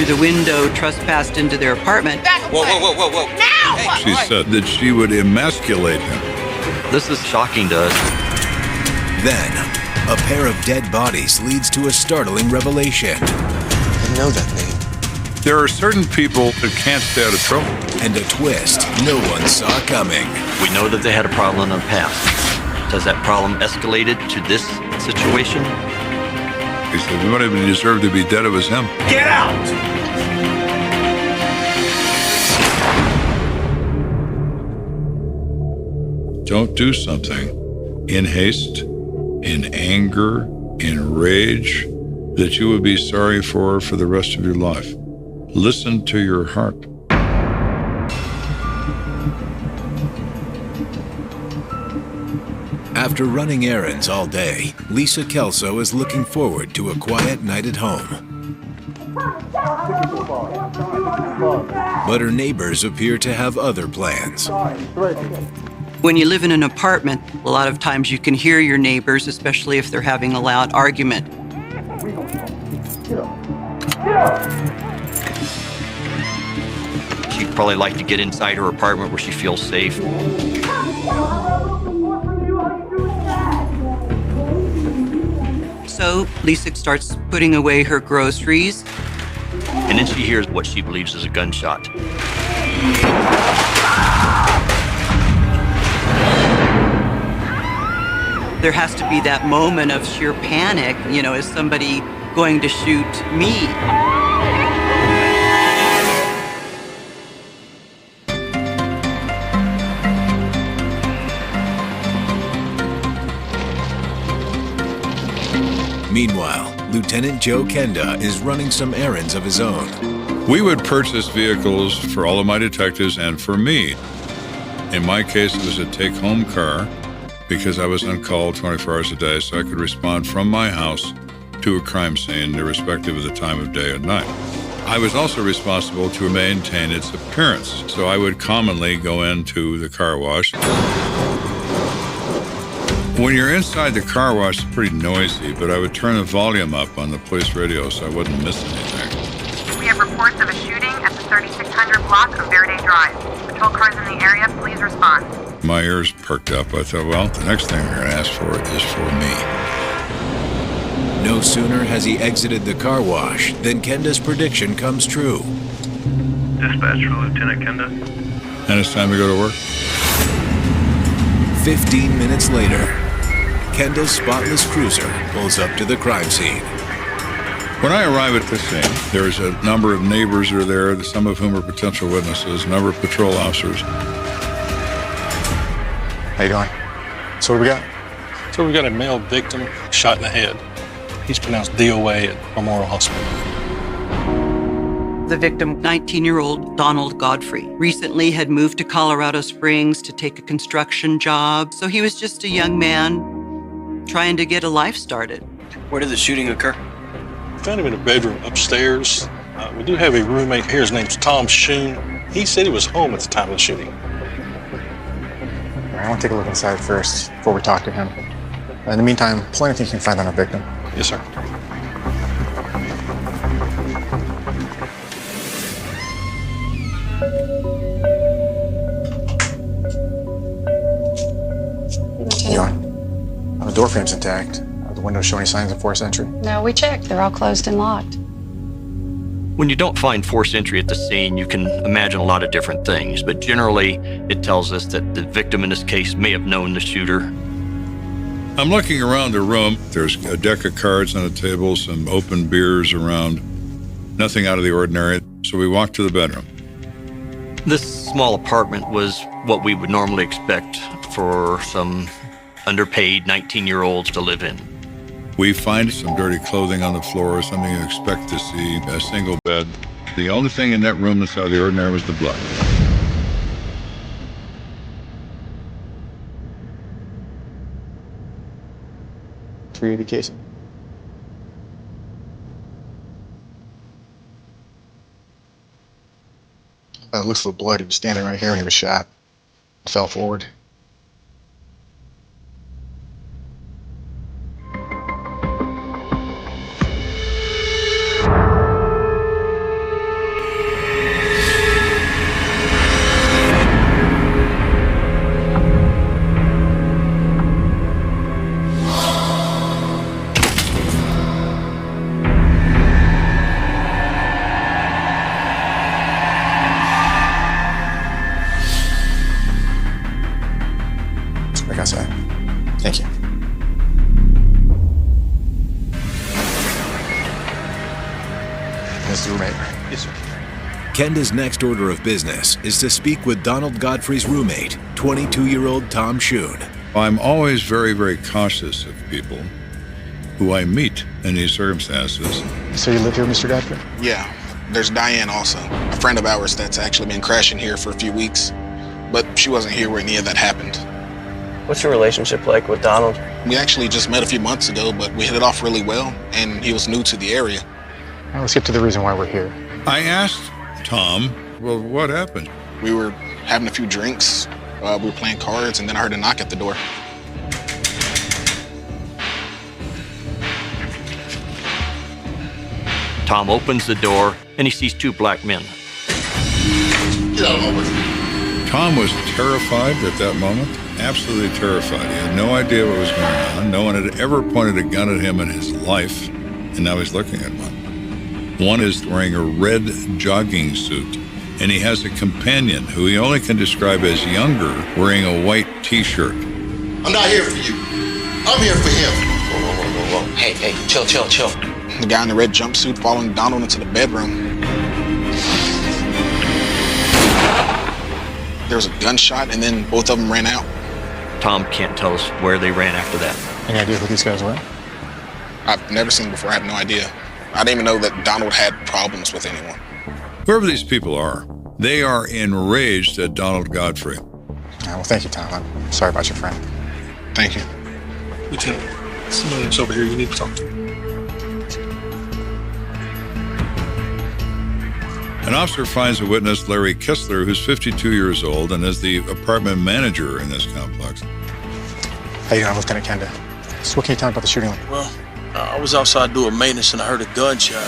the window, trespassed into their apartment. Whoa, whoa, whoa, whoa, whoa. Now! Hey, She said that she would emasculate him. This is shocking to us. Then, a pair of dead bodies leads to a startling revelation. I know that name. There are certain people that can't stay out of trouble. And a twist no one saw coming. We know that they had a problem in the past. Has that problem escalated to this situation? He said, we might even deserve to be dead if it was him. Get out! Don't do something in haste, in anger, in rage, that you would be sorry for the rest of your life. Listen to your heart. After running errands all day, Lisa Kelso is looking forward to a quiet night at home. But her neighbors appear to have other plans. When you live in an apartment, a lot of times you can hear your neighbors, especially if they're having a loud argument. She'd probably like to get inside her apartment where she feels safe. So Lisa starts putting away her groceries. And then she hears what she believes is a gunshot. There has to be that moment of sheer panic, is somebody going to shoot me? Meanwhile, Lieutenant Joe Kenda is running some errands of his own. We would purchase vehicles for all of my detectives and for me. In my case, it was a take-home car because I was on call 24 hours a day, so I could respond from my house to a crime scene, irrespective of the time of day and night. I was also responsible to maintain its appearance, so I would commonly go into the car wash. When you're inside the car wash, it's pretty noisy, but I would turn the volume up on the police radio so I wouldn't miss anything. We have reports of a shooting at the 3600 block of Verde Drive. Patrol cars in the area, please respond. My ears perked up. I thought, well, the next thing they're going to ask for is for me. No sooner has he exited the car wash than Kenda's prediction comes true. Dispatch for Lieutenant Kenda. And it's time to go to work. 15 minutes later, Kenda's spotless cruiser pulls up to the crime scene. When I arrive at the scene, there's a number of neighbors that are there, some of whom are potential witnesses, a number of patrol officers. How you doing? So what do we got? So we've got a male victim shot in the head. He's pronounced DOA at Memorial Hospital. The victim, 19-year-old Donald Godfrey, recently had moved to Colorado Springs to take a construction job. So he was just a young man trying to get a life started. Where did the shooting occur? We found him in a bedroom upstairs. We do have a roommate here. His name's Tom Schoon. He said he was home at the time of the shooting. All right, I want to take a look inside first before we talk to him. In the meantime, pull anything you can find on our victim. Yes, sir. The door frame's intact. The windows show any signs of forced entry? No, we checked. They're all closed and locked. When you don't find forced entry at the scene, you can imagine a lot of different things, but generally it tells us that the victim in this case may have known the shooter. I'm looking around the room. There's a deck of cards on the table, some open beers around, nothing out of the ordinary. So we walk to the bedroom. This small apartment was what we would normally expect for some underpaid 19-year-olds to live in. We find some dirty clothing on the floor, something you expect to see, a single bed. The only thing in that room that's out of the ordinary was the blood. .380 casing. By the looks of the blood, he was standing right here when he was shot. Fell forward. roommate. Yes, sir. Kenda's next order of business is to speak with Donald Godfrey's roommate, 22-year-old Tom Schoon. I'm always very, very cautious of people who I meet in these circumstances. So you live here, Mr. Godfrey? Yeah, there's Diane also, a friend of ours that's actually been crashing here for a few weeks, but she wasn't here when any of that happened. What's your relationship like with Donald? We actually just met a few months ago, but we hit it off really well, and he was new to the area. Now let's get to the reason why we're here. I asked Tom, well, what happened? We were having a few drinks, we were playing cards, and then I heard a knock at the door. Tom opens the door and he sees two black men. Get out of my way. Tom was terrified at that moment, absolutely terrified. He had no idea what was going on. No one had ever pointed a gun at him in his life, and now he's looking at one. One is wearing a red jogging suit, and he has a companion who he only can describe as younger, wearing a white T-shirt. I'm not here for you. I'm here for him. Whoa, whoa, whoa, whoa, whoa. Hey, chill. The guy in the red jumpsuit following Donald into the bedroom. There was a gunshot, and then both of them ran out. Tom can't tell us where they ran after that. Any idea who these guys were? I've never seen them before. I have no idea. I didn't even know that Donald had problems with anyone. Whoever these people are, they are enraged at Donald Godfrey. Well, thank you, Tom. I'm sorry about your friend. Thank you. Lieutenant, somebody that's over here you need to talk to. An officer finds a witness, Larry Kistler, who's 52 years old and is the apartment manager in this complex. How you doing, Lieutenant Kenda? So what can you tell me about the shooting? Well, I was outside doing maintenance and I heard a gunshot.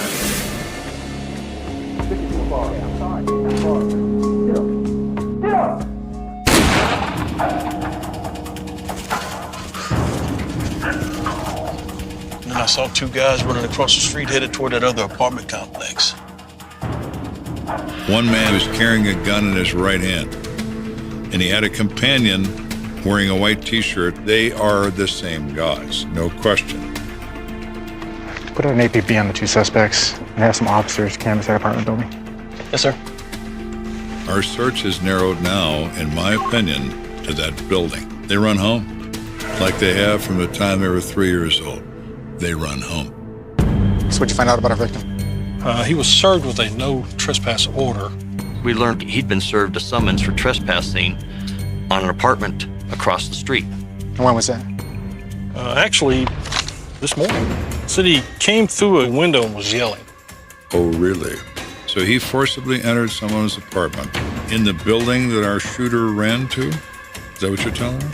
And then I saw two guys running across the street headed toward that other apartment complex. One man was carrying a gun in his right hand, and he had a companion wearing a white T-shirt. They are the same guys, no question. Put out an APB on the two suspects and have some officers canvass that apartment building. Yes, sir. Our search is narrowed now, in my opinion, to that building. They run home, like they have from the time they were 3 years old. They run home. So what'd you find out about our victim? He was served with a no trespass order. We learned he'd been served a summons for trespassing on an apartment across the street. And when was that? Actually, this morning. Said he came through a window and was yelling. Oh, really? So he forcibly entered someone's apartment in the building that our shooter ran to? Is that what you're telling me?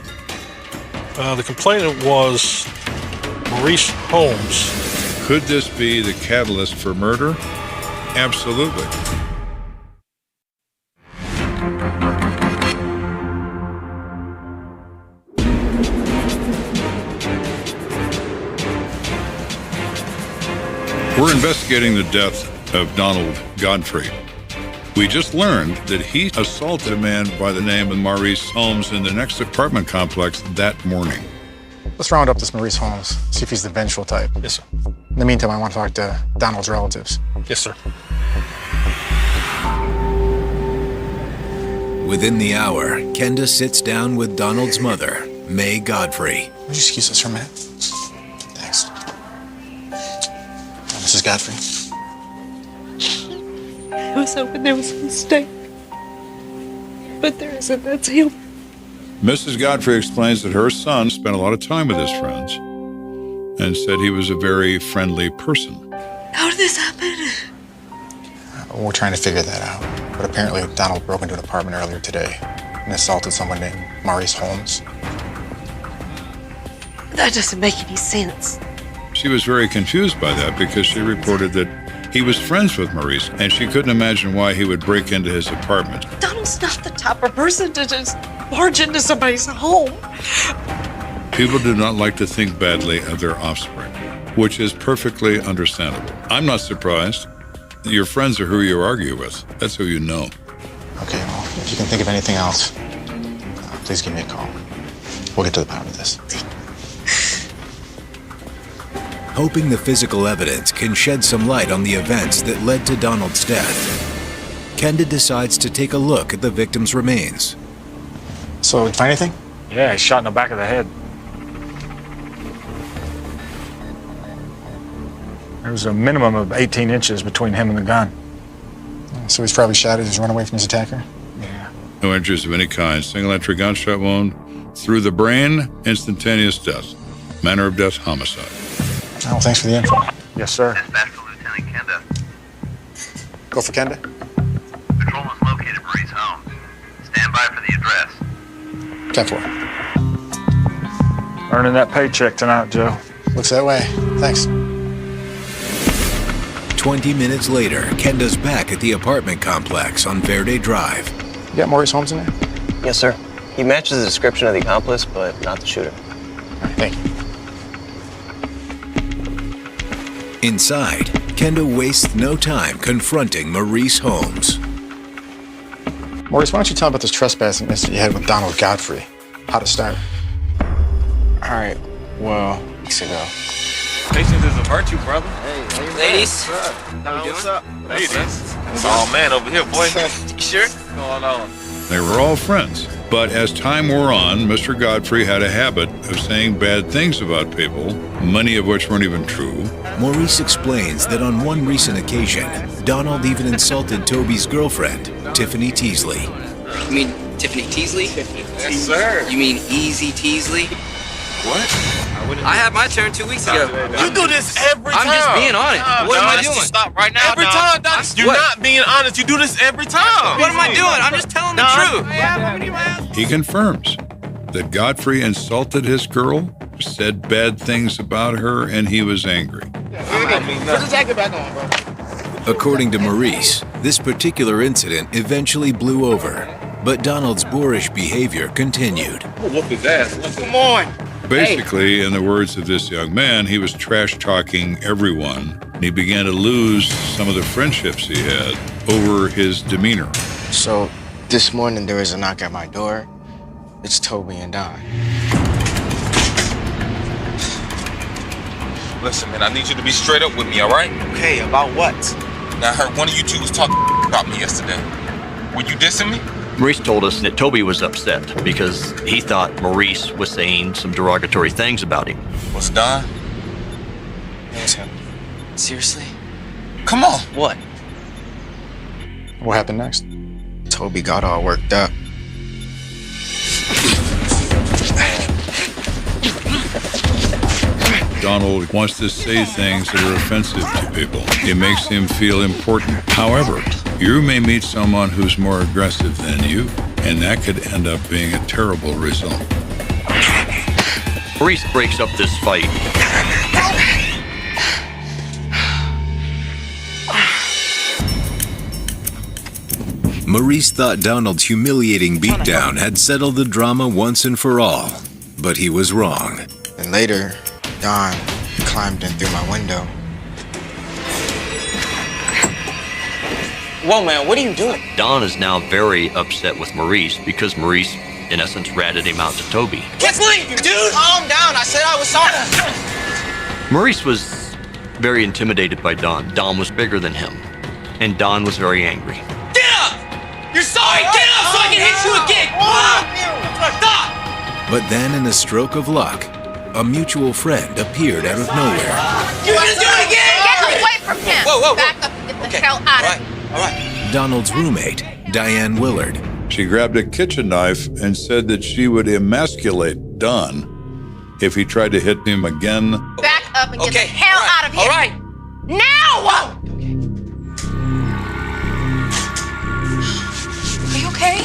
The complainant was Maurice Holmes. Could this be the catalyst for murder? Absolutely. We're investigating the death of Donald Godfrey. We just learned that he assaulted a man by the name of Maurice Holmes in the next apartment complex that morning. Let's round up this Maurice Holmes, see if he's the vengeful type. Yes, sir. In the meantime, I want to talk to Donald's relatives. Yes, sir. Within the hour, Kenda sits down with Donald's mother, May Godfrey. Would you excuse us for a minute? Thanks. Mrs. Godfrey. I was hoping there was a mistake. But there isn't. That's him. Mrs. Godfrey explains that her son spent a lot of time with his friends and said he was a very friendly person. How did this happen? We're trying to figure that out. But apparently Donald broke into an apartment earlier today and assaulted someone named Maurice Holmes. That doesn't make any sense. She was very confused by that because she reported that he was friends with Maurice and she couldn't imagine why he would break into his apartment. Donald's not the type of person to just barge into somebody's home. People do not like to think badly of their offspring, which is perfectly understandable. I'm not surprised. Your friends are who you argue with. That's who you know. Okay, well, if you can think of anything else, please give me a call. We'll get to the bottom of this. Hoping the physical evidence can shed some light on the events that led to Donald's death, Kenda decides to take a look at the victim's remains. So, did you find anything? Yeah, he's shot in the back of the head. There was a minimum of 18 inches between him and the gun. So he's probably shot it as he run away from his attacker? Yeah. No injuries of any kind. Single entry gunshot wound through the brain, instantaneous death. Manner of death, homicide. Oh, thanks for the info. Yes, sir. Dispatch for Lieutenant Kenda. Go for Kenda. Patrol has located Marie's home. Stand by for the address. 10-4. Earning that paycheck tonight, Joe. Looks that way. Thanks. 20 minutes later, Kenda's back at the apartment complex on Verde Drive. You got Maurice Holmes in there? Yes, sir. He matches the description of the accomplice, but not the shooter. All right, thank you. Inside, Kenda wastes no time confronting Maurice Holmes. Maurice, why don't you tell me about this trespassing incident you had with Donald Godfrey? How'd it start? All right, well, weeks ago. Patience is a virtue, brother. Hey, ladies. How you doing? Ladies. Oh, man, over here, boy. You sure? What's going on? They were all friends. But as time wore on, Mr. Godfrey had a habit of saying bad things about people, many of which weren't even true. Maurice explains that on one recent occasion, Donald even insulted Toby's girlfriend, Tiffany Teasley. You mean Tiffany Teasley? Yes, sir. You mean Easy Teasley? What? I had my turn 2 weeks ago. You do this every time. I'm just being honest. What am I doing? Stop right now. Every time, you're not being honest. You do this every time. What am I doing? I'm just telling the truth. He confirms that Godfrey insulted his girl, said bad things about her, and he was angry. Put the jacket back on, bro. According to Maurice, this particular incident eventually blew over, but Donald's boorish behavior continued. Whoop his ass. Come on. Basically, in the words of this young man, he was trash-talking everyone, and he began to lose some of the friendships he had over his demeanor. So, this morning there was a knock at my door. It's Toby and Don. Listen, man, I need you to be straight up with me, all right? Okay, about what? Now, I heard one of you two was talking about me yesterday. Were you dissing me? Maurice told us that Toby was upset because he thought Maurice was saying some derogatory things about him. What's Don? It was him. Seriously? Come on. What? What happened next? Toby got all worked up. Donald wants to say things that are offensive to people. It makes him feel important. However, you may meet someone who's more aggressive than you, and that could end up being a terrible result. Maurice breaks up this fight. Maurice thought Donald's humiliating beatdown had settled the drama once and for all, but he was wrong. And later, Don climbed in through my window. Whoa, man, what are you doing? Don is now very upset with Maurice because Maurice, in essence, ratted him out to Toby. Just leave, dude! Calm down, I said I was sorry. Maurice was very intimidated by Don. Don was bigger than him, and Don was very angry. Get up! You're sorry! Get up so I can hit you again! Stop! But then, in a stroke of luck, a mutual friend appeared out of nowhere. You're gonna do it again! Get away from him! Whoa. Back up and get the hell out of here. All right. Donald's roommate, Diane Willard. She grabbed a kitchen knife and said that she would emasculate Don if he tried to hit him again. Back up and get the hell out of here. All right. Now! Are you okay?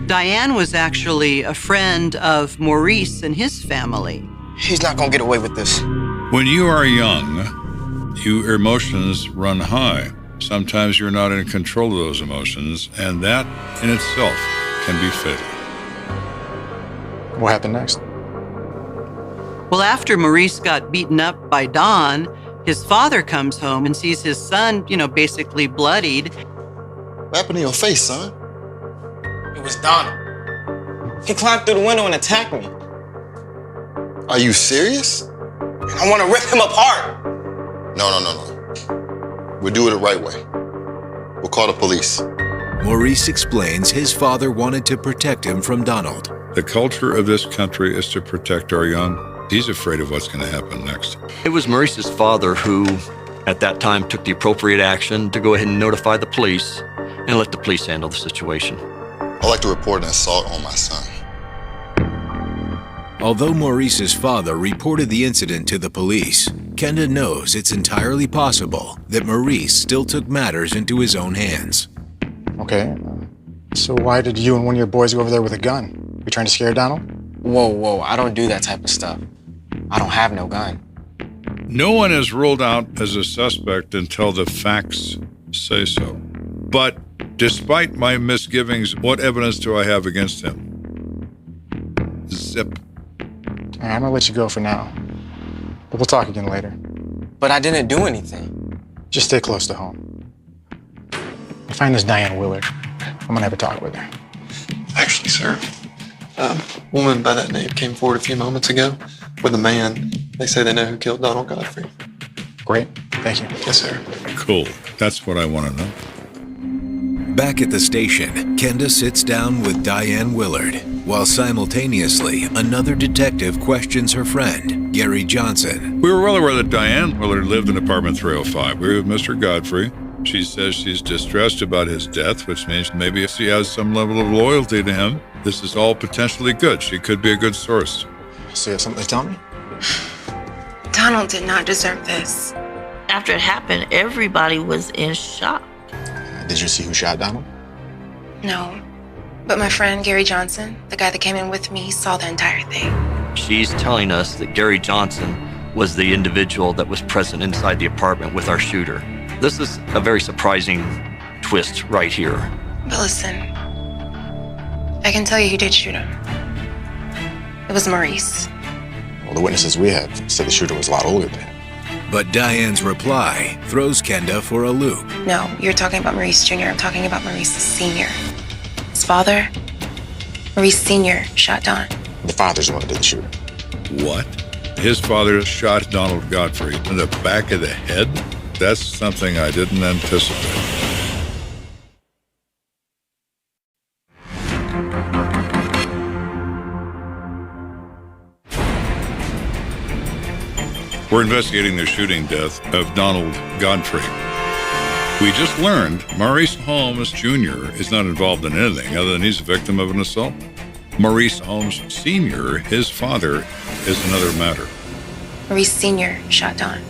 Diane was actually a friend of Maurice and his family. He's not gonna get away with this. When you are young, your emotions run high. Sometimes you're not in control of those emotions, and that in itself can be fatal. What happened next? Well, after Maurice got beaten up by Don, his father comes home and sees his son, basically bloodied. What happened to your face, son? It was Donald. He climbed through the window and attacked me. Are you serious? And I want to rip him apart. No. We'll do it the right way. We'll call the police. Maurice explains his father wanted to protect him from Donald. The culture of this country is to protect our young. He's afraid of what's going to happen next. It was Maurice's father who, at that time, took the appropriate action to go ahead and notify the police and let the police handle the situation. I'd like to report an assault on my son. Although Maurice's father reported the incident to the police, Kenda knows it's entirely possible that Maurice still took matters into his own hands. Okay, so why did you and one of your boys go over there with a gun? You trying to scare Donald? Whoa, I don't do that type of stuff. I don't have no gun. No one is ruled out as a suspect until the facts say so. But despite my misgivings, what evidence do I have against him? Zip. All right, I'm gonna let you go for now. But we'll talk again later. But I didn't do anything. Just stay close to home. I find this Diane Willard. I'm gonna have a talk with her. Actually, sir, a woman by that name came forward a few moments ago with a man. They say they know who killed Donald Godfrey. Great, thank you. Yes, sir. Cool. That's what I want to know. Back at the station, Kenda sits down with Diane Willard, while simultaneously another detective questions her friend, Gary Johnson. We were well aware that Diane Willard lived in apartment 305. We were with Mr. Godfrey. She says she's distressed about his death, which means maybe she has some level of loyalty to him. This is all potentially good. She could be a good source. So you have something to tell me? Donald did not deserve this. After it happened, everybody was in shock. Did you see who shot Donald? No. But my friend, Gary Johnson, the guy that came in with me, he saw the entire thing. She's telling us that Gary Johnson was the individual that was present inside the apartment with our shooter. This is a very surprising twist right here. But listen, I can tell you who did shoot him. It was Maurice. Well, the witnesses we have said the shooter was a lot older than him. But Diane's reply throws Kenda for a loop. No, you're talking about Maurice Jr. I'm talking about Maurice Sr. His father, Maurice Sr., shot Don. The father's the one that did the shooting. What? His father shot Donald Godfrey in the back of the head? That's something I didn't anticipate. We're investigating the shooting death of Donald Godfrey. We just learned Maurice Holmes Jr. is not involved in anything other than he's a victim of an assault. Maurice Holmes Sr., his father, is another matter. Maurice Sr. shot Don.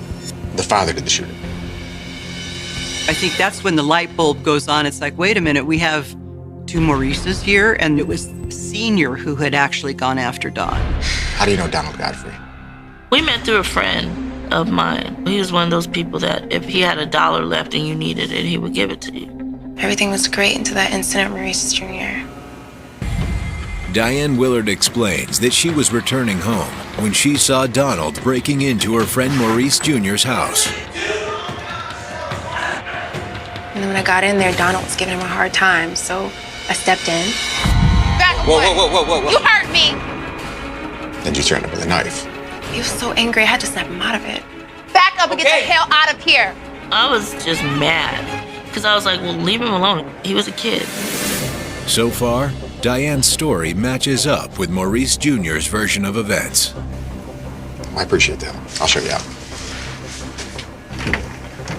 The father did the shooting. I think that's when the light bulb goes on. It's like, wait a minute, we have two Maurices here, and it was Senior who had actually gone after Don. How do you know Donald Godfrey? We met through a friend of mine. He was one of those people that if he had $1 left and you needed it, he would give it to you. Everything was great until that incident with Maurice Jr. Diane Willard explains that she was returning home when she saw Donald breaking into her friend Maurice Jr.'s house. And then when I got in there, Donald was giving him a hard time, so I stepped in. Back away! Whoa. You hurt me! Then you threatened him with a knife. He was so angry, I had to snap him out of it. Back up and get the hell out of here! I was just mad because I was like, well, leave him alone. He was a kid. So far, Diane's story matches up with Maurice Jr.'s version of events. I appreciate that. I'll show you out.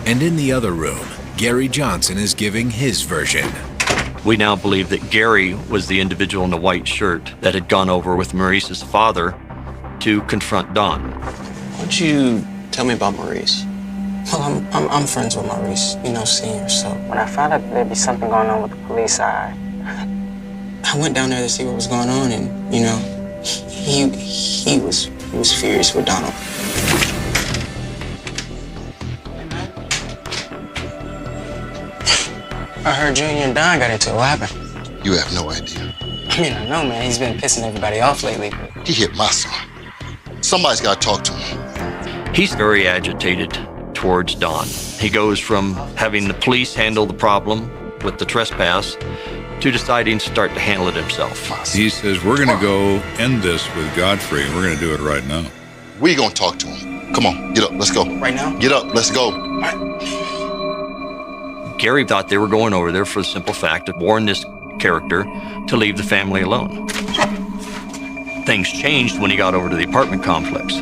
And in the other room, Gary Johnson is giving his version. We now believe that Gary was the individual in the white shirt that had gone over with Maurice's father to confront Don. What'd you tell me about Maurice? Well, I'm friends with Maurice, Senior, so when I found out there'd be something going on with the police, I went down there to see what was going on, and, he was furious with Donald. I heard Junior and Don got into it. What happened? You have no idea. I mean, I know, man. He's been pissing everybody off lately. He hit my son. Somebody's got to talk to him. He's very agitated towards Don. He goes from having the police handle the problem with the trespass to deciding to start to handle it himself. He says, we're going to go end this with Godfrey, and we're going to do it right now. We're going to talk to him. Come on, get up, let's go. Right now? Get up, let's go. Gary thought they were going over there for the simple fact to warn this character to leave the family alone. Things changed when he got over to the apartment complex.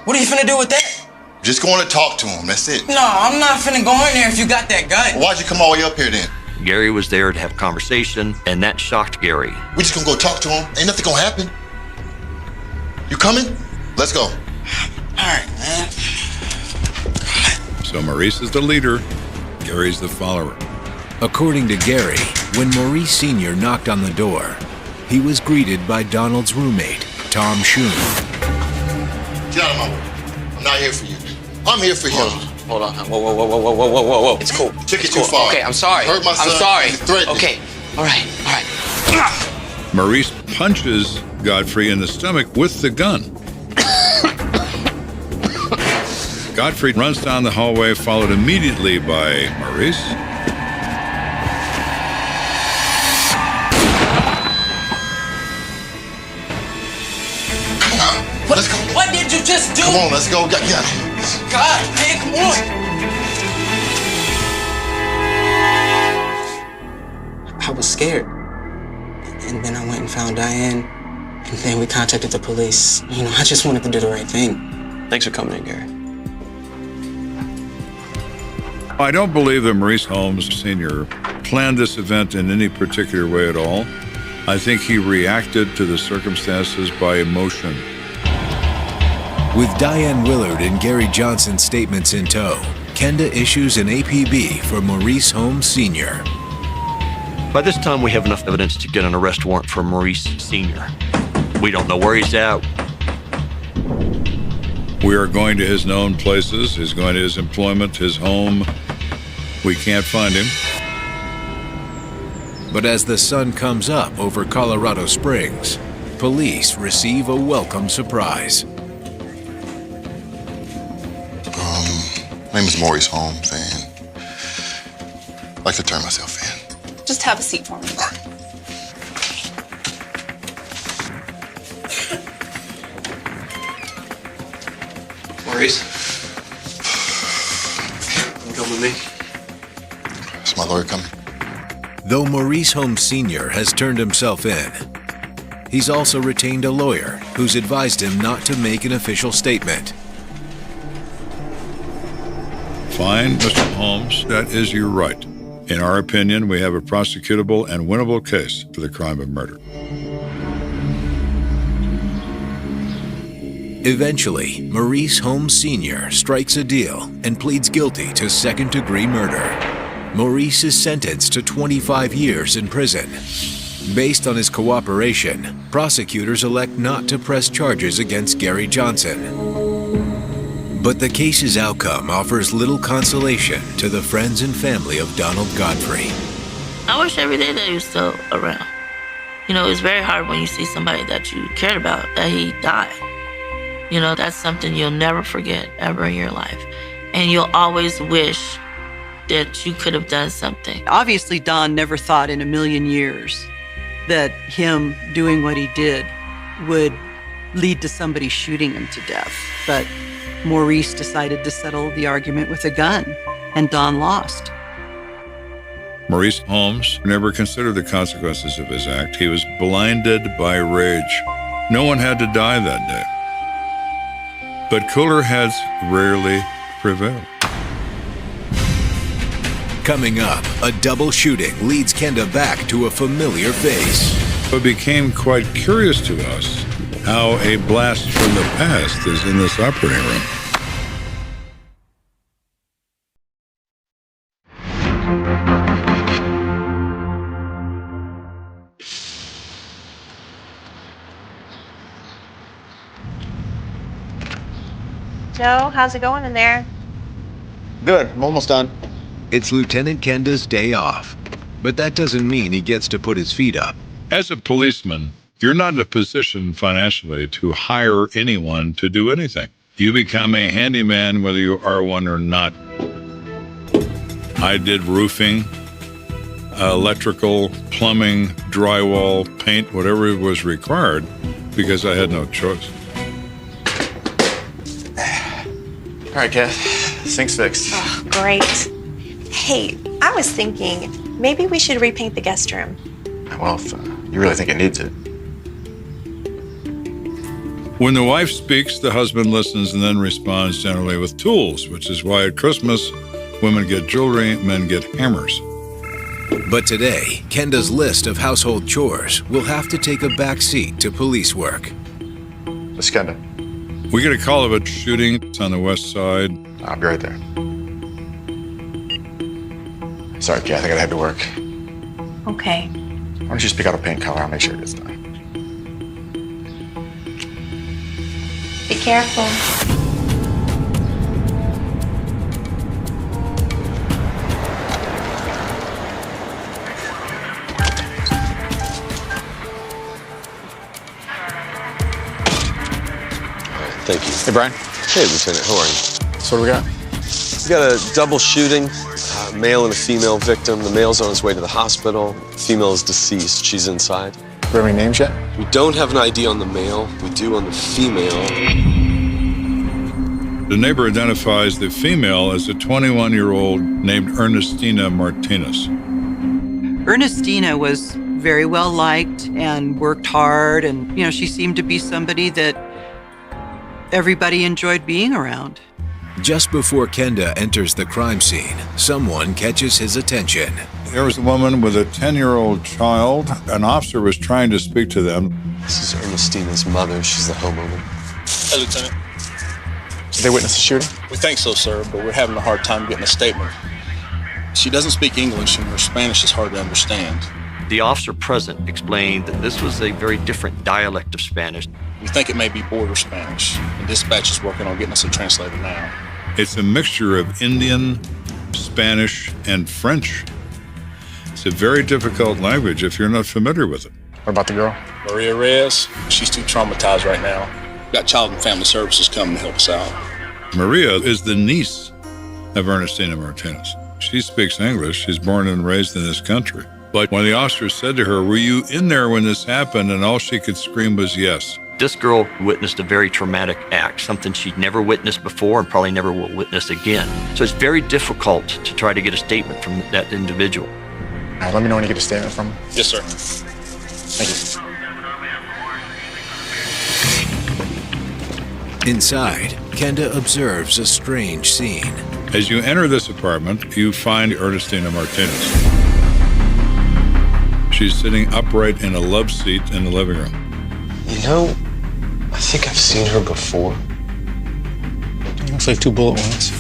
What are you finna do with that? Just going to talk to him, that's it. No, I'm not finna go in there if you got that gun. Why'd you come all the way up here then? Gary was there to have a conversation, and that shocked Gary. We just gonna go talk to him. Ain't nothing gonna happen. You coming? Let's go. All right, man. So Maurice is the leader, Gary's the follower. According to Gary, when Maurice Sr. knocked on the door, he was greeted by Donald's roommate, Tom Shun. Get out of my way. I'm not here for you. I'm here for him. Hold on. Whoa. It's cool. Took it too far. Okay, I'm sorry. Hurt my son. I'm sorry. You threatened me. Okay. All right. Maurice punches Godfrey in the stomach with the gun. Godfrey runs down the hallway, followed immediately by Maurice. Let's go. What did you just do? Come on, let's go. Yeah. God, man, come on. I was scared. And then I went and found Diane. And then we contacted the police. You know, I just wanted to do the right thing. Thanks for coming in, Gary. I don't believe that Maurice Holmes Sr. planned this event in any particular way at all. I think he reacted to the circumstances by emotion. With Diane Willard and Gary Johnson's statements in tow, Kenda issues an APB for Maurice Holmes Sr. By this time, we have enough evidence to get an arrest warrant for Maurice Sr. We don't know where he's at. We are going to his known places. He's going to his employment, his home. We can't find him. But as the sun comes up over Colorado Springs, police receive a welcome surprise. My name is Maurice Holmes, and I'd like to turn myself in. Just have a seat for me. Maurice? You come with me? Is my lawyer coming? Though Maurice Holmes Sr. has turned himself in, he's also retained a lawyer who's advised him not to make an official statement. Fine, Mr. Holmes, that is your right. In our opinion, we have a prosecutable and winnable case for the crime of murder. Eventually, Maurice Holmes Sr. strikes a deal and pleads guilty to second-degree murder. Maurice is sentenced to 25 years in prison. Based on his cooperation, prosecutors elect not to press charges against Gary Johnson. But the case's outcome offers little consolation to the friends and family of Donald Godfrey. I wish every day that he was still around. You know, it's very hard when you see somebody that you cared about, that he died. You know, that's something you'll never forget ever in your life. And you'll always wish that you could have done something. Obviously, Don never thought in a million years that him doing what he did would lead to somebody shooting him to death. But Maurice decided to settle the argument with a gun, and Don lost. Maurice Holmes never considered the consequences of his act. He was blinded by rage. No one had to die that day. But cooler heads rarely prevail. Coming up, a double shooting leads Kenda back to a familiar face. It became quite curious to us how a blast from the past is in this operating room. Joe, how's it going in there? Good. I'm almost done. It's Lieutenant Kenda's day off, but that doesn't mean he gets to put his feet up. As a policeman, you're not in a position financially to hire anyone to do anything. You become a handyman whether you are one or not. I did roofing, electrical, plumbing, drywall, paint, whatever was required, because I had no choice. right, Kath. Sink's fixed. Oh, great. Hey, I was thinking maybe we should repaint the guest room. Well, if you really think it needs it. When the wife speaks, the husband listens and then responds generally with tools, which is why at Christmas, women get jewelry, men get hammers. But today, Kenda's list of household chores will have to take a back seat to police work. Miss Kenda. We get a call of a shooting. It's on the west side. I'll be right there. Sorry, Kath, I gotta head to work. Okay. Why don't you speak out a paint color? I'll make sure it gets done. Be careful. Thank you. Hey, Brian. Hey, Lieutenant. How are you? So what do we got? We got a double shooting, male and a female victim. The male's on his way to the hospital. The female is deceased. She's inside. Do we have any names yet? We don't have an ID on the male. We do on the female. The neighbor identifies the female as a 21-year-old named Ernestina Martinez. Ernestina was very well liked and worked hard, and she seemed to be somebody that everybody enjoyed being around. Just before Kenda enters the crime scene, someone catches his attention. There was a woman with a 10-year-old child. An officer was trying to speak to them. This is Ernestina's mother. She's the homeowner. Hey, Lieutenant. Did they witness the shooting? We think so, sir, but we're having a hard time getting a statement. She doesn't speak English, and her Spanish is hard to understand. The officer present explained that this was a very different dialect of Spanish. We think it may be border Spanish, and dispatch is working on getting us a translator now. It's a mixture of Indian, Spanish, and French. It's a very difficult language if you're not familiar with it. What about the girl? Maria Reyes, she's too traumatized right now. We've got Child and Family Services coming to help us out. Maria is the niece of Ernestina Martinez. She speaks English. She's born and raised in this country. But when the officer said to her, "Were you in there when this happened?" and all she could scream was yes. This girl witnessed a very traumatic act, something she'd never witnessed before and probably never will witness again. So it's very difficult to try to get a statement from that individual. All right, let me know when you get a statement from him. Yes, sir. Thank you. Inside, Kenda observes a strange scene. As you enter this apartment, you find Ernestina Martinez. She's sitting upright in a love seat in the living room. You know, I think I've seen her before. Looks like 2 bullet wounds.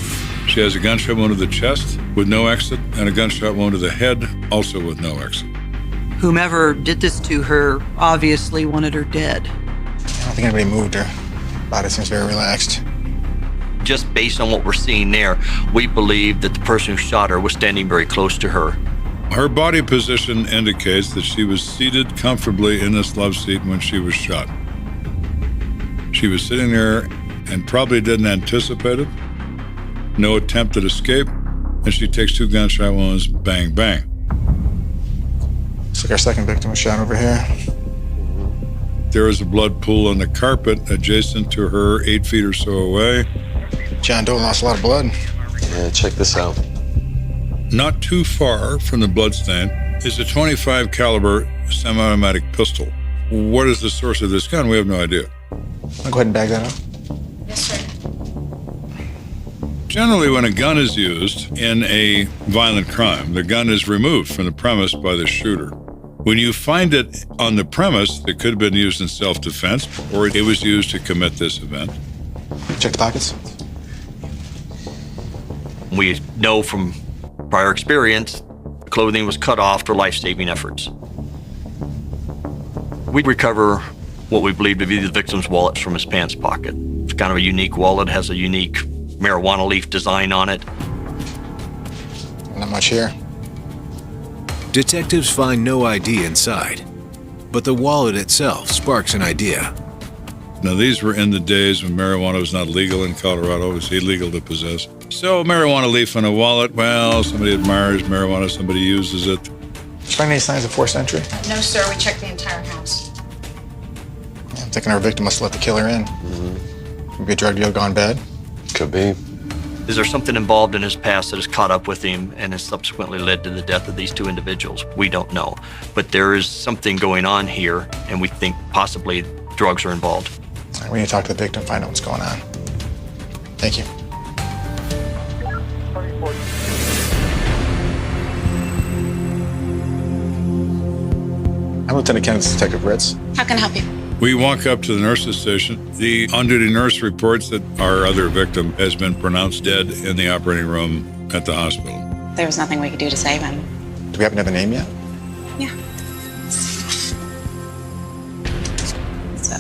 She has a gunshot wound to the chest with no exit, and a gunshot wound to the head, also with no exit. Whomever did this to her obviously wanted her dead. I don't think anybody moved her. Body seems very relaxed. Just based on what we're seeing there, we believe that the person who shot her was standing very close to her. Her body position indicates that she was seated comfortably in this love seat when she was shot. She was sitting there and probably didn't anticipate it. No attempt at escape, and she takes 2 gunshot wounds, bang, bang. Looks like our second victim was shot over here. There is a blood pool on the carpet adjacent to her, 8 feet or so away. John Doe lost a lot of blood. Yeah, check this out. Not too far from the bloodstain is a .25 caliber semi-automatic pistol. What is the source of this gun? We have no idea. I'll go ahead and bag that up. Yes, sir. Generally, when a gun is used in a violent crime, the gun is removed from the premise by the shooter. When you find it on the premise, it could have been used in self-defense, or it was used to commit this event. Check the pockets. We know from prior experience, clothing was cut off for life-saving efforts. We recover what we believe to be the victim's wallet from his pants pocket. It's kind of a unique wallet, has a unique marijuana leaf design on it. Not much here. Detectives find no ID inside, but the wallet itself sparks an idea. Now, these were in the days when marijuana was not legal in Colorado. It was illegal to possess. So, marijuana leaf in a wallet, well, somebody admires marijuana, somebody uses it. Did you find any signs of forced entry? No, sir. We checked the entire house. I'm thinking our victim must have let the killer in. Maybe a drug deal gone bad. Could be. Is there something involved in his past that has caught up with him and has subsequently led to the death of these two individuals? We don't know. But there is something going on here, and we think possibly drugs are involved. We need to talk to the victim, find out what's going on. Thank you. I'm Lieutenant Kenda, Detective Ritz. How can I help you? We walk up to the nurse's station. The on-duty nurse reports that our other victim has been pronounced dead in the operating room at the hospital. There was nothing we could do to save him. Do we happen to have a name yet? Yeah. It's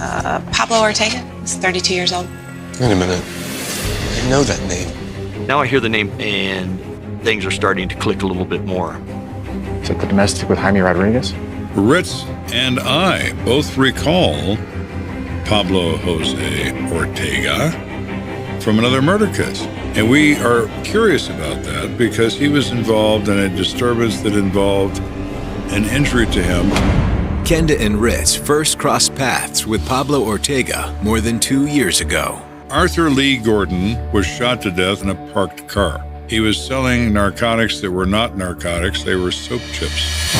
Pablo Ortega. He's 32 years old. Wait a minute. I know that name. Now I hear the name and things are starting to click a little bit more. Is it the domestic with Jaime Rodriguez? Ritz and I both recall Pablo Jose Ortega from another murder case. And we are curious about that because he was involved in a disturbance that involved an injury to him. Kenda and Ritz first crossed paths with Pablo Ortega more than 2 years ago. Arthur Lee Gordon was shot to death in a parked car. He was selling narcotics that were not narcotics, they were soap chips.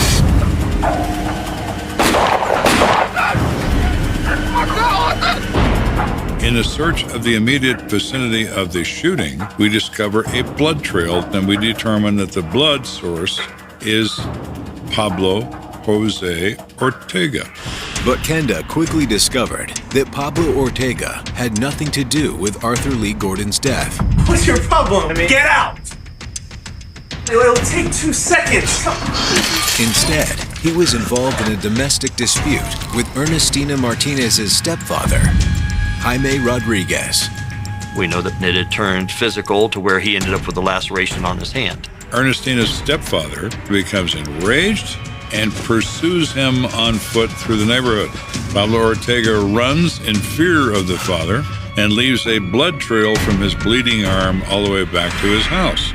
In a search of the immediate vicinity of the shooting, we discover a blood trail, and we determine that the blood source is Pablo Jose Ortega. But Kenda quickly discovered that Pablo Ortega had nothing to do with Arthur Lee Gordon's death. What's your problem? Get out! It'll take 2 seconds. Instead, he was involved in a domestic dispute with Ernestina Martinez's stepfather, Jaime Rodriguez. We know that it had turned physical to where he ended up with a laceration on his hand. Ernestina's stepfather becomes enraged and pursues him on foot through the neighborhood. Pablo Ortega runs in fear of the father and leaves a blood trail from his bleeding arm all the way back to his house.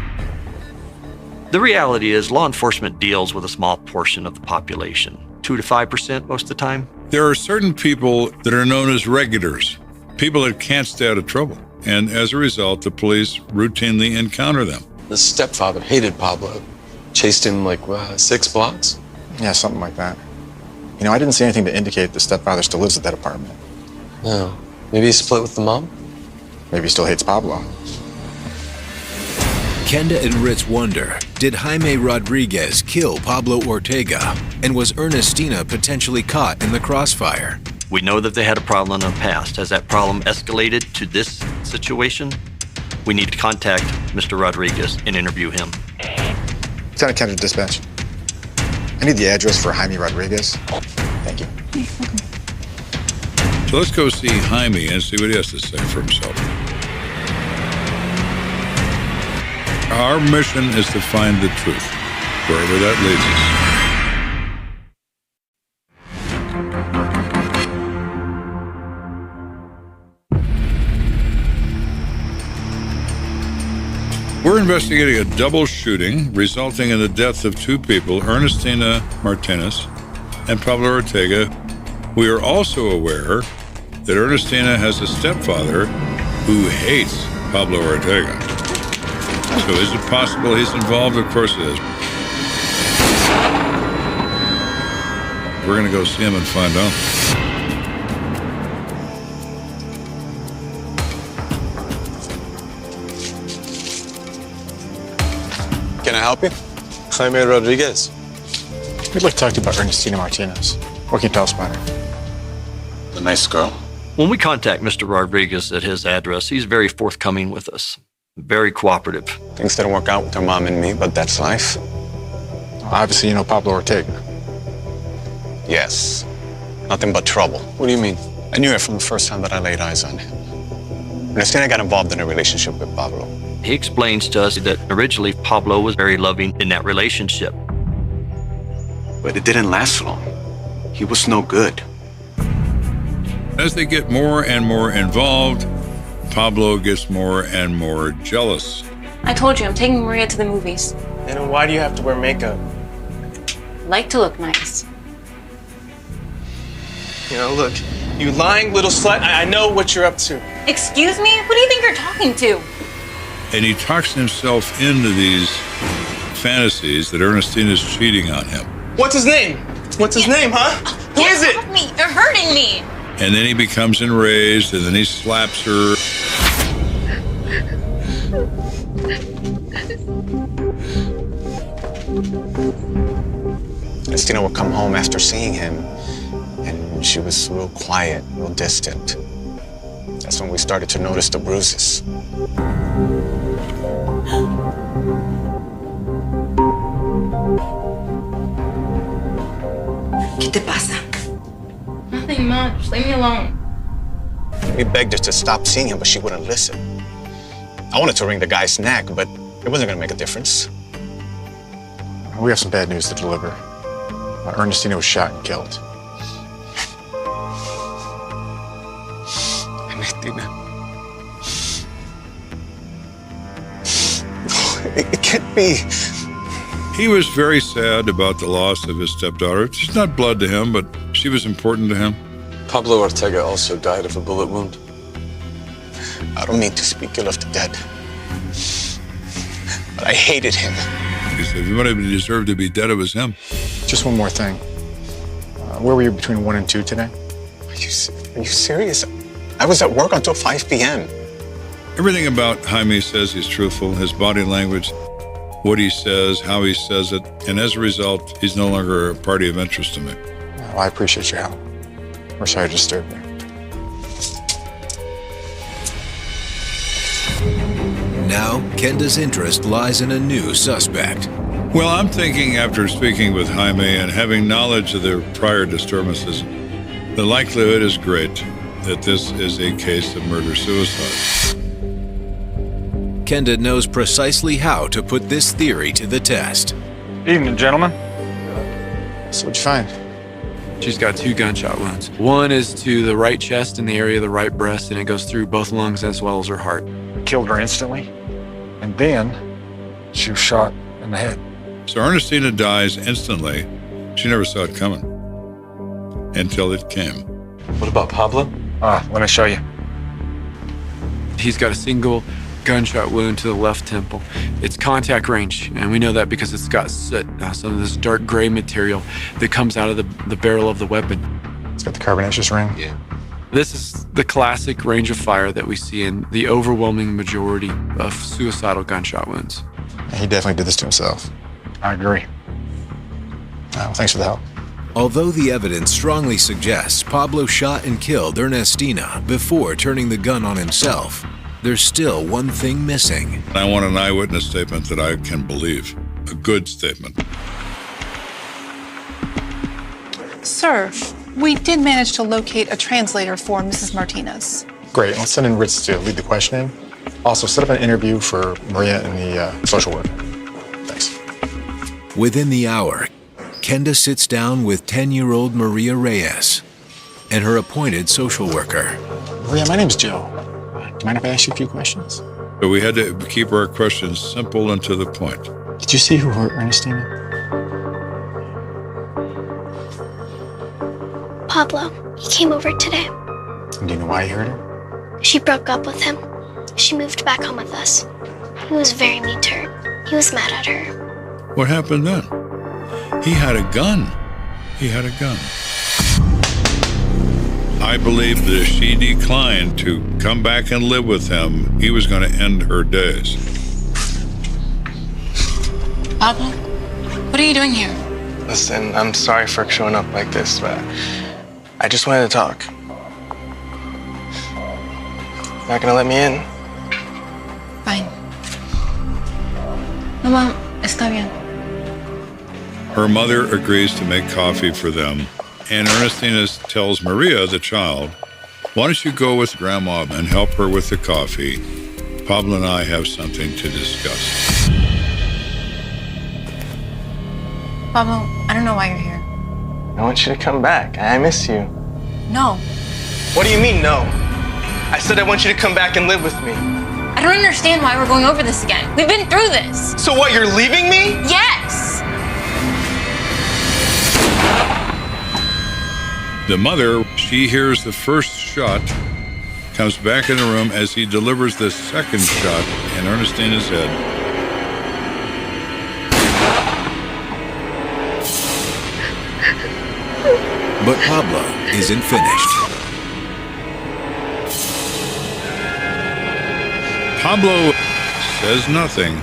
The reality is law enforcement deals with a small portion of the population, 2 to 5% most of the time. There are certain people that are known as regulars, people that can't stay out of trouble. And as a result, the police routinely encounter them. The stepfather hated Pablo. Chased him like 6 blocks? Yeah, something like that. You know, I didn't see anything to indicate the stepfather still lives at that apartment. No. Maybe he split with the mom? Maybe he still hates Pablo. Kenda and Ritz wonder, did Jaime Rodriguez kill Pablo Ortega? And was Ernestina potentially caught in the crossfire? We know that they had a problem in the past. Has that problem escalated to this situation? We need to contact Mr. Rodriguez and interview him. Lieutenant Kenda, dispatch. I need the address for Jaime Rodriguez. Thank you. So let's go see Jaime and see what he has to say for himself. Our mission is to find the truth, wherever that leads us. We're investigating a double shooting resulting in the death of 2 people, Ernestina Martinez and Pablo Ortega. We are also aware that Ernestina has a stepfather who hates Pablo Ortega. So is it possible he's involved? Of course it is. We're going to go see him and find out. Can I help you? Jaime Rodriguez. We'd like to talk to you about Ernestina Martinez. What can you tell us about her? The nice girl. When we contact Mr. Rodriguez at his address, he's very forthcoming with us, very cooperative. Things didn't work out with her mom and me, but that's life. Obviously, you know Pablo Ortega. Yes. Nothing but trouble. What do you mean? I knew it from the first time that I laid eyes on him. Ernestina got involved in a relationship with Pablo. He explains to us that originally Pablo was very loving in that relationship. But it didn't last long. He was no good. As they get more and more involved, Pablo gets more and more jealous. I told you, I'm taking Maria to the movies. And why do you have to wear makeup? Like to look nice. You know, look, you lying little slut, I know what you're up to. Excuse me? Who do you think you're talking to? And he talks himself into these fantasies that Ernestina's cheating on him. What's his name? What's his name, huh? Who is it? Help me! You're hurting me! And then he becomes enraged, and then he slaps her. Ernestina would come home after seeing him, and she was real quiet, real distant. That's when we started to notice the bruises. ¿Qué te pasa? Nothing much. Leave me alone. We begged her to stop seeing him, but she wouldn't listen. I wanted to wring the guy's neck, but it wasn't going to make a difference. We have some bad news to deliver. Ernestina was shot and killed. Ernestina. It can't be. He was very sad about the loss of his stepdaughter. She's not blood to him, but she was important to him. Pablo Ortega also died of a bullet wound. I don't mean to speak ill of the dead, but I hated him. He said, if anybody deserved to be dead, it was him. Just one more thing. Where were you between 1 and 2 today? Are you serious? I was at work until 5 p.m. Everything about Jaime says he's truthful, his body language, what he says, how he says it, and as a result, he's no longer a party of interest to me. Well, I appreciate your help. We're sorry to disturb you. Now, Kenda's interest lies in a new suspect. Well, I'm thinking after speaking with Jaime and having knowledge of their prior disturbances, the likelihood is great that this is a case of murder-suicide. Kenda knows precisely how to put this theory to the test. Evening, gentlemen. So what'd you find? She's got 2 gunshot wounds. One is to the right chest in the area of the right breast, and it goes through both lungs as well as her heart. Killed her instantly, and then she was shot in the head. So Ernestina dies instantly. She never saw it coming until it came. What about Pablo? Let me show you. He's got a single gunshot wound to the left temple. It's contact range, and we know that because it's got soot, some of this dark gray material that comes out of the barrel of the weapon. It's got the carbonaceous ring. Yeah. This is the classic range of fire that we see in the overwhelming majority of suicidal gunshot wounds. He definitely did this to himself. I agree. Thanks for the help. Although the evidence strongly suggests Pablo shot and killed Ernestina before turning the gun on himself, there's still one thing missing. I want an eyewitness statement that I can believe. A good statement. Sir, we did manage to locate a translator for Mrs. Martinez. Great. Let's send in Ritz to lead the questioning. Also, set up an interview for Maria and the social worker. Thanks. Within the hour, Kenda sits down with 10-year-old Maria Reyes and her appointed social worker. Maria, my name's Joe. Do you mind if I ask you a few questions? But we had to keep our questions simple and to the point. Did you see who hurt Ernestina? Pablo. He came over today. And do you know why he hurt her? She broke up with him. She moved back home with us. He was very mean to her. He was mad at her. What happened then? He had a gun. He had a gun. I believe that if she declined to come back and live with him, he was going to end her days. Pablo, what are you doing here? Listen, I'm sorry for showing up like this, but I just wanted to talk. Not gonna let me in? Fine. Mamá, está bien. Her mother agrees to make coffee for them, and Ernestina tells Maria, the child, why don't you go with Grandma and help her with the coffee? Pablo and I have something to discuss. Pablo, I don't know why you're here. I want you to come back. I miss you. No. What do you mean, no? I said I want you to come back and live with me. I don't understand why we're going over this again. We've been through this. So what, you're leaving me? Yes! The mother, she hears the first shot comes back in the room as he delivers the second shot in Ernestina's head. But Pablo isn't finished. Pablo says nothing,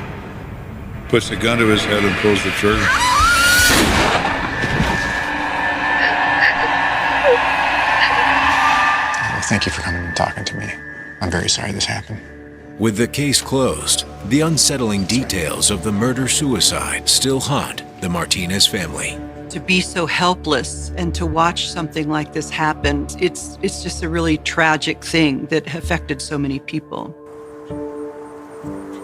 puts the gun to his head and pulls the trigger. Well, thank you for coming and talking to me. I'm very sorry this happened. With the case closed, the unsettling details of the murder-suicide still haunt the Martinez family. To be so helpless and to watch something like this happen, it's just a really tragic thing that affected so many people.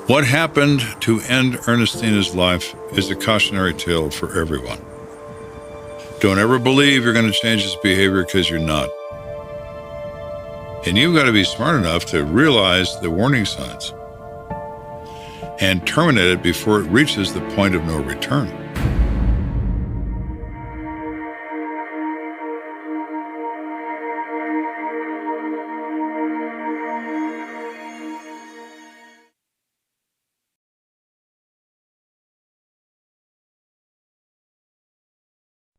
What happened to end Ernestina's life is a cautionary tale for everyone. Don't ever believe you're going to change his behavior, because you're not. And you've got to be smart enough to realize the warning signs and terminate it before it reaches the point of no return.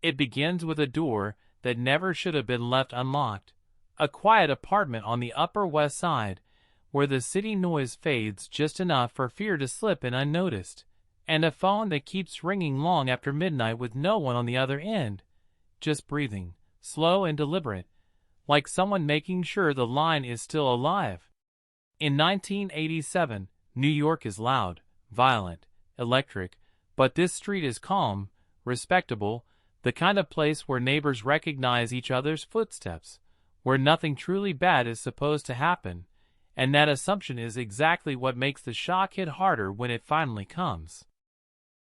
It begins with a door that never should have been left unlocked, a quiet apartment on the Upper West Side where the city noise fades just enough for fear to slip in unnoticed, and a phone that keeps ringing long after midnight with no one on the other end, just breathing, slow and deliberate, like someone making sure the line is still alive. In 1987, New York is loud, violent, electric, but this street is calm, respectable, the kind of place where neighbors recognize each other's footsteps, where nothing truly bad is supposed to happen, and that assumption is exactly what makes the shock hit harder when it finally comes.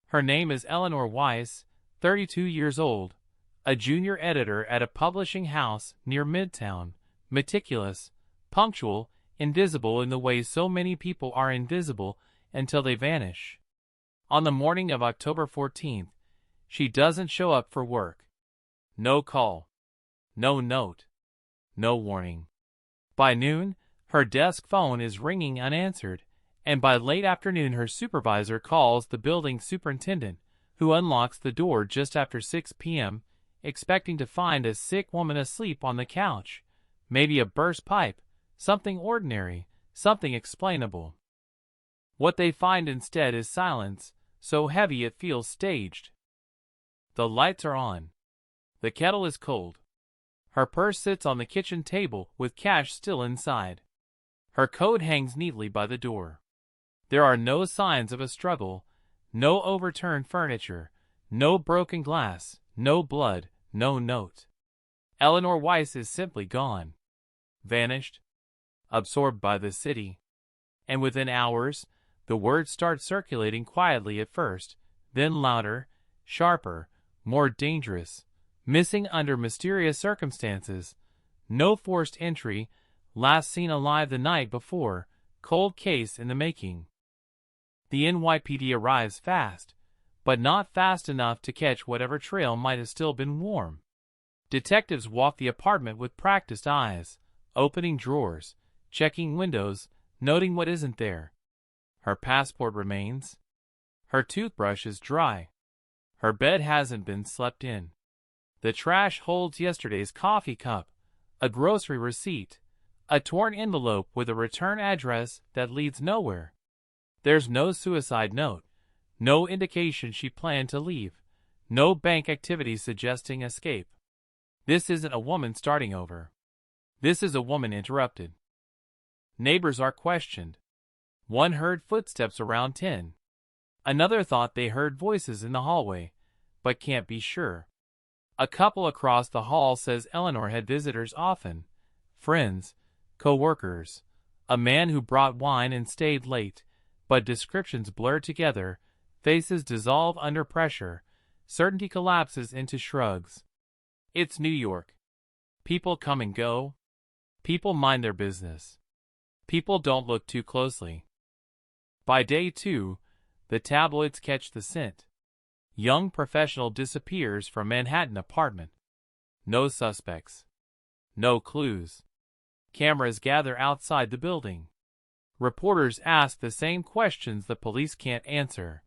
Her name is Eleanor Weiss, 32 years old, a junior editor at a publishing house near Midtown, meticulous, punctual, invisible in the way so many people are invisible until they vanish. On the morning of October 14th, she doesn't show up for work. No call. No note. No warning. By noon, her desk phone is ringing unanswered, and by late afternoon her supervisor calls the building superintendent, who unlocks the door just after 6 p.m., expecting to find a sick woman asleep on the couch, maybe a burst pipe, something ordinary, something explainable. What they find instead is silence, so heavy it feels staged. The lights are on. The kettle is cold. Her purse sits on the kitchen table with cash still inside. Her coat hangs neatly by the door. There are no signs of a struggle, no overturned furniture, no broken glass, no blood, no note. Eleanor Weiss is simply gone. Vanished. Absorbed by the city. And within hours, the words start circulating quietly at first, then louder, sharper, more dangerous, missing under mysterious circumstances, no forced entry, last seen alive the night before, cold case in the making. The NYPD arrives fast, but not fast enough to catch whatever trail might have still been warm. Detectives walk the apartment with practiced eyes, opening drawers, checking windows, noting what isn't there. Her passport remains. Her toothbrush is dry. Her bed hasn't been slept in. The trash holds yesterday's coffee cup, a grocery receipt, a torn envelope with a return address that leads nowhere. There's no suicide note, no indication she planned to leave, no bank activity suggesting escape. This isn't a woman starting over. This is a woman interrupted. Neighbors are questioned. One heard footsteps around 10. Another thought they heard voices in the hallway, but can't be sure. A couple across the hall says Eleanor had visitors often, friends, co-workers, a man who brought wine and stayed late, but descriptions blur together, faces dissolve under pressure, certainty collapses into shrugs. It's New York. People come and go. People mind their business. People don't look too closely. By day 2, the tabloids catch the scent. Young professional disappears from Manhattan apartment. No suspects. No clues. Cameras gather outside the building. Reporters ask the same questions the police can't answer.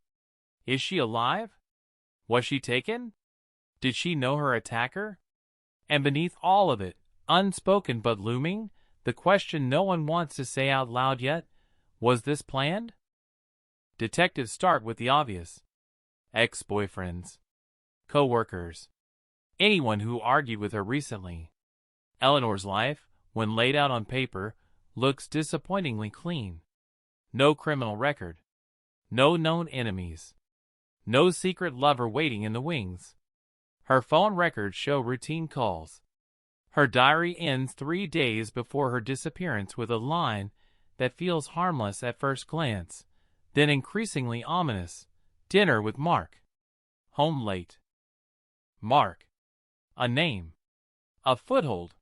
Is she alive? Was she taken? Did she know her attacker? And beneath all of it, unspoken but looming, the question no one wants to say out loud yet, was this planned? Detectives start with the obvious. Ex-boyfriends. Co-workers. Anyone who argued with her recently. Eleanor's life, when laid out on paper, looks disappointingly clean. No criminal record. No known enemies. No secret lover waiting in the wings. Her phone records show routine calls. Her diary ends 3 days before her disappearance with a line that feels harmless at first glance, then increasingly ominous. Dinner with Mark. Home late. Mark. A name. A foothold.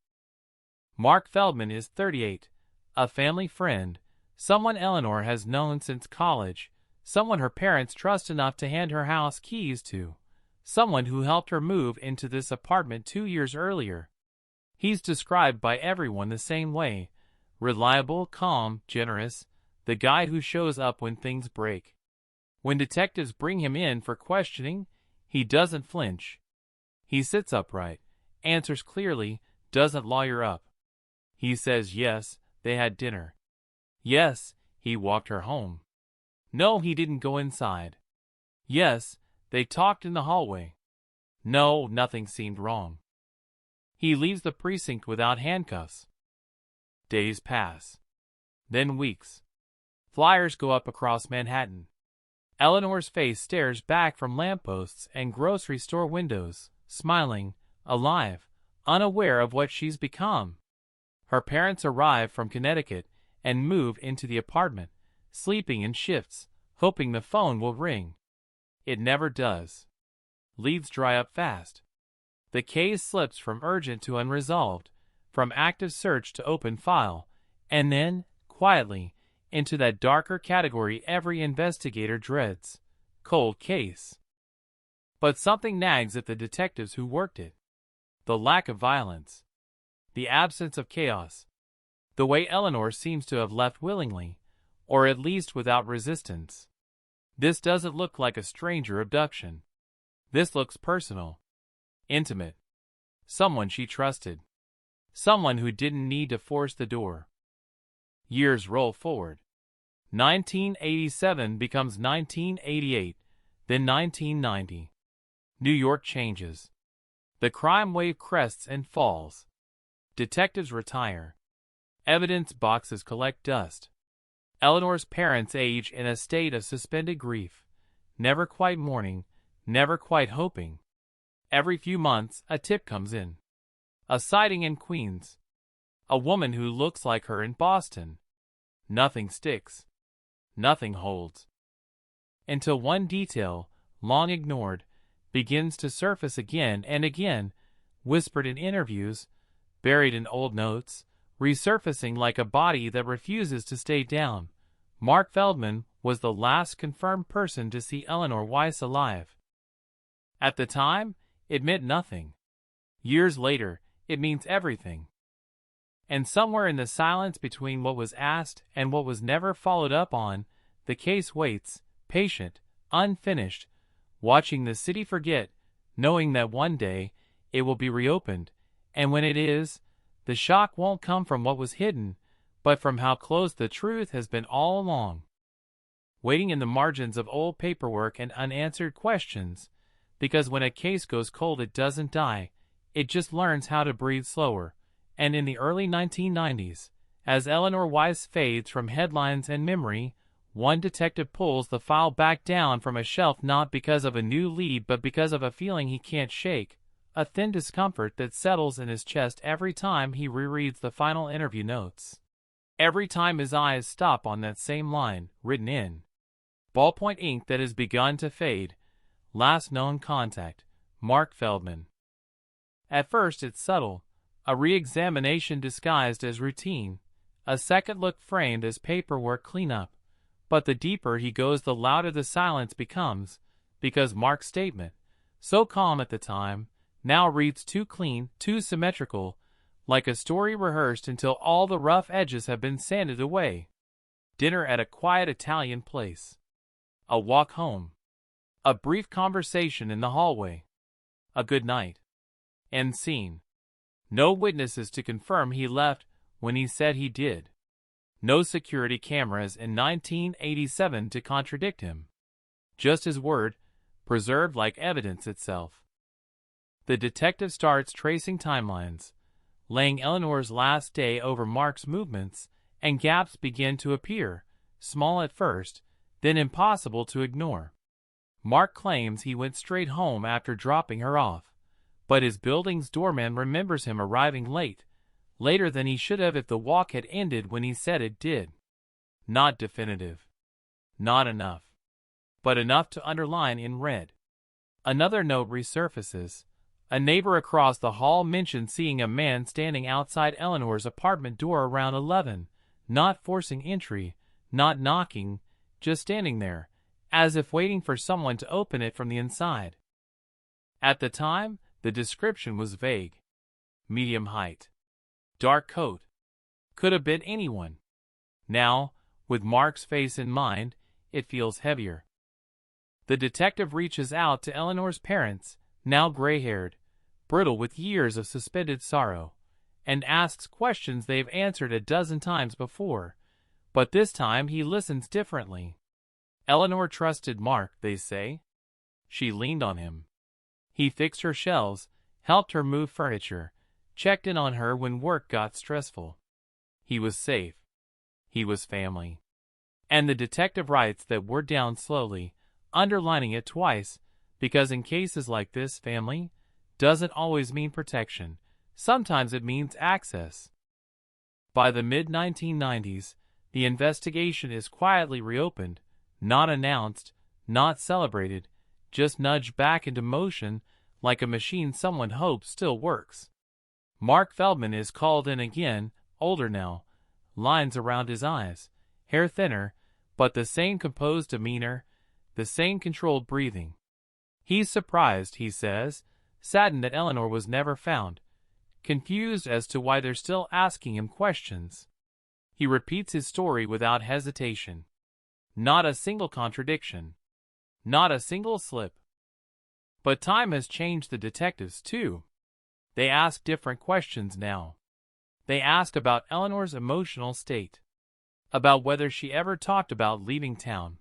Mark Feldman is 38, a family friend, someone Eleanor has known since college, someone her parents trust enough to hand her house keys to, someone who helped her move into this apartment 2 years earlier. He's described by everyone the same way: reliable, calm, generous, the guy who shows up when things break. When detectives bring him in for questioning, he doesn't flinch. He sits upright, answers clearly, doesn't lawyer up. He says yes, they had dinner. Yes, he walked her home. No, he didn't go inside. Yes, they talked in the hallway. No, nothing seemed wrong. He leaves the precinct without handcuffs. Days pass. Then weeks. Flyers go up across Manhattan. Eleanor's face stares back from lampposts and grocery store windows, smiling, alive, unaware of what she's become. Her parents arrive from Connecticut and move into the apartment, sleeping in shifts, hoping the phone will ring. It never does. Leads dry up fast. The case slips from urgent to unresolved, from active search to open file, and then, quietly, into that darker category every investigator dreads: cold case. But something nags at the detectives who worked it. The lack of violence. The absence of chaos. The way Eleanor seems to have left willingly, or at least without resistance. This doesn't look like a stranger abduction. This looks personal. Intimate. Someone she trusted. Someone who didn't need to force the door. Years roll forward. 1987 becomes 1988, then 1990. New York changes. The crime wave crests and falls. Detectives retire. Evidence boxes collect dust. Eleanor's parents age in a state of suspended grief, never quite mourning, never quite hoping. Every few months, a tip comes in. A sighting in Queens. A woman who looks like her in Boston. Nothing sticks. Nothing holds. Until one detail, long ignored, begins to surface again and again, whispered in interviews, buried in old notes, resurfacing like a body that refuses to stay down. Mark Feldman was the last confirmed person to see Eleanor Weiss alive. At the time, it meant nothing. Years later, it means everything. And somewhere in the silence between what was asked and what was never followed up on, the case waits, patient, unfinished, watching the city forget, knowing that one day it will be reopened, and when it is, the shock won't come from what was hidden, but from how close the truth has been all along. Waiting in the margins of old paperwork and unanswered questions, because when a case goes cold it doesn't die, it just learns how to breathe slower. And in the early 1990s, as Eleanor Weiss fades from headlines and memory, one detective pulls the file back down from a shelf not because of a new lead but because of a feeling he can't shake, a thin discomfort that settles in his chest every time he rereads the final interview notes. Every time his eyes stop on that same line, written in ballpoint ink that has begun to fade: last known contact, Mark Feldman. At first it's subtle, a re-examination disguised as routine, a second look framed as paperwork cleanup. But the deeper he goes, the louder the silence becomes, because Mark's statement, so calm at the time, now reads too clean, too symmetrical, like a story rehearsed until all the rough edges have been sanded away. Dinner at a quiet Italian place. A walk home. A brief conversation in the hallway. A good night. End scene. No witnesses to confirm he left when he said he did. No security cameras in 1987 to contradict him. Just his word, preserved like evidence itself. The detective starts tracing timelines, laying Eleanor's last day over Mark's movements, and gaps begin to appear, small at first, then impossible to ignore. Mark claims he went straight home after dropping her off, but his building's doorman remembers him arriving late, later than he should have if the walk had ended when he said it did. Not definitive. Not enough. But enough to underline in red. Another note resurfaces. A neighbor across the hall mentioned seeing a man standing outside Eleanor's apartment door around 11, not forcing entry, not knocking, just standing there, as if waiting for someone to open it from the inside. At the time, the description was vague. Medium height. Dark coat. Could have been anyone. Now, with Mark's face in mind, it feels heavier. The detective reaches out to Eleanor's parents, now gray-haired, brittle with years of suspended sorrow, and asks questions they've answered a dozen times before, but this time he listens differently. Eleanor trusted Mark, they say. She leaned on him. He fixed her shelves, helped her move furniture, checked in on her when work got stressful. He was safe. He was family. And the detective writes that word down slowly, underlining it twice, because in cases like this, family doesn't always mean protection. Sometimes it means access. By the mid-1990s, the investigation is quietly reopened, not announced, not celebrated, just nudged back into motion like a machine someone hopes still works. Mark Feldman is called in again, older now, lines around his eyes, hair thinner, but the same composed demeanor, the same controlled breathing. He's surprised, he says, saddened that Eleanor was never found, confused as to why they're still asking him questions. He repeats his story without hesitation. Not a single contradiction. Not a single slip. But time has changed the detectives, too. They ask different questions now. They ask about Eleanor's emotional state, about whether she ever talked about leaving town,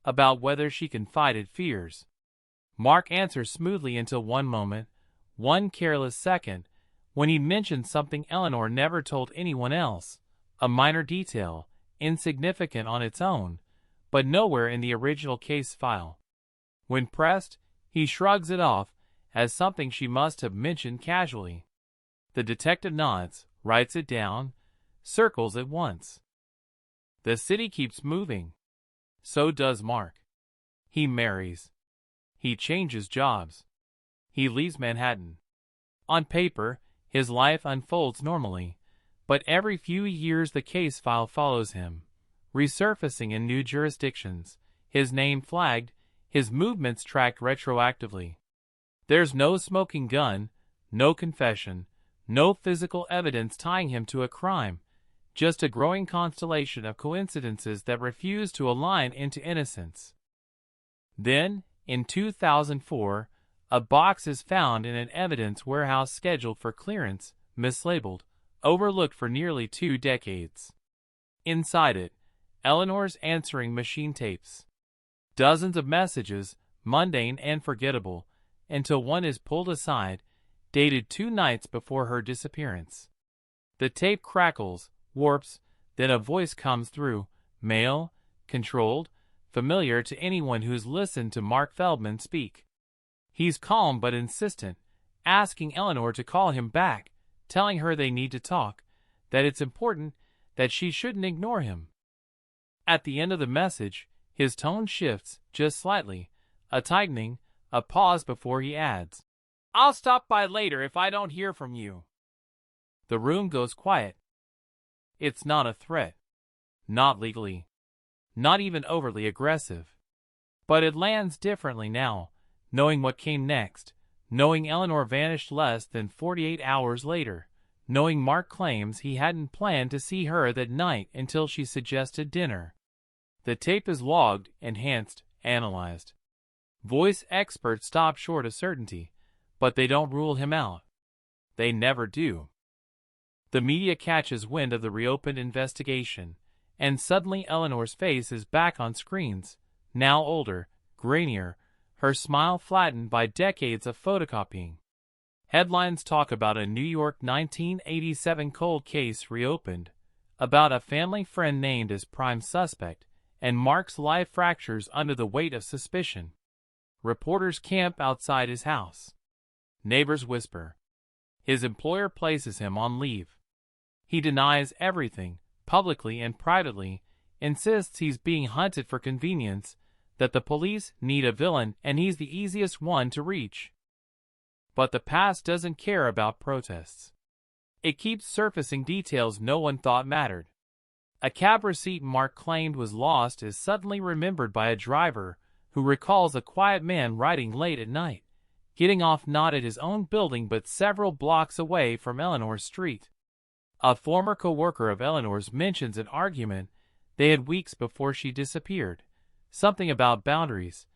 about whether she confided fears. Mark answers smoothly until one moment, one careless second, when he mentioned something Eleanor never told anyone else, a minor detail, insignificant on its own, but nowhere in the original case file. When pressed, he shrugs it off as something she must have mentioned casually. The detective nods, writes it down, circles it once. The city keeps moving. So does Mark. He marries. He changes jobs. He leaves Manhattan. On paper, his life unfolds normally, but every few years the case file follows him, resurfacing in new jurisdictions, his name flagged, his movements tracked retroactively. There's no smoking gun, no confession, no physical evidence tying him to a crime, just a growing constellation of coincidences that refuse to align into innocence. Then, in 2004, a box is found in an evidence warehouse scheduled for clearance, mislabeled, overlooked for nearly 2 decades. Inside it, Eleanor's answering machine tapes. Dozens of messages, mundane and forgettable, until one is pulled aside, dated 2 nights before her disappearance. The tape crackles, warps, then a voice comes through, male, controlled, familiar to anyone who's listened to Mark Feldman speak. He's calm but insistent, asking Eleanor to call him back, telling her they need to talk, that it's important, that she shouldn't ignore him. At the end of the message, his tone shifts, just slightly, a tightening, a pause before he adds, "I'll stop by later if I don't hear from you." The room goes quiet. It's not a threat. Not legally. Not even overly aggressive. But it lands differently now, knowing what came next, knowing Eleanor vanished less than 48 hours later, knowing Mark claims he hadn't planned to see her that night until she suggested dinner. The tape is logged, enhanced, analyzed. Voice experts stop short of certainty, but they don't rule him out. They never do. The media catches wind of the reopened investigation, and suddenly Eleanor's face is back on screens, now older, grainier, her smile flattened by decades of photocopying. Headlines talk about a New York 1987 cold case reopened, about a family friend named as prime suspect, and Mark's life fractures under the weight of suspicion. Reporters camp outside his house. Neighbors whisper. His employer places him on leave. He denies everything, publicly and privately, insists he's being hunted for convenience, that the police need a villain and he's the easiest one to reach. But the past doesn't care about protests. It keeps surfacing details no one thought mattered. A cab receipt Mark claimed was lost is suddenly remembered by a driver who recalls a quiet man riding late at night, getting off not at his own building but several blocks away from Eleanor's street. A former co-worker of Eleanor's mentions an argument they had weeks before she disappeared, something about boundaries,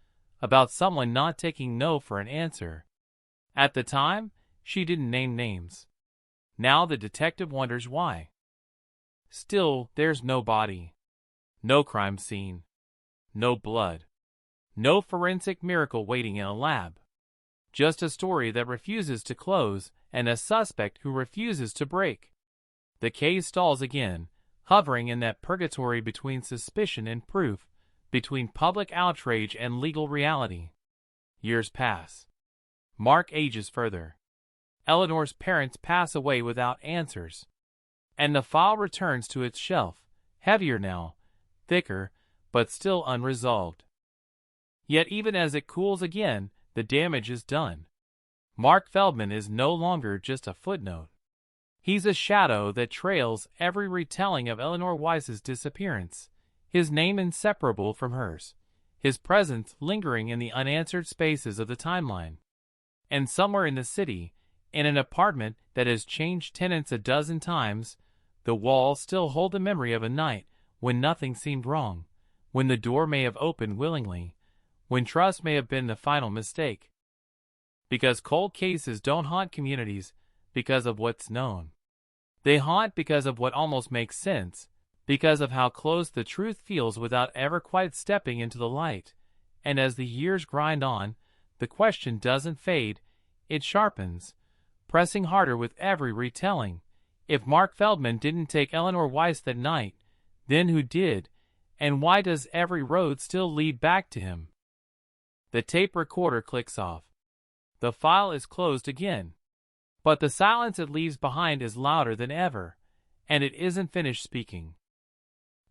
about someone not taking no for an answer. At the time, she didn't name names. Now the detective wonders why. Still, there's no body. No crime scene. No blood. No forensic miracle waiting in a lab. Just a story that refuses to close and a suspect who refuses to break. The case stalls again, hovering in that purgatory between suspicion and proof, between public outrage and legal reality. Years pass. Mark ages further. Eleanor's parents pass away without answers. And the file returns to its shelf, heavier now, thicker, but still unresolved. Yet even as it cools again, the damage is done. Mark Feldman is no longer just a footnote. He's a shadow that trails every retelling of Eleanor Weiss's disappearance, his name inseparable from hers, his presence lingering in the unanswered spaces of the timeline. And somewhere in the city, in an apartment that has changed tenants a dozen times, the walls still hold the memory of a night when nothing seemed wrong, when the door may have opened willingly, when trust may have been the final mistake. Because cold cases don't haunt communities because of what's known. They haunt because of what almost makes sense, because of how close the truth feels without ever quite stepping into the light. And as the years grind on, the question doesn't fade, it sharpens, pressing harder with every retelling. If Mark Feldman didn't take Eleanor Weiss that night, then who did, and why does every road still lead back to him? The tape recorder clicks off. The file is closed again. But the silence it leaves behind is louder than ever, and it isn't finished speaking.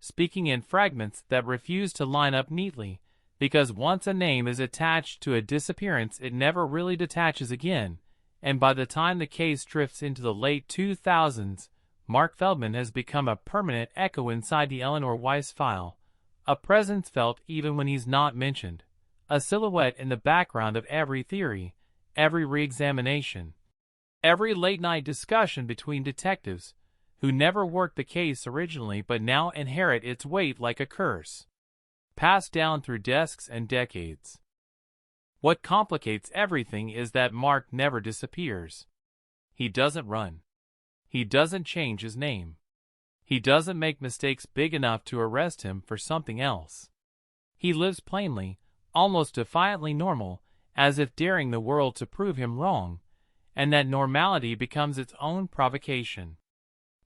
Speaking in fragments that refuse to line up neatly, because once a name is attached to a disappearance it never really detaches again, and by the time the case drifts into the late 2000s, Mark Feldman has become a permanent echo inside the Eleanor Weiss file, a presence felt even when he's not mentioned, a silhouette in the background of every theory, every re-examination, every late-night discussion between detectives, who never worked the case originally but now inherit its weight like a curse, passed down through desks and decades. What complicates everything is that Mark never disappears. He doesn't run. He doesn't change his name. He doesn't make mistakes big enough to arrest him for something else. He lives plainly, almost defiantly normal, as if daring the world to prove him wrong, and that normality becomes its own provocation.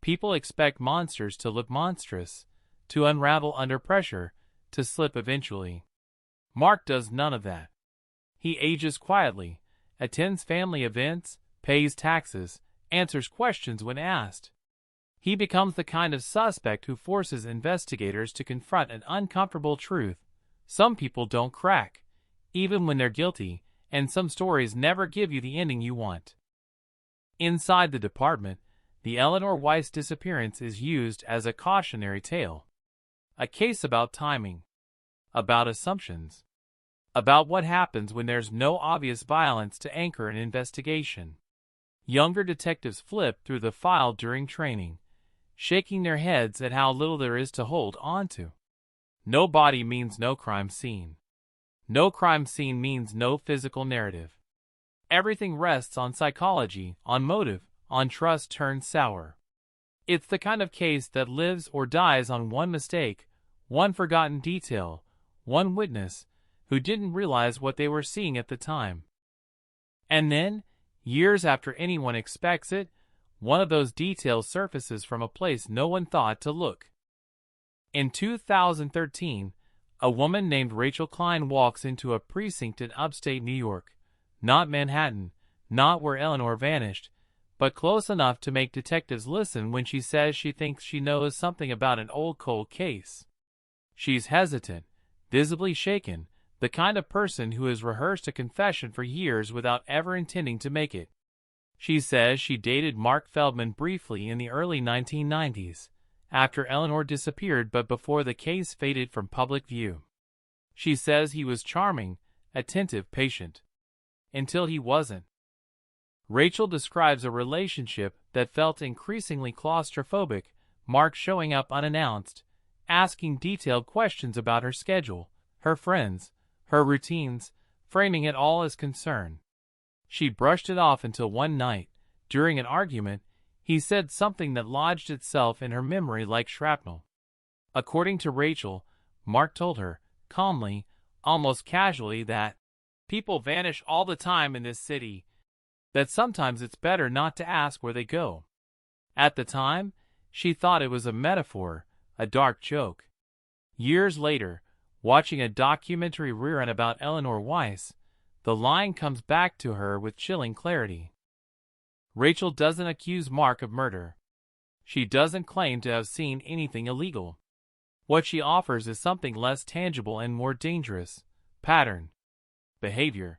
People expect monsters to look monstrous, to unravel under pressure, to slip eventually. Mark does none of that. He ages quietly, attends family events, pays taxes, answers questions when asked. He becomes the kind of suspect who forces investigators to confront an uncomfortable truth. Some people don't crack, even when they're guilty, and some stories never give you the ending you want. Inside the department, the Eleanor Weiss disappearance is used as a cautionary tale. A case about timing, about assumptions, about what happens when there's no obvious violence to anchor an investigation. Younger detectives flip through the file during training, shaking their heads at how little there is to hold onto. No body means no crime scene. No crime scene means no physical narrative. Everything rests on psychology, on motive, on trust turned sour. It's the kind of case that lives or dies on one mistake, one forgotten detail, one witness who didn't realize what they were seeing at the time. And then, years after anyone expects it, one of those details surfaces from a place no one thought to look. In 2013, a woman named Rachel Klein walks into a precinct in upstate New York, not Manhattan, not where Eleanor vanished, but close enough to make detectives listen when she says she thinks she knows something about an old cold case. She's hesitant, visibly shaken, the kind of person who has rehearsed a confession for years without ever intending to make it. She says she dated Mark Feldman briefly in the early 1990s, after Eleanor disappeared but before the case faded from public view. She says he was charming, attentive, patient. Until he wasn't. Rachel describes a relationship that felt increasingly claustrophobic, Mark showing up unannounced, asking detailed questions about her schedule, her friends, her routines, framing it all as concern. She brushed it off until one night, during an argument, he said something that lodged itself in her memory like shrapnel. According to Rachel, Mark told her, calmly, almost casually, that people vanish all the time in this city, that sometimes it's better not to ask where they go. At the time, she thought it was a metaphor, a dark joke. Years later, watching a documentary rerun about Eleanor Weiss, the line comes back to her with chilling clarity. Rachel doesn't accuse Mark of murder. She doesn't claim to have seen anything illegal. What she offers is something less tangible and more dangerous: pattern, behavior,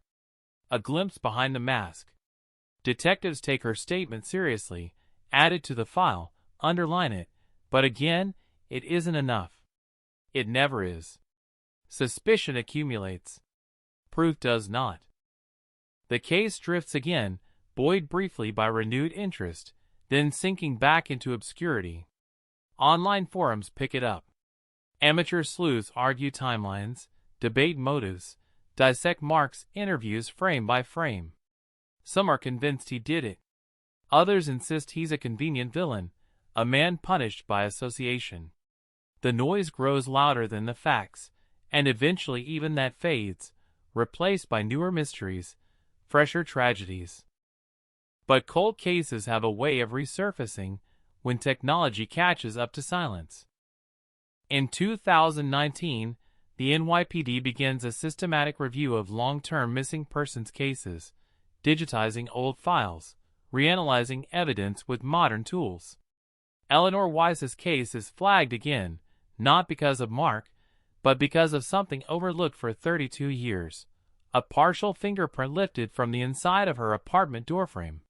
a glimpse behind the mask. Detectives take her statement seriously, add it to the file, underline it, but again, it isn't enough. It never is. Suspicion accumulates. Proof does not. The case drifts again, buoyed briefly by renewed interest, then sinking back into obscurity. Online forums pick it up. Amateur sleuths argue timelines, debate motives, dissect Mark's interviews frame by frame. Some are convinced he did it. Others insist he's a convenient villain, a man punished by association. The noise grows louder than the facts, and eventually even that fades, replaced by newer mysteries, fresher tragedies. But cold cases have a way of resurfacing when technology catches up to silence. In 2019, the NYPD begins a systematic review of long-term missing persons cases, digitizing old files, reanalyzing evidence with modern tools. Eleanor Weiss's case is flagged again, not because of Mark, but because of something overlooked for 32 years, a partial fingerprint lifted from the inside of her apartment doorframe.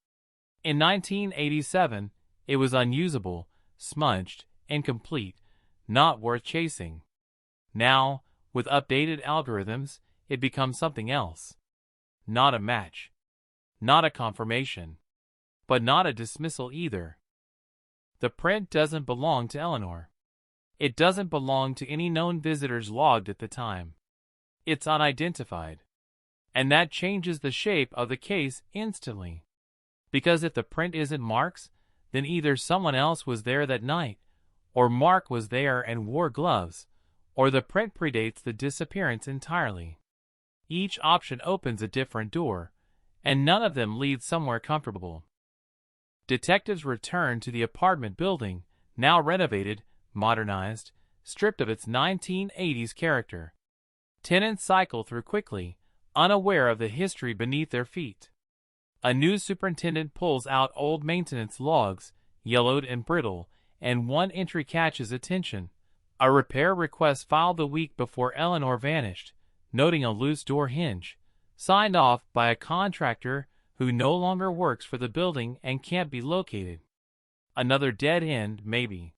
In 1987, it was unusable, smudged, incomplete, not worth chasing. Now, with updated algorithms, it becomes something else. Not a match. Not a confirmation. But not a dismissal either. The print doesn't belong to Eleanor. It doesn't belong to any known visitors logged at the time. It's unidentified. And that changes the shape of the case instantly. Because if the print isn't Mark's, then either someone else was there that night, or Mark was there and wore gloves, or the print predates the disappearance entirely. Each option opens a different door, and none of them leads somewhere comfortable. Detectives return to the apartment building, now renovated, modernized, stripped of its 1980s character. Tenants cycle through quickly, unaware of the history beneath their feet. A new superintendent pulls out old maintenance logs, yellowed and brittle, and one entry catches attention. A repair request filed the week before Eleanor vanished, noting a loose door hinge, signed off by a contractor who no longer works for the building and can't be located. Another dead end, maybe.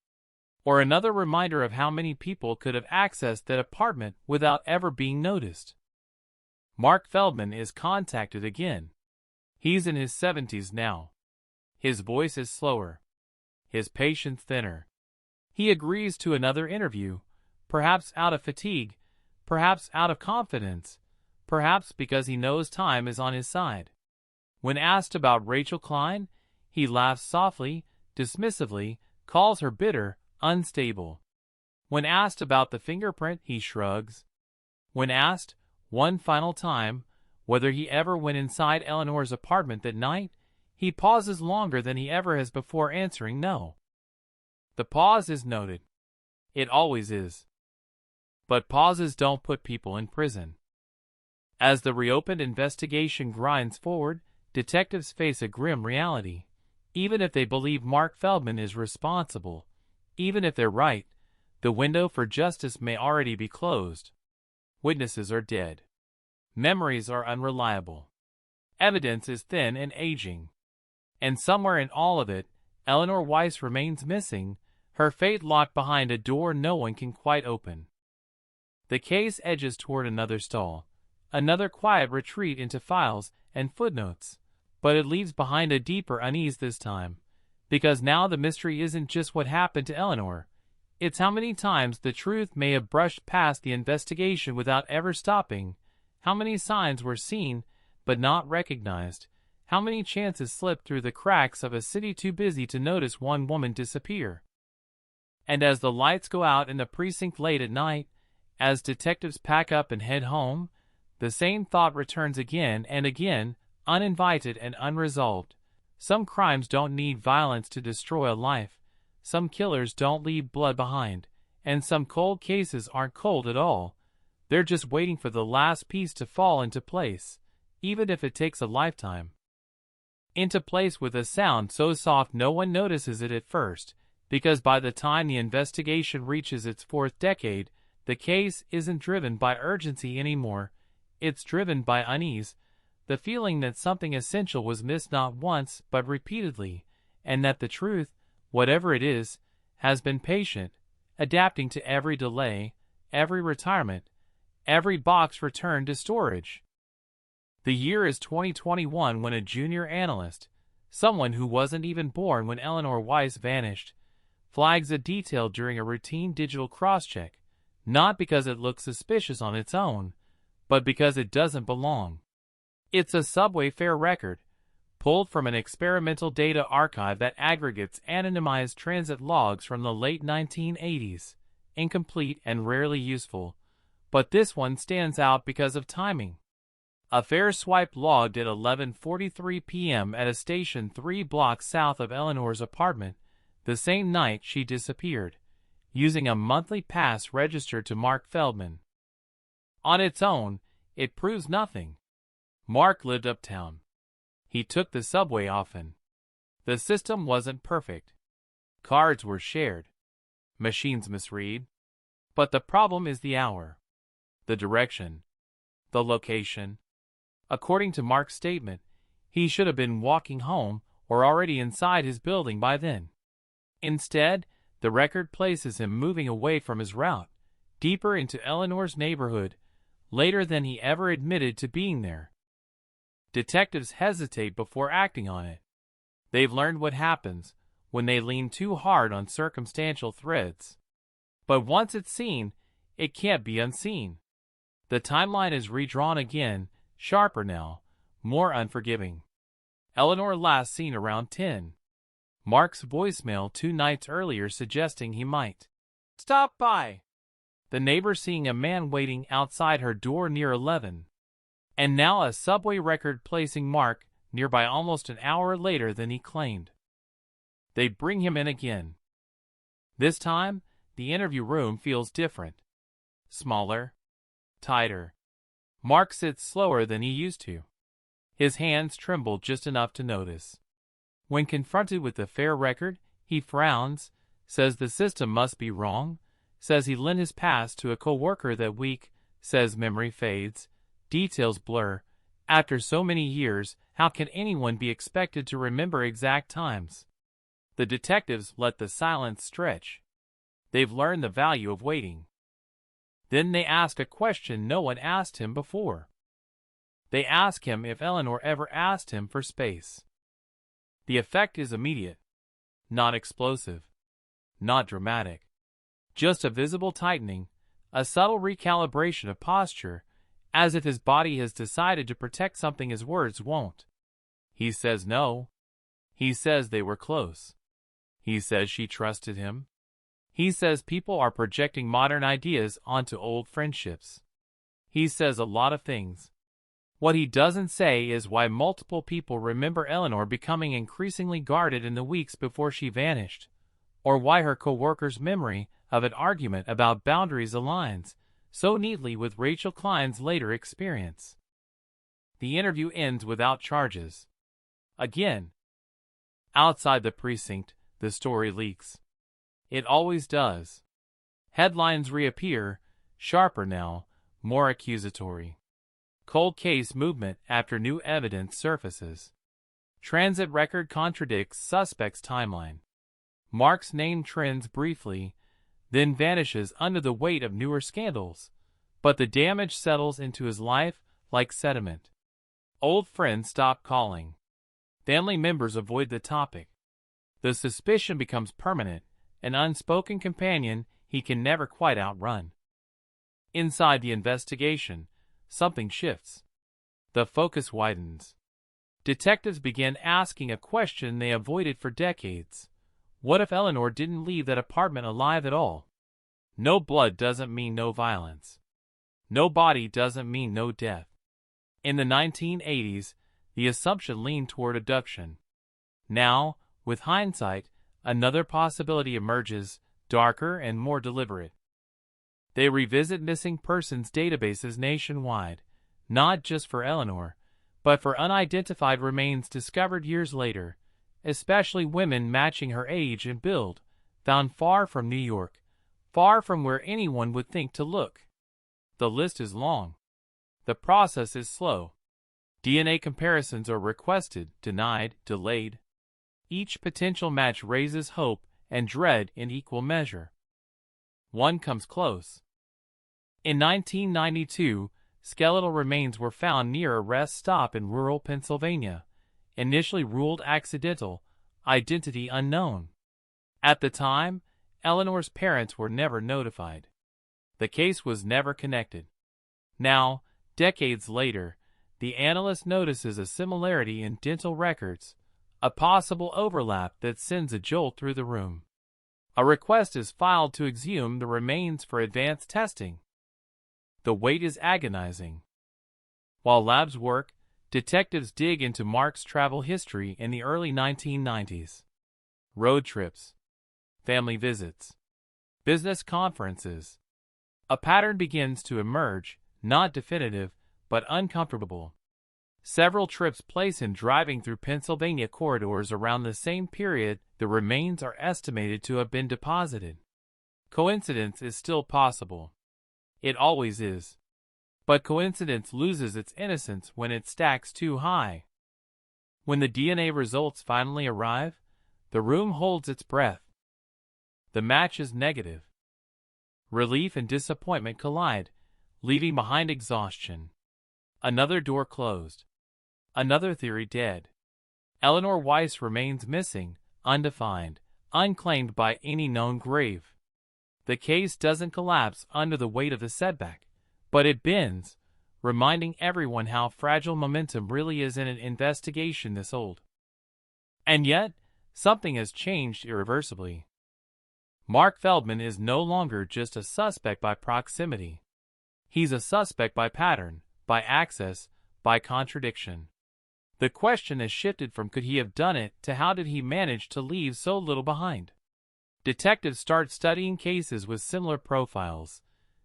Or another reminder of how many people could have accessed that apartment without ever being noticed. Mark Feldman is contacted again. He's in his 70s now. His voice is slower, his patience thinner. He agrees to another interview, perhaps out of fatigue, perhaps out of confidence, perhaps because he knows time is on his side. When asked about Rachel Klein, he laughs softly, dismissively, calls her bitter, unstable. When asked about the fingerprint, he shrugs. When asked, one final time, whether he ever went inside Eleanor's apartment that night, he pauses longer than he ever has before answering no. The pause is noted. It always is. But pauses don't put people in prison. As the reopened investigation grinds forward, detectives face a grim reality. Even if they believe Mark Feldman is responsible, even if they're right, the window for justice may already be closed. Witnesses are dead. Memories are unreliable. Evidence is thin and aging. And somewhere in all of it, Eleanor Weiss remains missing, her fate locked behind a door no one can quite open. The case edges toward another stall, another quiet retreat into files and footnotes, but it leaves behind a deeper unease this time, because now the mystery isn't just what happened to Eleanor, it's how many times the truth may have brushed past the investigation without ever stopping, how many signs were seen but not recognized, how many chances slipped through the cracks of a city too busy to notice one woman disappear. And as the lights go out in the precinct late at night, as detectives pack up and head home, the same thought returns again and again, uninvited and unresolved. Some crimes don't need violence to destroy a life, some killers don't leave blood behind, and some cold cases aren't cold at all. They're just waiting for the last piece to fall into place, even if it takes a lifetime. Into place with a sound so soft no one notices it at first, because by the time the investigation reaches its fourth decade, the case isn't driven by urgency anymore, it's driven by unease, the feeling that something essential was missed not once but repeatedly, and that the truth, whatever it is, has been patient, adapting to every delay, every retirement, every box returned to storage. The year is 2021 when a junior analyst, someone who wasn't even born when Eleanor Weiss vanished, flags a detail during a routine digital cross-check, not because it looks suspicious on its own, but because it doesn't belong. It's a subway fare record, pulled from an experimental data archive that aggregates anonymized transit logs from the late 1980s, incomplete and rarely useful, but this one stands out because of timing. A fare swipe logged at 11:43 p.m. at a station 3 blocks south of Eleanor's apartment, the same night she disappeared, using a monthly pass registered to Mark Feldman. On its own, it proves nothing. Mark lived uptown. He took the subway often. The system wasn't perfect. Cards were shared. Machines misread. But the problem is the hour, the direction, the location. According to Mark's statement, he should have been walking home or already inside his building by then. Instead, the record places him moving away from his route, deeper into Eleanor's neighborhood, later than he ever admitted to being there. Detectives hesitate before acting on it. They've learned what happens when they lean too hard on circumstantial threads. But once it's seen, it can't be unseen. The timeline is redrawn again, sharper now, more unforgiving. Eleanor last seen around 10. Mark's voicemail 2 nights earlier suggesting he might stop by. The neighbor seeing a man waiting outside her door near 11. And now a subway record placing Mark nearby almost an hour later than he claimed. They bring him in again. This time, the interview room feels different. Smaller. Tighter. Mark sits slower than he used to. His hands tremble just enough to notice. When confronted with the fare record, he frowns, says the system must be wrong, says he lent his pass to a co-worker that week, says memory fades, details blur. After so many years, how can anyone be expected to remember exact times? The detectives let the silence stretch. They've learned the value of waiting. Then they ask a question no one asked him before. They ask him if Eleanor ever asked him for space. The effect is immediate, not explosive, not dramatic. Just a visible tightening, a subtle recalibration of posture, as if his body has decided to protect something his words won't. He says no. He says they were close. He says she trusted him. He says people are projecting modern ideas onto old friendships. He says a lot of things. What he doesn't say is why multiple people remember Eleanor becoming increasingly guarded in the weeks before she vanished, or why her co-worker's memory of an argument about boundaries aligns so neatly with Rachel Klein's later experience. The interview ends without charges. Again, outside the precinct, the story leaks. It always does. Headlines reappear, sharper now, more accusatory. Cold case movement after new evidence surfaces. Transit record contradicts suspect's timeline. Mark's name trends briefly, then vanishes under the weight of newer scandals, but the damage settles into his life like sediment. Old friends stop calling. Family members avoid the topic. The suspicion becomes permanent, an unspoken companion he can never quite outrun. Inside the investigation, something shifts. The focus widens. Detectives begin asking a question they avoided for decades. What if Eleanor didn't leave that apartment alive at all? No blood doesn't mean no violence. No body doesn't mean no death. In the 1980s, the assumption leaned toward abduction. Now, with hindsight, another possibility emerges, darker and more deliberate. They revisit missing persons databases nationwide, not just for Eleanor, but for unidentified remains discovered years later, especially women matching her age and build, found far from New York, far from where anyone would think to look. The list is long. The process is slow. DNA comparisons are requested, denied, delayed. Each potential match raises hope and dread in equal measure. One comes close. In 1992, skeletal remains were found near a rest stop in rural Pennsylvania, initially ruled accidental, identity unknown. At the time, Eleanor's parents were never notified. The case was never connected. Now, decades later, the analyst notices a similarity in dental records, a possible overlap that sends a jolt through the room. A request is filed to exhume the remains for advanced testing. The wait is agonizing. While labs work, detectives dig into Mark's travel history in the early 1990s. Road trips, family visits, business conferences. A pattern begins to emerge, not definitive, but uncomfortable. Several trips place him driving through Pennsylvania corridors around the same period the remains are estimated to have been deposited. Coincidence is still possible. It always is. But coincidence loses its innocence when it stacks too high. When the DNA results finally arrive, the room holds its breath. The match is negative. Relief and disappointment collide, leaving behind exhaustion. Another door closed. Another theory dead. Eleanor Weiss remains missing, undefined, unclaimed by any known grave. The case doesn't collapse under the weight of the setback, but it bends, reminding everyone how fragile momentum really is in an investigation this old. And yet, something has changed irreversibly. Mark Feldman is no longer just a suspect by proximity. He's a suspect by pattern, by access, by contradiction. The question has shifted from could he have done it to how did he manage to leave so little behind? Detectives start studying cases with similar profiles,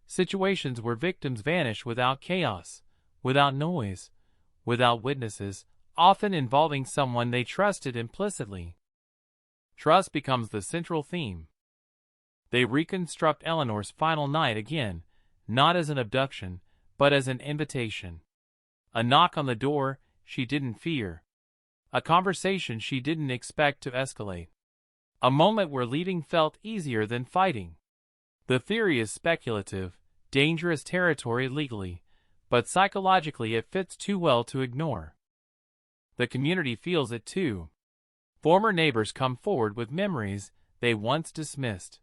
situations where victims vanish without chaos, without noise, without witnesses, often involving someone they trusted implicitly. Trust becomes the central theme. They reconstruct Eleanor's final night again, not as an abduction, but as an invitation. A knock on the door she didn't fear. A conversation she didn't expect to escalate. A moment where leaving felt easier than fighting. The theory is speculative, dangerous territory legally, but psychologically it fits too well to ignore. The community feels it too. Former neighbors come forward with memories they once dismissed.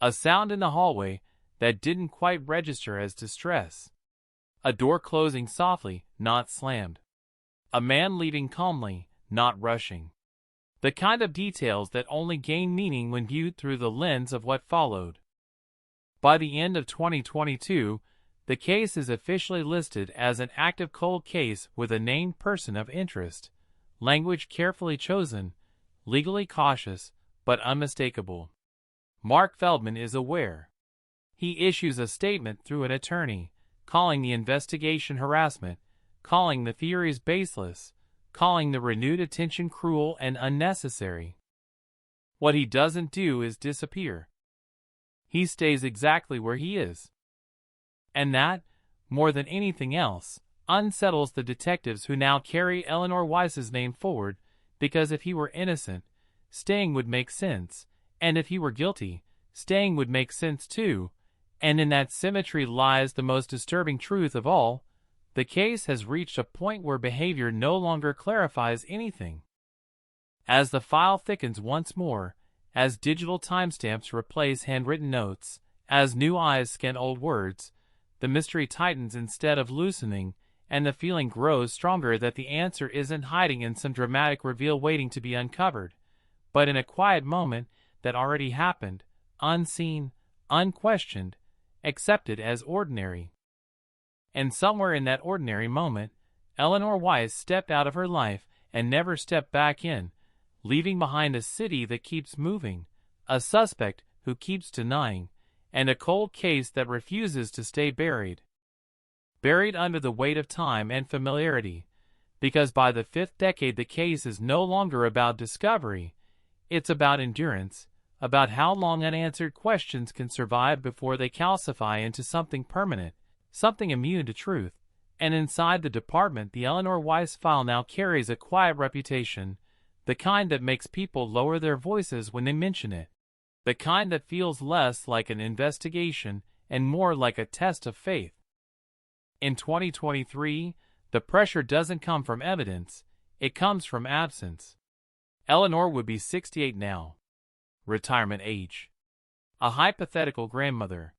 A sound in the hallway that didn't quite register as distress. A door closing softly, not slammed. A man leaving calmly, not rushing. The kind of details that only gain meaning when viewed through the lens of what followed. By the end of 2022, the case is officially listed as an active cold case with a named person of interest. Language carefully chosen, legally cautious, but unmistakable. Mark Feldman is aware. He issues a statement through an attorney, calling the investigation harassment, calling the theories baseless, calling the renewed attention cruel and unnecessary. What he doesn't do is disappear. He stays exactly where he is. And that, more than anything else, unsettles the detectives who now carry Eleanor Weiss's name forward, because if he were innocent, staying would make sense, and if he were guilty, staying would make sense too, and in that symmetry lies the most disturbing truth of all. The case has reached a point where behavior no longer clarifies anything. As the file thickens once more, as digital timestamps replace handwritten notes, as new eyes scan old words, the mystery tightens instead of loosening, and the feeling grows stronger that the answer isn't hiding in some dramatic reveal waiting to be uncovered, but in a quiet moment that already happened, unseen, unquestioned, accepted as ordinary. And somewhere in that ordinary moment, Eleanor Weiss stepped out of her life and never stepped back in, leaving behind a city that keeps moving, a suspect who keeps denying, and a cold case that refuses to stay buried. Buried under the weight of time and familiarity, because by the fifth decade the case is no longer about discovery, it's about endurance, about how long unanswered questions can survive before they calcify into something permanent, something immune to truth. And inside the department, the Eleanor Weiss file now carries a quiet reputation, the kind that makes people lower their voices when they mention it, the kind that feels less like an investigation and more like a test of faith. In 2023, the pressure doesn't come from evidence, it comes from absence. Eleanor would be 68 now. Retirement age. A hypothetical grandmother.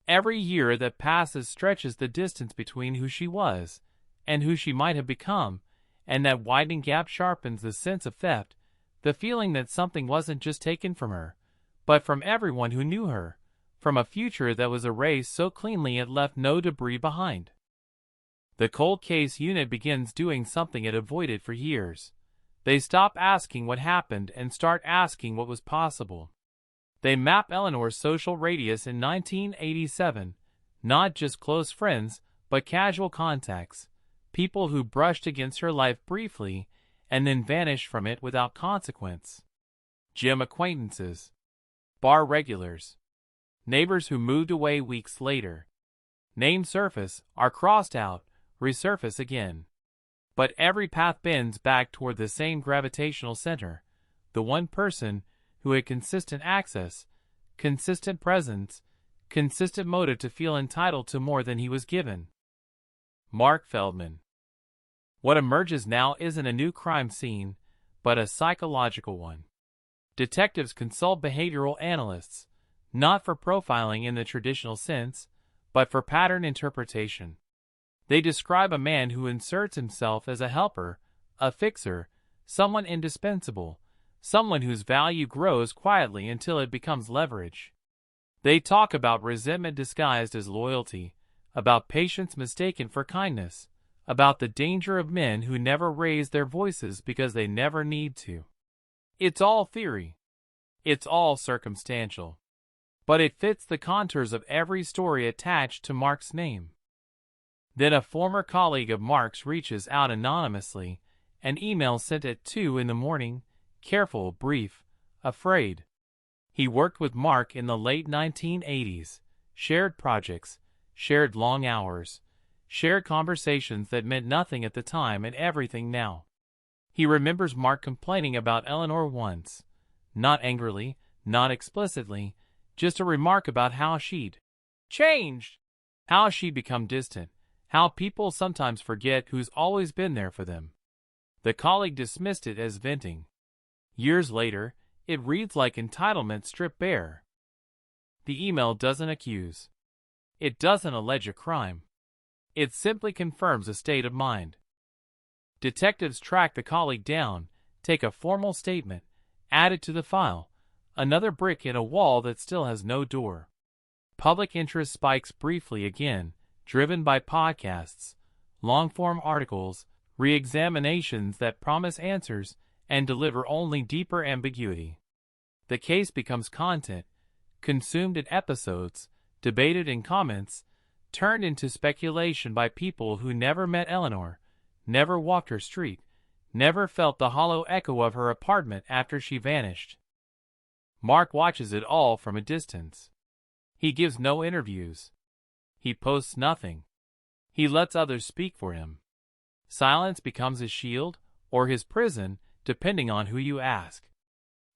Every year that passes stretches the distance between who she was and who she might have become, and that widening gap sharpens the sense of theft, the feeling that something wasn't just taken from her, but from everyone who knew her, from a future that was erased so cleanly it left no debris behind. The cold case unit begins doing something it avoided for years. They stop asking what happened and start asking what was possible. They map Eleanor's social radius in 1987, not just close friends, but casual contacts, people who brushed against her life briefly and then vanished from it without consequence. Gym acquaintances, bar regulars, neighbors who moved away weeks later. Names surface, are crossed out, resurface again. But every path bends back toward the same gravitational center, the one person who had consistent access, consistent presence, consistent motive to feel entitled to more than he was given. Mark Feldman. What emerges now isn't a new crime scene, but a psychological one. Detectives consult behavioral analysts, not for profiling in the traditional sense, but for pattern interpretation. They describe a man who inserts himself as a helper, a fixer, someone indispensable, someone whose value grows quietly until it becomes leverage. They talk about resentment disguised as loyalty, about patience mistaken for kindness, about the danger of men who never raise their voices because they never need to. It's all theory. It's all circumstantial. But it fits the contours of every story attached to Mark's name. Then a former colleague of Mark's reaches out anonymously, an email sent at 2 a.m, careful, brief, afraid. He worked with Mark in the late 1980s, shared projects, shared long hours, shared conversations that meant nothing at the time and everything now. He remembers Mark complaining about Eleanor once, not angrily, not explicitly, just a remark about how she'd changed, how she'd become distant, how people sometimes forget who's always been there for them. The colleague dismissed it as venting. Years later, it reads like entitlement stripped bare. The email doesn't accuse. It doesn't allege a crime. It simply confirms a state of mind. Detectives track the colleague down, take a formal statement, add it to the file, another brick in a wall that still has no door. Public interest spikes briefly again, driven by podcasts, long-form articles, re-examinations that promise answers and deliver only deeper ambiguity. The case becomes content, consumed in episodes, debated in comments, turned into speculation by people who never met Eleanor, never walked her street, never felt the hollow echo of her apartment after she vanished. Mark watches it all from a distance. He gives no interviews. He posts nothing. He lets others speak for him. Silence becomes his shield, or his prison, depending on who you ask.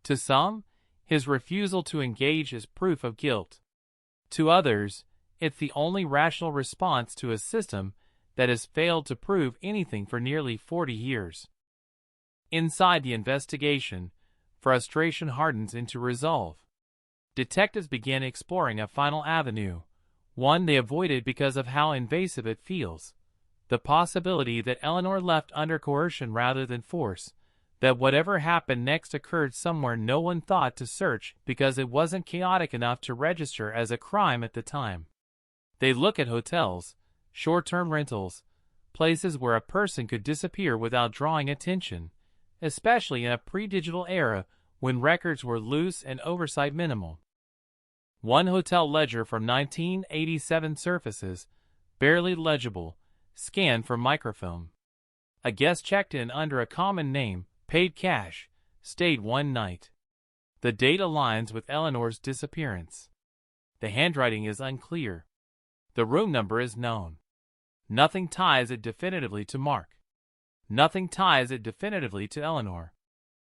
To some, his refusal to engage is proof of guilt. To others, it's the only rational response to a system that has failed to prove anything for nearly 40 years. Inside the investigation, frustration hardens into resolve. Detectives begin exploring a final avenue, one they avoided because of how invasive it feels. The possibility that Eleanor left under coercion rather than force, that whatever happened next occurred somewhere no one thought to search because it wasn't chaotic enough to register as a crime at the time. They look at hotels, short-term rentals, places where a person could disappear without drawing attention, especially in a pre-digital era when records were loose and oversight minimal. One hotel ledger from 1987 surfaces, barely legible, scanned for microfilm. A guest checked in under a common name, paid cash, stayed one night. The date aligns with Eleanor's disappearance. The handwriting is unclear. The room number is known. Nothing ties it definitively to Mark. Nothing ties it definitively to Eleanor.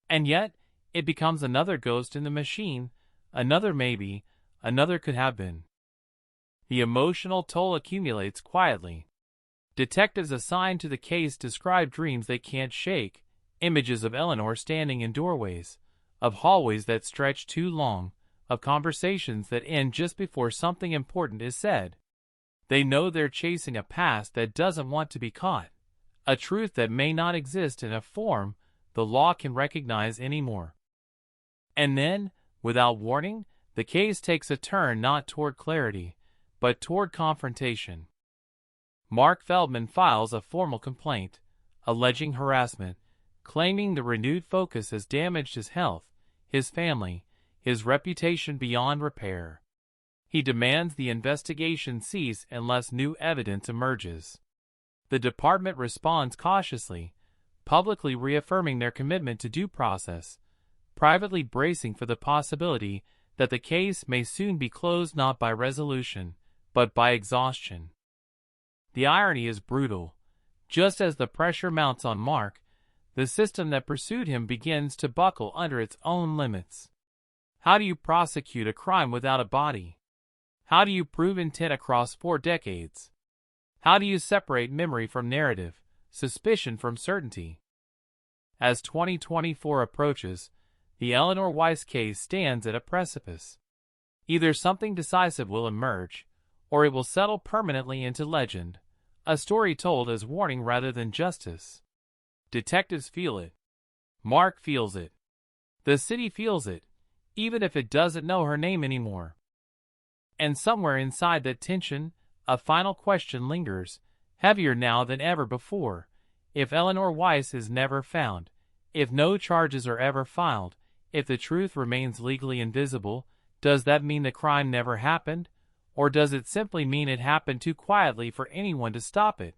And yet, it becomes another ghost in the machine, another maybe, another could have been. The emotional toll accumulates quietly. Detectives assigned to the case describe dreams they can't shake, images of Eleanor standing in doorways, of hallways that stretch too long, of conversations that end just before something important is said. They know they're chasing a past that doesn't want to be caught, a truth that may not exist in a form the law can recognize anymore. And then, without warning, the case takes a turn not toward clarity, but toward confrontation. Mark Feldman files a formal complaint, alleging harassment, claiming the renewed focus has damaged his health, his family, his reputation beyond repair. He demands the investigation cease unless new evidence emerges. The department responds cautiously, publicly reaffirming their commitment to due process, privately bracing for the possibility that the case may soon be closed not by resolution, but by exhaustion. The irony is brutal. Just as the pressure mounts on Mark, the system that pursued him begins to buckle under its own limits. How do you prosecute a crime without a body? How do you prove intent across 4 decades? How do you separate memory from narrative, suspicion from certainty? As 2024 approaches, the Eleanor Weiss case stands at a precipice. Either something decisive will emerge, or it will settle permanently into legend, a story told as warning rather than justice. Detectives feel it. Mark feels it. The city feels it, even if it doesn't know her name anymore. And somewhere inside that tension, a final question lingers, heavier now than ever before. If Eleanor Weiss is never found, if no charges are ever filed, if the truth remains legally invisible, does that mean the crime never happened? Or does it simply mean it happened too quietly for anyone to stop it?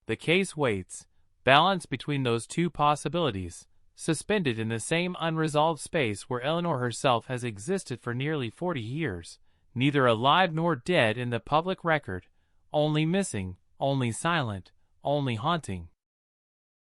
The case waits, balanced between those two possibilities, suspended in the same unresolved space where Eleanor herself has existed for nearly 40 years, neither alive nor dead in the public record, only missing, only silent, only haunting.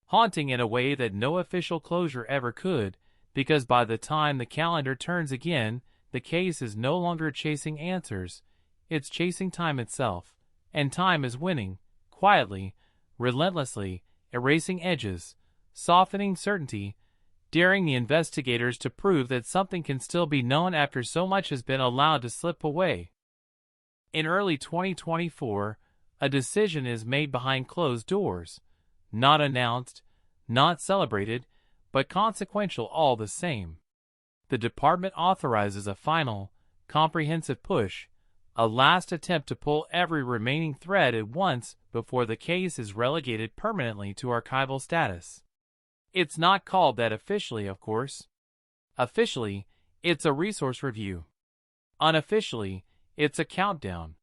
Haunting in a way that no official closure ever could, because by the time the calendar turns again, the case is no longer chasing answers, it's chasing time itself, and time is winning, quietly, relentlessly, erasing edges, softening certainty, daring the investigators to prove that something can still be known after so much has been allowed to slip away. In early 2024, a decision is made behind closed doors, not announced, not celebrated, but consequential all the same. The department authorizes a final, comprehensive push, a last attempt to pull every remaining thread at once before the case is relegated permanently to archival status. It's not called that officially, of course. Officially, it's a resource review. Unofficially, it's a countdown.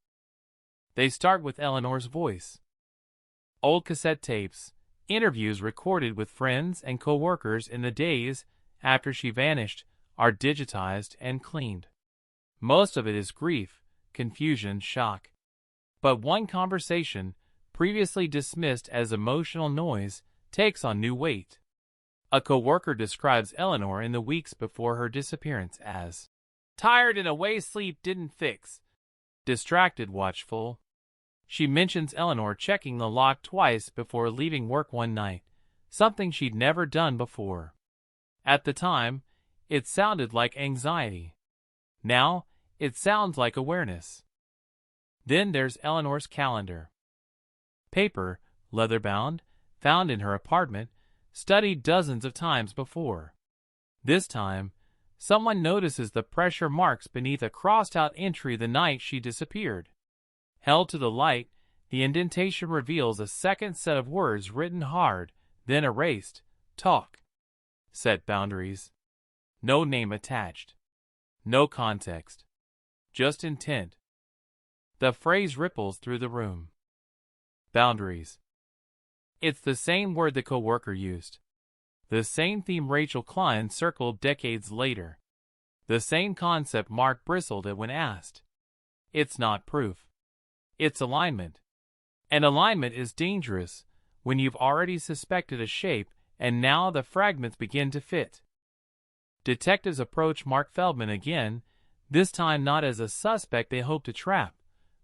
They start with Eleanor's voice. Old cassette tapes, interviews recorded with friends and co-workers in the days after she vanished, are digitized and cleaned. Most of it is grief, confusion, shock. But one conversation, previously dismissed as emotional noise, takes on new weight. A co-worker describes Eleanor in the weeks before her disappearance as tired in a way sleep didn't fix, distracted, watchful. She mentions Eleanor checking the lock twice before leaving work one night, something she'd never done before. At the time, it sounded like anxiety. Now, it sounds like awareness. Then there's Eleanor's calendar. Paper, leather-bound, found in her apartment, studied dozens of times before. This time, someone notices the pressure marks beneath a crossed-out entry the night she disappeared. Held to the light, the indentation reveals a second set of words written hard, then erased. Talk. Set boundaries. No name attached. No context. Just intent. The phrase ripples through the room. Boundaries. It's the same word the co-worker used. The same theme Rachel Klein circled decades later. The same concept Mark bristled at when asked. It's not proof. It's alignment. And alignment is dangerous when you've already suspected a shape and now the fragments begin to fit. Detectives approach Mark Feldman again, this time not as a suspect they hope to trap,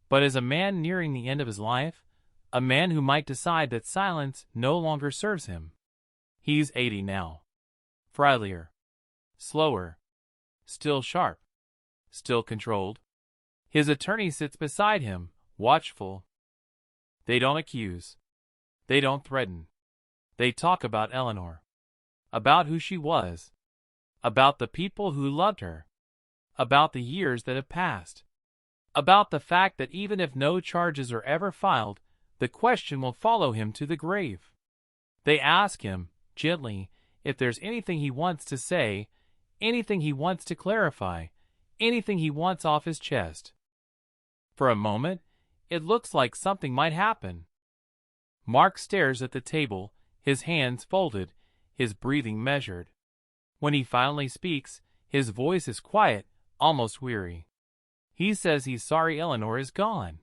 but as a man nearing the end of his life, a man who might decide that silence no longer serves him. He's 80 now. Friendlier. Slower. Still sharp. Still controlled. His attorney sits beside him, watchful. They don't accuse. They don't threaten. They talk about Eleanor. About who she was. About the people who loved her. About the years that have passed. About the fact that even if no charges are ever filed, the question will follow him to the grave. They ask him, gently, if there's anything he wants to say, anything he wants to clarify, anything he wants off his chest. For a moment, it looks like something might happen. Mark stares at the table, his hands folded, his breathing measured. When he finally speaks, his voice is quiet, almost weary. He says he's sorry Eleanor is gone.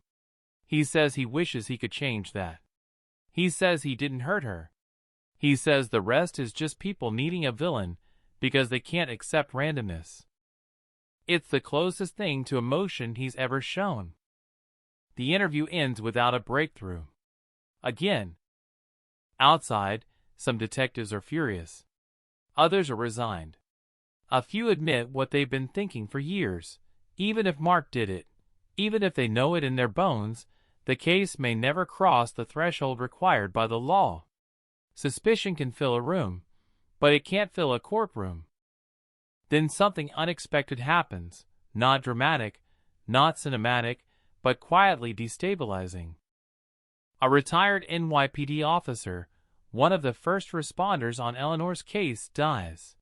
He says he wishes he could change that. He says he didn't hurt her. He says the rest is just people needing a villain because they can't accept randomness. It's the closest thing to emotion he's ever shown. The interview ends without a breakthrough. Again. Outside, some detectives are furious. Others are resigned. A few admit what they've been thinking for years. Even if Mark did it, even if they know it in their bones, the case may never cross the threshold required by the law. Suspicion can fill a room, but it can't fill a courtroom. Then something unexpected happens, not dramatic, not cinematic, but quietly destabilizing. A retired NYPD officer, one of the first responders on Eleanor's case, dies.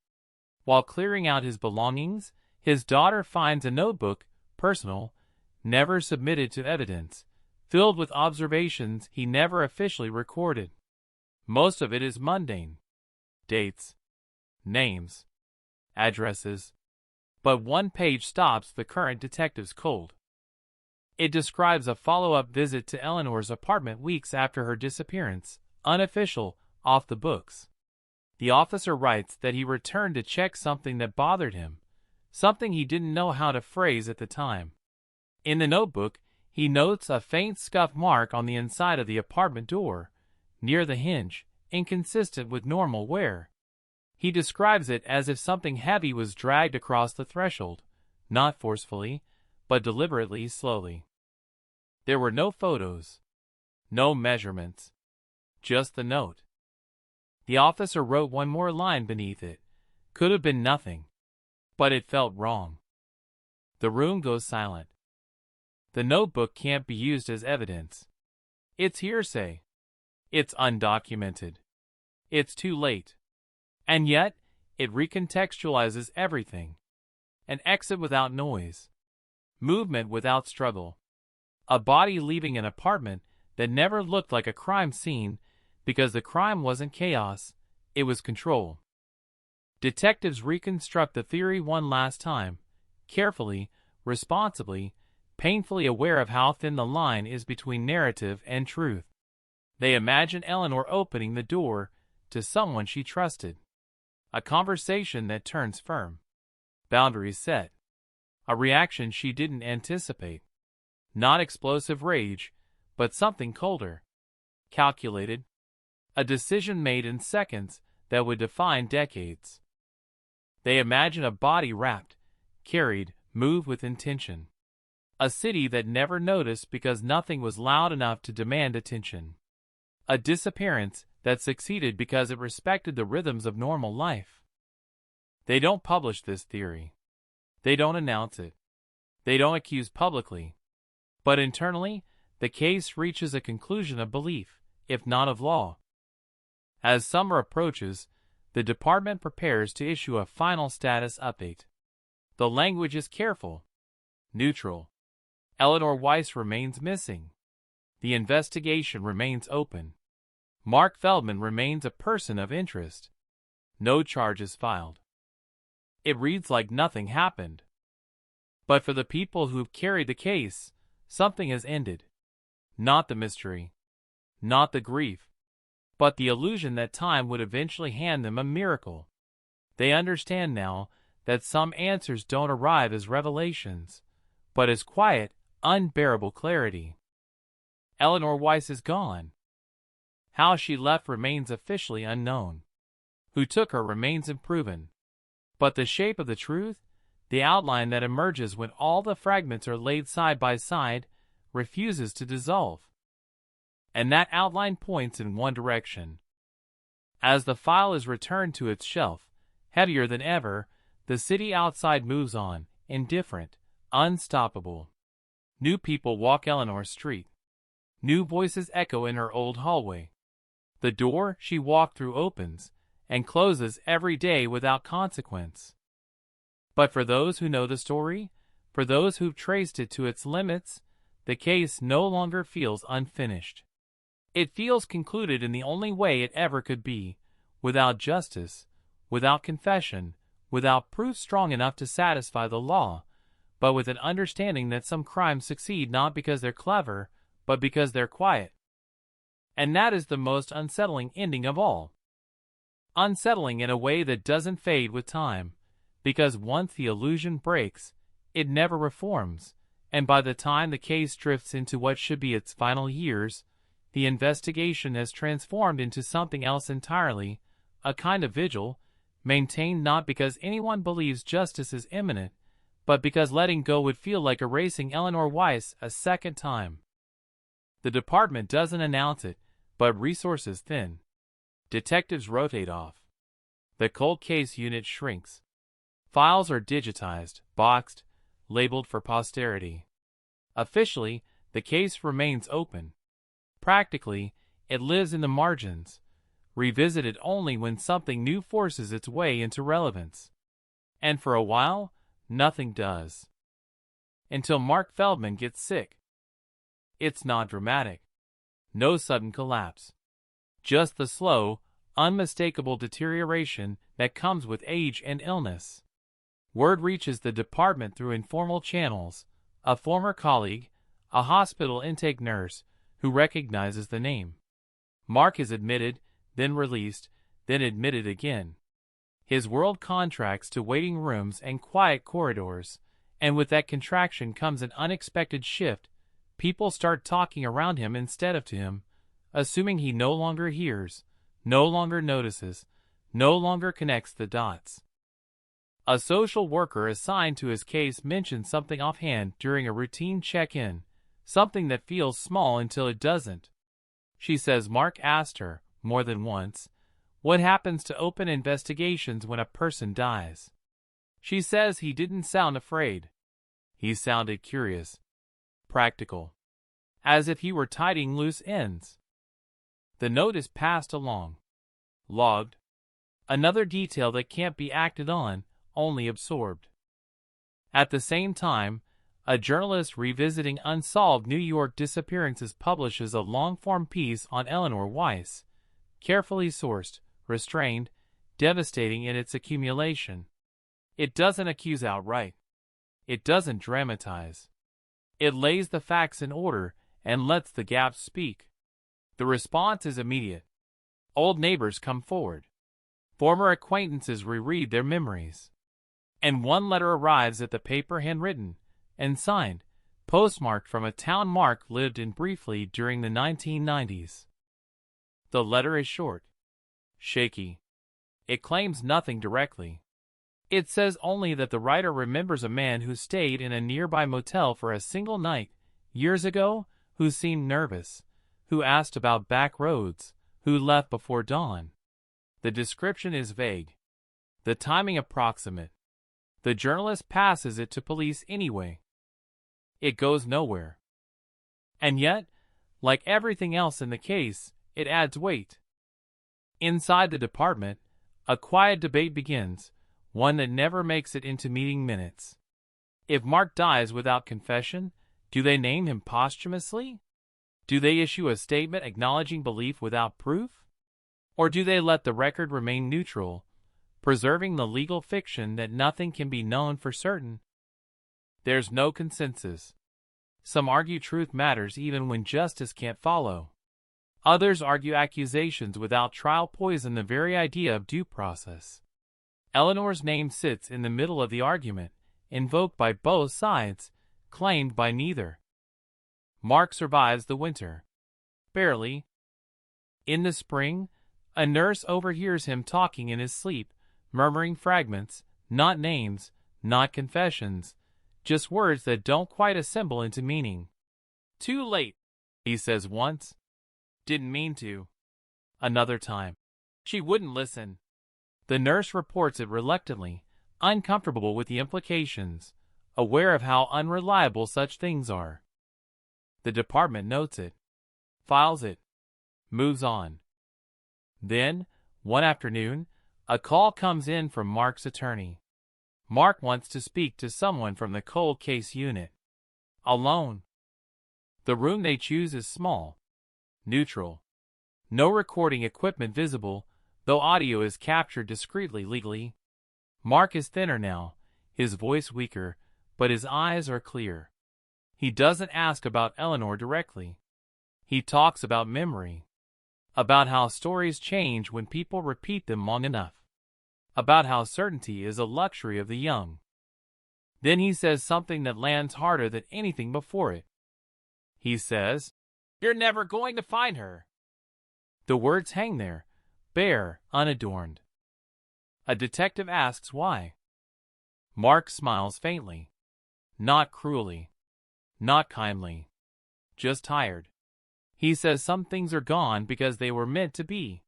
While clearing out his belongings, his daughter finds a notebook, personal, never submitted to evidence, filled with observations he never officially recorded. Most of it is mundane. Dates, names, addresses. But one page stops the current detectives cold. It describes a follow-up visit to Eleanor's apartment weeks after her disappearance, unofficial, off the books. The officer writes that he returned to check something that bothered him, something he didn't know how to phrase at the time. In the notebook, he notes a faint scuff mark on the inside of the apartment door, near the hinge, inconsistent with normal wear. He describes it as if something heavy was dragged across the threshold, not forcefully, but deliberately, slowly. There were no photos, no measurements, just the note. The officer wrote one more line beneath it. Could have been nothing, but it felt wrong. The room goes silent. The notebook can't be used as evidence. It's hearsay. It's undocumented. It's too late. And yet, it recontextualizes everything. An exit without noise. Movement without struggle. A body leaving an apartment that never looked like a crime scene because the crime wasn't chaos, it was control. Detectives reconstruct the theory one last time, carefully, responsibly, painfully aware of how thin the line is between narrative and truth. They imagine Eleanor opening the door to someone she trusted. A conversation that turns firm. Boundaries set. A reaction she didn't anticipate. Not explosive rage, but something colder. Calculated. A decision made in seconds that would define decades. They imagine a body wrapped, carried, moved with intention. A city that never noticed because nothing was loud enough to demand attention. A disappearance that succeeded because it respected the rhythms of normal life. They don't publish this theory. They don't announce it. They don't accuse publicly. But internally, the case reaches a conclusion of belief, if not of law. As summer approaches, the department prepares to issue a final status update. The language is careful, neutral. Eleanor Weiss remains missing. The investigation remains open. Mark Feldman remains a person of interest. No charges filed. It reads like nothing happened. But for the people who've carried the case, something has ended. Not the mystery. Not the grief. But the illusion that time would eventually hand them a miracle. They understand now that some answers don't arrive as revelations, but as quiet, unbearable clarity. Eleanor Weiss is gone. How she left remains officially unknown. Who took her remains unproven. But the shape of the truth, the outline that emerges when all the fragments are laid side by side, refuses to dissolve. And that outline points in one direction. As the file is returned to its shelf, heavier than ever, the city outside moves on, indifferent, unstoppable. New people walk Eleanor's street. New voices echo in her old hallway. The door she walked through opens and closes every day without consequence. But for those who know the story, for those who've traced it to its limits, the case no longer feels unfinished. It feels concluded in the only way it ever could be, without justice, without confession, without proof strong enough to satisfy the law, but with an understanding that some crimes succeed not because they're clever, but because they're quiet. And that is the most unsettling ending of all. Unsettling in a way that doesn't fade with time, because once the illusion breaks, it never reforms, and by the time the case drifts into what should be its final years, the investigation has transformed into something else entirely, a kind of vigil, maintained not because anyone believes justice is imminent, but because letting go would feel like erasing Eleanor Weiss a second time. The department doesn't announce it, but resources thin. Detectives rotate off. The cold case unit shrinks. Files are digitized, boxed, labeled for posterity. Officially, the case remains open. Practically, it lives in the margins, revisited only when something new forces its way into relevance. And for a while, nothing does. Until Mark Feldman gets sick. It's not dramatic. No sudden collapse. Just the slow, unmistakable deterioration that comes with age and illness. Word reaches the department through informal channels, a former colleague, a hospital intake nurse, who recognizes the name. Mark is admitted, then released, then admitted again. His world contracts to waiting rooms and quiet corridors, and with that contraction comes an unexpected shift. People start talking around him instead of to him, assuming he no longer hears, no longer notices, no longer connects the dots. A social worker assigned to his case mentions something offhand during a routine check-in, something that feels small until it doesn't. She says Mark asked her, more than once, what happens to open investigations when a person dies. She says he didn't sound afraid. He sounded curious, practical, as if he were tidying loose ends. The note is passed along. Logged. Another detail that can't be acted on, only absorbed. At the same time, a journalist revisiting unsolved New York disappearances publishes a long-form piece on Eleanor Weiss, carefully sourced, restrained, devastating in its accumulation. It doesn't accuse outright. It doesn't dramatize. It lays the facts in order and lets the gaps speak. The response is immediate. Old neighbors come forward. Former acquaintances reread their memories. And one letter arrives at the paper handwritten and signed, postmarked from a town Mark lived in briefly during the 1990s. The letter is short, shaky. It claims nothing directly. It says only that the writer remembers a man who stayed in a nearby motel for a single night years ago, who seemed nervous, who asked about back roads, who left before dawn. The description is vague. The timing approximate. The journalist passes it to police anyway. It goes nowhere. And yet, like everything else in the case, it adds weight. Inside the department, a quiet debate begins, one that never makes it into meeting minutes. If Mark dies without confession, do they name him posthumously? Do they issue a statement acknowledging belief without proof? Or do they let the record remain neutral, preserving the legal fiction that nothing can be known for certain? There's no consensus. Some argue truth matters even when justice can't follow. Others argue accusations without trial poison the very idea of due process. Eleanor's name sits in the middle of the argument, invoked by both sides, claimed by neither. Mark survives the winter. Barely. In the spring, a nurse overhears him talking in his sleep, murmuring fragments, not names, not confessions, just words that don't quite assemble into meaning. "Too late," he says once. "Didn't mean to." Another time. She wouldn't listen. The nurse reports it reluctantly, uncomfortable with the implications, aware of how unreliable such things are. The department notes it, files it, moves on. Then, one afternoon, a call comes in from Mark's attorney. Mark wants to speak to someone from the cold case unit. Alone. The room they choose is small, neutral. No recording equipment visible, though audio is captured discreetly legally. Mark is thinner now, his voice weaker, but his eyes are clear. He doesn't ask about Eleanor directly. He talks about memory, about how stories change when people repeat them long enough, about how certainty is a luxury of the young. Then he says something that lands harder than anything before it. He says, "You're never going to find her." The words hang there, bare, unadorned. A detective asks why. Mark smiles faintly. Not cruelly. Not kindly. Just tired. He says some things are gone because they were meant to be.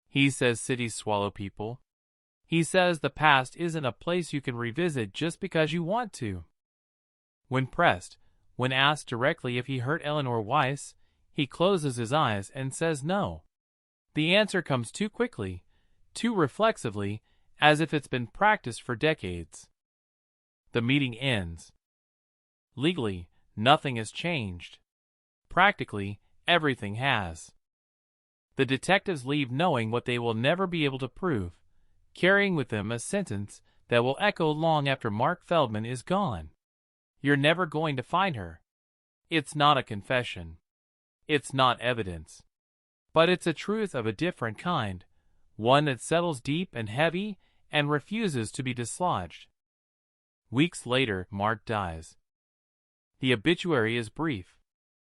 He says cities swallow people. He says the past isn't a place you can revisit just because you want to. When pressed, when asked directly if he hurt Eleanor Weiss, he closes his eyes and says no. The answer comes too quickly, too reflexively, as if it's been practiced for decades. The meeting ends. Legally, nothing has changed. Practically, everything has. The detectives leave knowing what they will never be able to prove, carrying with them a sentence that will echo long after Mark Feldman is gone. You're never going to find her. It's not a confession. It's not evidence. But it's a truth of a different kind, one that settles deep and heavy and refuses to be dislodged. Weeks later, Mark dies. The obituary is brief,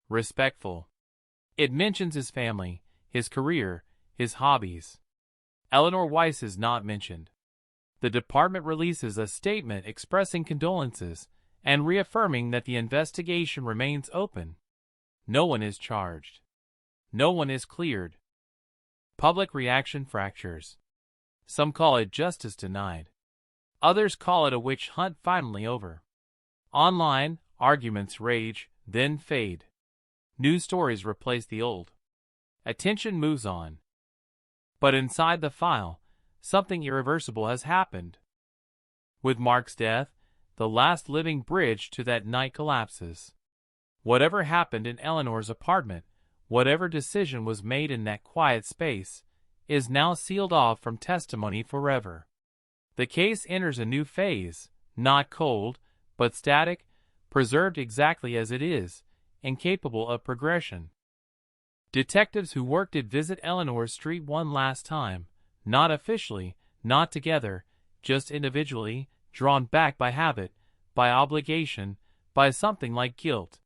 respectful. It mentions his family, his career, his hobbies. Eleanor Weiss is not mentioned. The department releases a statement expressing condolences and reaffirming that the investigation remains open. No one is charged. No one is cleared. Public reaction fractures. Some call it justice denied. Others call it a witch hunt finally over. Online, arguments rage, then fade. News stories replace the old. Attention moves on. But inside the file, something irreversible has happened. With Mark's death, the last living bridge to that night collapses. Whatever happened in Eleanor's apartment, whatever decision was made in that quiet space, is now sealed off from testimony forever. The case enters a new phase, not cold, but static, preserved exactly as it is, incapable of progression. Detectives who worked at Visit Eleanor Street one last time, not officially, not together, just individually, drawn back by habit, by obligation, by something like guilt.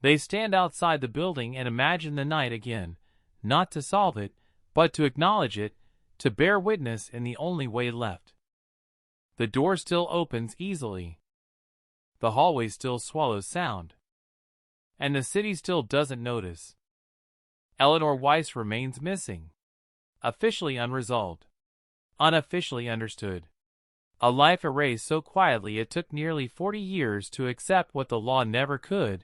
They stand outside the building and imagine the night again, not to solve it, but to acknowledge it, to bear witness in the only way left. The door still opens easily. The hallway still swallows sound. And the city still doesn't notice. Eleanor Weiss remains missing. Officially unresolved. Unofficially understood. A life erased so quietly it took nearly 40 years to accept what the law never could,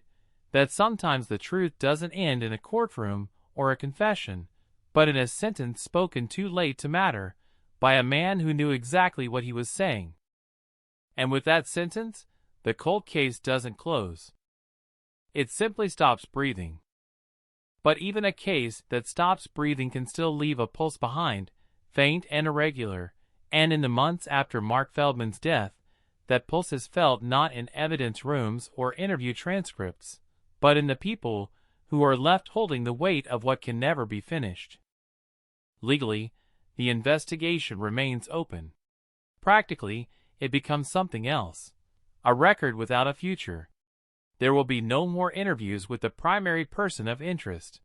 that sometimes the truth doesn't end in a courtroom or a confession, but in a sentence spoken too late to matter, by a man who knew exactly what he was saying. And with that sentence, the cold case doesn't close. It simply stops breathing. But even a case that stops breathing can still leave a pulse behind, faint and irregular, and in the months after Mark Feldman's death, that pulse is felt not in evidence rooms or interview transcripts, but in the people who are left holding the weight of what can never be finished. Legally, the investigation remains open. Practically, it becomes something else, a record without a future. There will be no more interviews with the primary person of interest.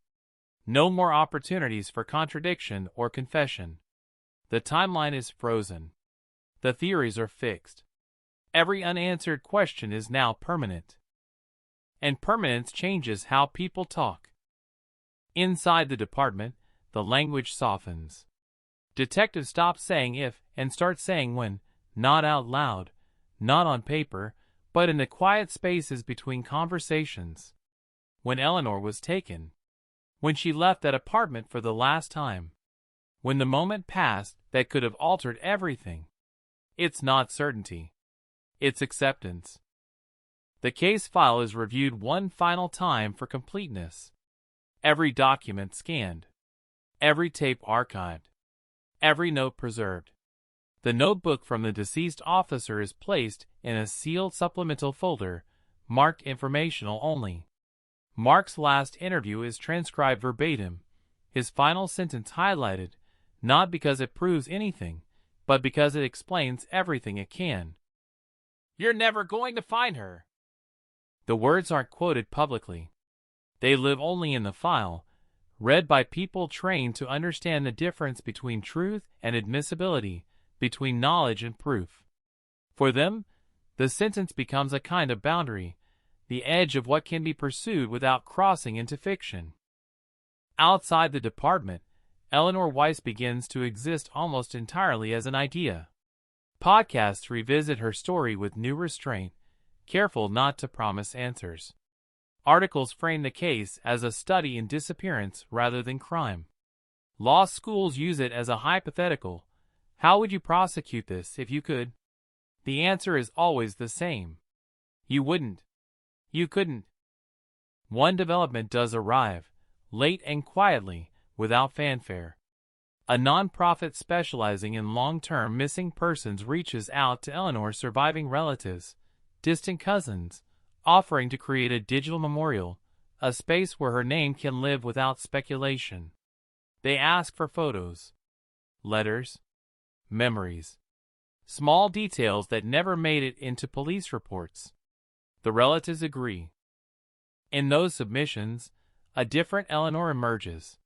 No more opportunities for contradiction or confession. The timeline is frozen. The theories are fixed. Every unanswered question is now permanent. And permanence changes how people talk. Inside the department, the language softens. Detectives stop saying if and start saying when, not out loud, not on paper, but in the quiet spaces between conversations. When Eleanor was taken. When she left that apartment for the last time. When the moment passed that could have altered everything. It's not certainty. It's acceptance. The case file is reviewed one final time for completeness. Every document scanned. Every tape archived. Every note preserved. The notebook from the deceased officer is placed in a sealed supplemental folder, marked informational only. Mark's last interview is transcribed verbatim, his final sentence highlighted, not because it proves anything, but because it explains everything it can. "You're never going to find her." The words aren't quoted publicly. They live only in the file, read by people trained to understand the difference between truth and admissibility, between knowledge and proof. For them, the sentence becomes a kind of boundary, the edge of what can be pursued without crossing into fiction. Outside the department, Eleanor Weiss begins to exist almost entirely as an idea. Podcasts revisit her story with new restraint, careful not to promise answers. Articles frame the case as a study in disappearance rather than crime. Law schools use it as a hypothetical. How would you prosecute this if you could? The answer is always the same. You wouldn't. You couldn't. One development does arrive, late and quietly, without fanfare. A nonprofit specializing in long-term missing persons reaches out to Eleanor's surviving relatives, distant cousins, offering to create a digital memorial, a space where her name can live without speculation. They ask for photos, letters, memories, small details that never made it into police reports. The relatives agree. In those submissions, a different Eleanor emerges.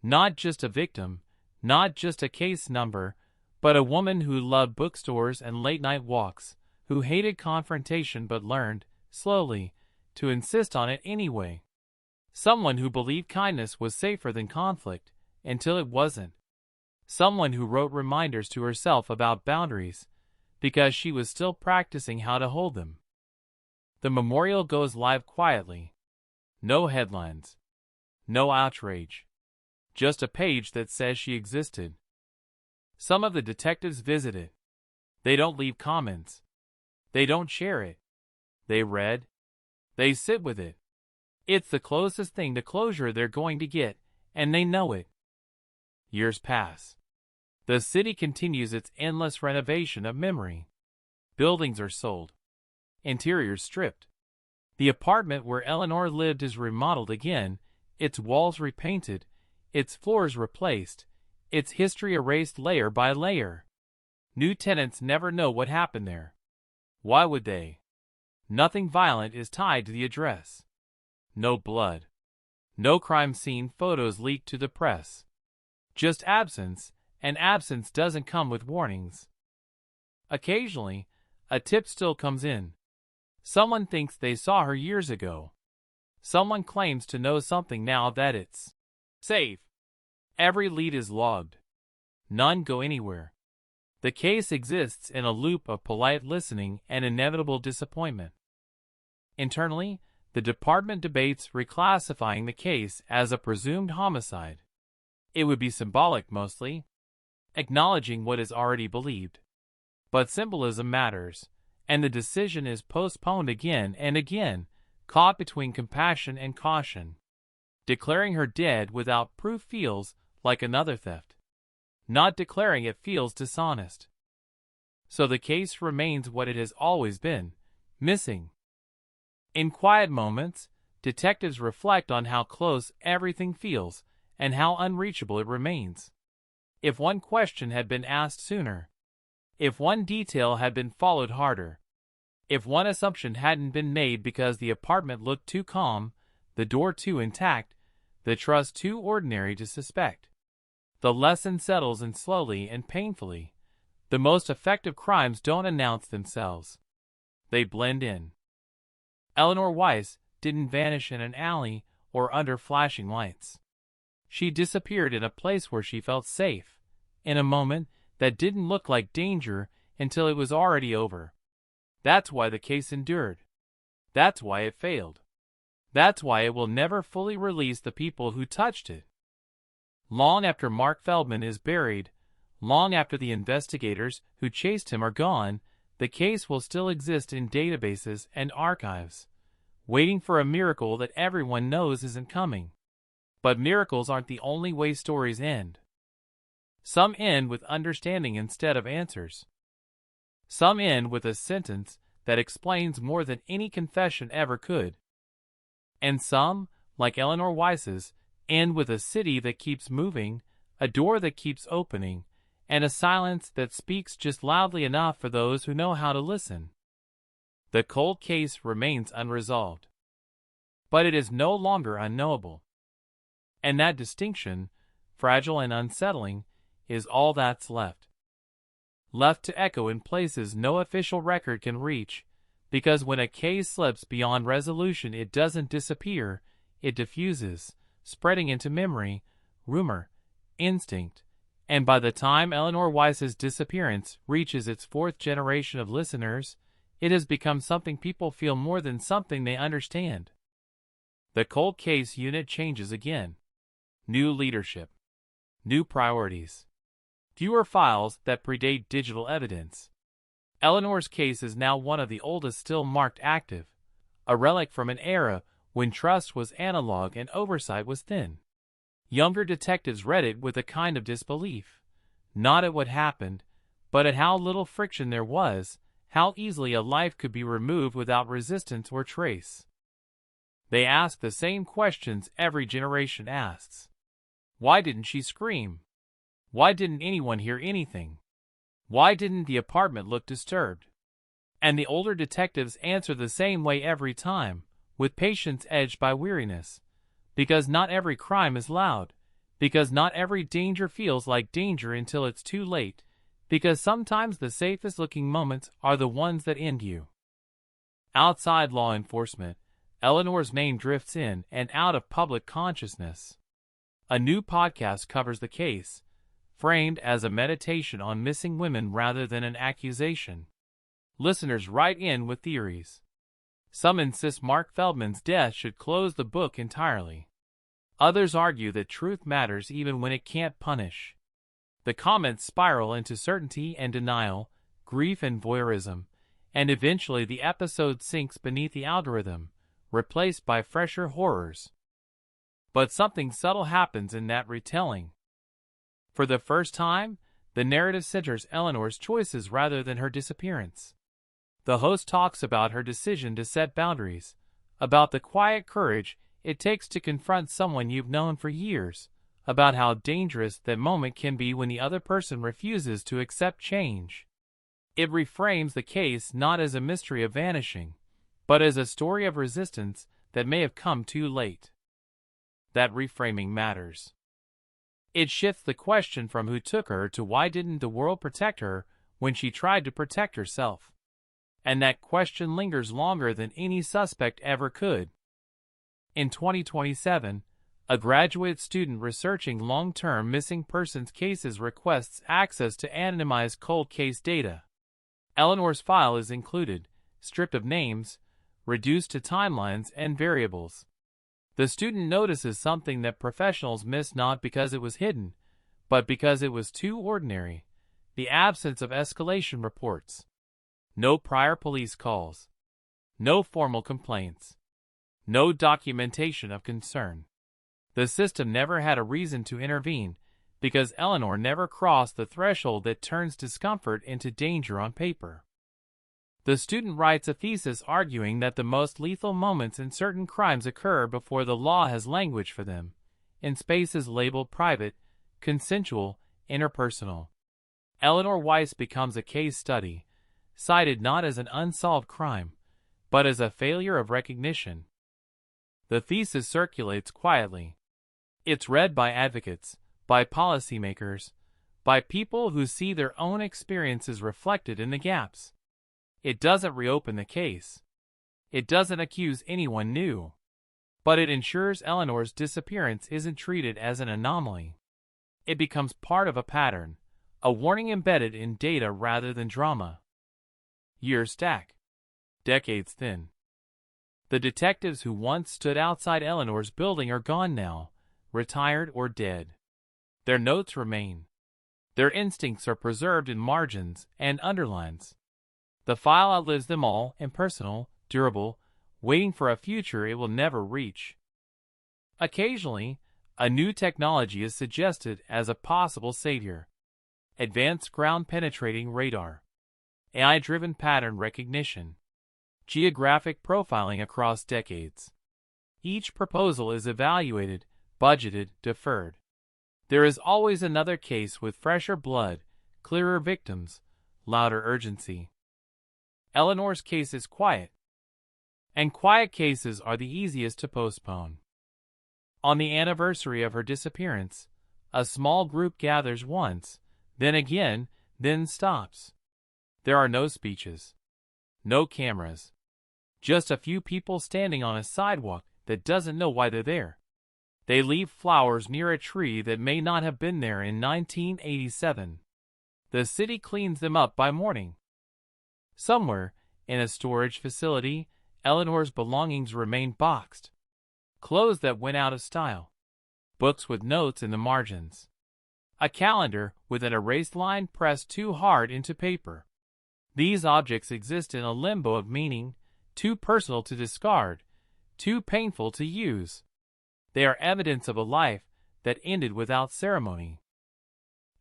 Not just a victim, Not just a case number, but a woman who loved bookstores and late-night walks, who hated confrontation but learned, slowly, to insist on it anyway. Someone who believed kindness was safer than conflict, until it wasn't. Someone who wrote reminders to herself about boundaries, because she was still practicing how to hold them. The memorial goes live quietly. No headlines. No outrage. Just a page that says she existed. Some of the detectives visit it. They don't leave comments. They don't share it. They read. They sit with it. It's the closest thing to closure they're going to get, and they know it. Years pass. The city continues its endless renovation of memory. Buildings are sold. Interiors stripped. The apartment where Eleanor lived is remodeled again, its walls repainted, its floors replaced, its history erased layer by layer. New tenants never know what happened there. Why would they? Nothing violent is tied to the address. No blood. No crime scene photos leaked to the press. Just absence, and absence doesn't come with warnings. Occasionally, a tip still comes in. Someone thinks they saw her years ago. Someone claims to know something now that it's safe. Every lead is logged. None go anywhere. The case exists in a loop of polite listening and inevitable disappointment. Internally, the department debates reclassifying the case as a presumed homicide. It would be symbolic mostly, acknowledging what is already believed. But symbolism matters, and the decision is postponed again and again, caught between compassion and caution. Declaring her dead without proof feels like another theft. Not declaring it feels dishonest. So the case remains what it has always been, missing. In quiet moments, detectives reflect on how close everything feels and how unreachable it remains. If one question had been asked sooner, if one detail had been followed harder, if one assumption hadn't been made because the apartment looked too calm, the door too intact, the trust too ordinary to suspect, the lesson settles in slowly and painfully. The most effective crimes don't announce themselves. They blend in. Eleanor Weiss didn't vanish in an alley or under flashing lights. She disappeared in a place where she felt safe, in a moment that didn't look like danger until it was already over. That's why the case endured. That's why it failed. That's why it will never fully release the people who touched it. Long after Mark Feldman is buried, long after the investigators who chased him are gone, the case will still exist in databases and archives, waiting for a miracle that everyone knows isn't coming. But miracles aren't the only way stories end. Some end with understanding instead of answers. Some end with a sentence that explains more than any confession ever could. And some, like Eleanor Weiss's, end with a city that keeps moving, a door that keeps opening, and a silence that speaks just loudly enough for those who know how to listen. The cold case remains unresolved. But it is no longer unknowable. And that distinction, fragile and unsettling, is all that's left. Left to echo in places no official record can reach, because when a case slips beyond resolution it doesn't disappear, it diffuses, spreading into memory, rumor, instinct, and by the time Eleanor Weiss's disappearance reaches its fourth generation of listeners, it has become something people feel more than something they understand. The cold case unit changes again. New leadership. New priorities. Fewer files that predate digital evidence. Eleanor's case is now one of the oldest still marked active, a relic from an era when trust was analog and oversight was thin. Younger detectives read it with a kind of disbelief, not at what happened, but at how little friction there was, how easily a life could be removed without resistance or trace. They ask the same questions every generation asks. Why didn't she scream? Why didn't anyone hear anything? Why didn't the apartment look disturbed? And the older detectives answer the same way every time, with patience edged by weariness. Because not every crime is loud. Because not every danger feels like danger until it's too late, because sometimes the safest looking moments are the ones that end you. Outside law enforcement, Eleanor's name drifts in and out of public consciousness. A new podcast covers the case, framed as a meditation on missing women rather than an accusation. Listeners write in with theories. Some insist Mark Feldman's death should close the book entirely. Others argue that truth matters even when it can't punish. The comments spiral into certainty and denial, grief and voyeurism, and eventually the episode sinks beneath the algorithm, replaced by fresher horrors. But something subtle happens in that retelling. For the first time, the narrative centers Eleanor's choices rather than her disappearance. The host talks about her decision to set boundaries, about the quiet courage it takes to confront someone you've known for years, about how dangerous that moment can be when the other person refuses to accept change. It reframes the case not as a mystery of vanishing, but as a story of resistance that may have come too late. That reframing matters. It shifts the question from who took her to why didn't the world protect her when she tried to protect herself. And that question lingers longer than any suspect ever could. In 2027, a graduate student researching long-term missing persons cases requests access to anonymized cold case data. Eleanor's file is included, stripped of names, reduced to timelines and variables. The student notices something that professionals miss not because it was hidden, but because it was too ordinary: the absence of escalation reports. No prior police calls. No formal complaints. No documentation of concern. The system never had a reason to intervene because Eleanor never crossed the threshold that turns discomfort into danger on paper. The student writes a thesis arguing that the most lethal moments in certain crimes occur before the law has language for them, in spaces labeled private, consensual, interpersonal. Eleanor Weiss becomes a case study, cited not as an unsolved crime, but as a failure of recognition. The thesis circulates quietly. It's read by advocates, by policymakers, by people who see their own experiences reflected in the gaps. It doesn't reopen the case. It doesn't accuse anyone new. But it ensures Eleanor's disappearance isn't treated as an anomaly. It becomes part of a pattern, a warning embedded in data rather than drama. Years stack. Decades thin. The detectives who once stood outside Eleanor's building are gone now, retired or dead. Their notes remain. Their instincts are preserved in margins and underlines. The file outlives them all, impersonal, durable, waiting for a future it will never reach. Occasionally, a new technology is suggested as a possible savior. Advanced ground-penetrating radar, AI-driven pattern recognition, geographic profiling across decades. Each proposal is evaluated, budgeted, deferred. There is always another case with fresher blood, clearer victims, louder urgency. Eleanor's case is quiet, and quiet cases are the easiest to postpone. On the anniversary of her disappearance, a small group gathers once, then again, then stops. There are no speeches, no cameras, just a few people standing on a sidewalk that doesn't know why they're there. They leave flowers near a tree that may not have been there in 1987. The city cleans them up by morning. Somewhere, in a storage facility, Eleanor's belongings remain boxed. Clothes that went out of style. Books with notes in the margins. A calendar with an erased line pressed too hard into paper. These objects exist in a limbo of meaning, too personal to discard, too painful to use. They are evidence of a life that ended without ceremony.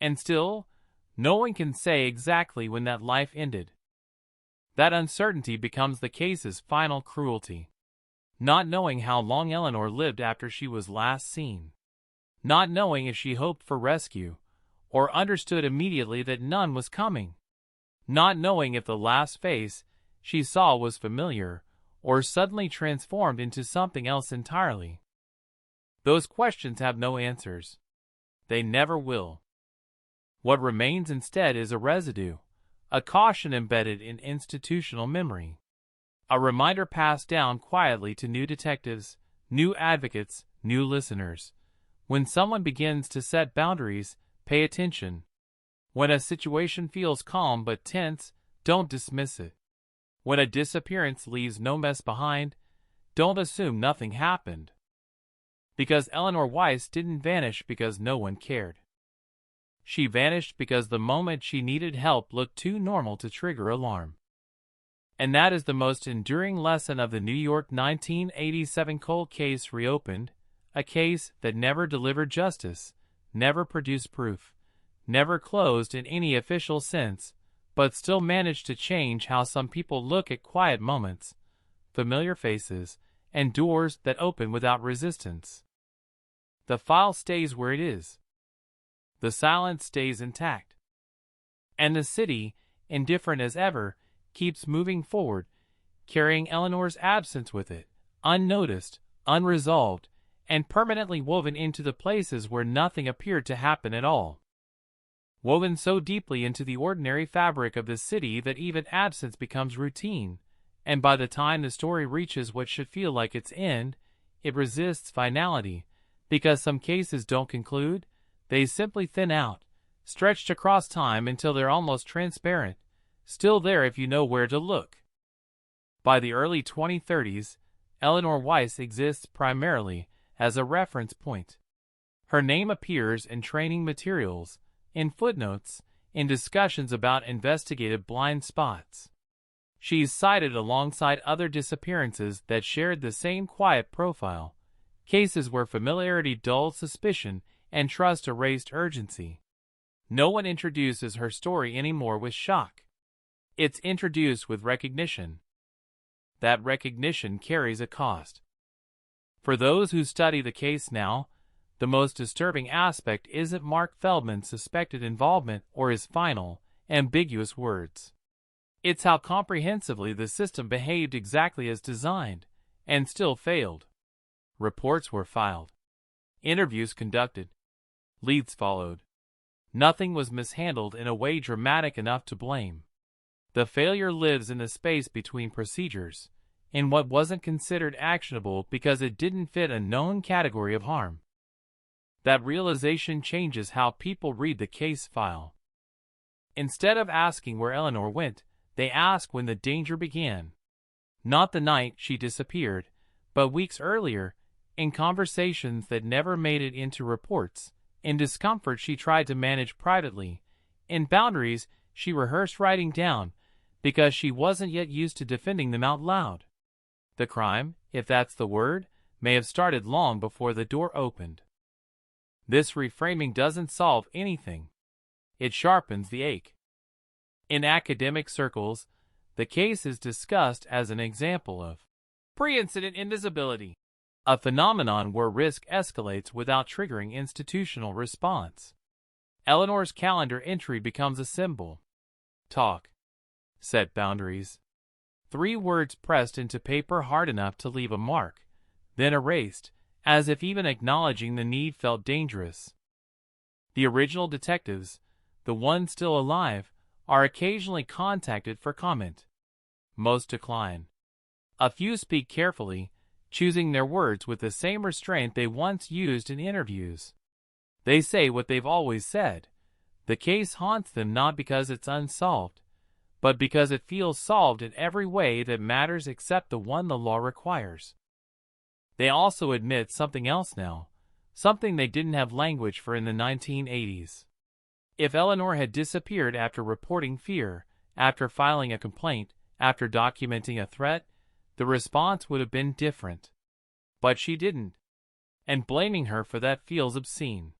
And still, no one can say exactly when that life ended. That uncertainty becomes the case's final cruelty. Not knowing how long Eleanor lived after she was last seen. Not knowing if she hoped for rescue, or understood immediately that none was coming. Not knowing if the last face she saw was familiar, or suddenly transformed into something else entirely. Those questions have no answers. They never will. What remains instead is a residue, a caution embedded in institutional memory, a reminder passed down quietly to new detectives, new advocates, new listeners. When someone begins to set boundaries, pay attention. When a situation feels calm but tense, don't dismiss it. When a disappearance leaves no mess behind, don't assume nothing happened. Because Eleanor Weiss didn't vanish because no one cared. She vanished because the moment she needed help looked too normal to trigger alarm. And that is the most enduring lesson of the New York 1987 cold case reopened, a case that never delivered justice, never produced proof, never closed in any official sense, but still managed to change how some people look at quiet moments, familiar faces, and doors that open without resistance. The file stays where it is. The silence stays intact. And the city, indifferent as ever, keeps moving forward, carrying Eleanor's absence with it, unnoticed, unresolved, and permanently woven into the places where nothing appeared to happen at all. Woven so deeply into the ordinary fabric of the city that even absence becomes routine, and by the time the story reaches what should feel like its end, it resists finality, because some cases don't conclude, they simply thin out, stretched across time until they're almost transparent, still there if you know where to look. By the early 2030s, Eleanor Weiss exists primarily as a reference point. Her name appears in training materials, in footnotes, in discussions about investigative blind spots. She's cited alongside other disappearances that shared the same quiet profile, cases where familiarity dulled suspicion and trust erased urgency. No one introduces her story anymore with shock. It's introduced with recognition. That recognition carries a cost. For those who study the case now, the most disturbing aspect isn't Mark Feldman's suspected involvement or his final, ambiguous words. It's how comprehensively the system behaved exactly as designed, and still failed. Reports were filed. Interviews conducted. Leads followed. Nothing was mishandled in a way dramatic enough to blame. The failure lives in the space between procedures, in what wasn't considered actionable because it didn't fit a known category of harm. That realization changes how people read the case file. Instead of asking where Eleanor went, they ask when the danger began. Not the night she disappeared, but weeks earlier, in conversations that never made it into reports, in discomfort she tried to manage privately, in boundaries she rehearsed writing down because she wasn't yet used to defending them out loud. The crime, if that's the word, may have started long before the door opened. This reframing doesn't solve anything. It sharpens the ache. In academic circles, the case is discussed as an example of pre-incident invisibility, a phenomenon where risk escalates without triggering institutional response. Eleanor's calendar entry becomes a symbol. Talk. Set boundaries. 3 words pressed into paper hard enough to leave a mark, then erased, as if even acknowledging the need felt dangerous. The original detectives, the ones still alive, are occasionally contacted for comment. Most decline. A few speak carefully, choosing their words with the same restraint they once used in interviews. They say what they've always said. The case haunts them not because it's unsolved, but because it feels solved in every way that matters except the one the law requires. They also admit something else now, something they didn't have language for in the 1980s. If Eleanor had disappeared after reporting fear, after filing a complaint, after documenting a threat, the response would have been different. But she didn't. And blaming her for that feels obscene.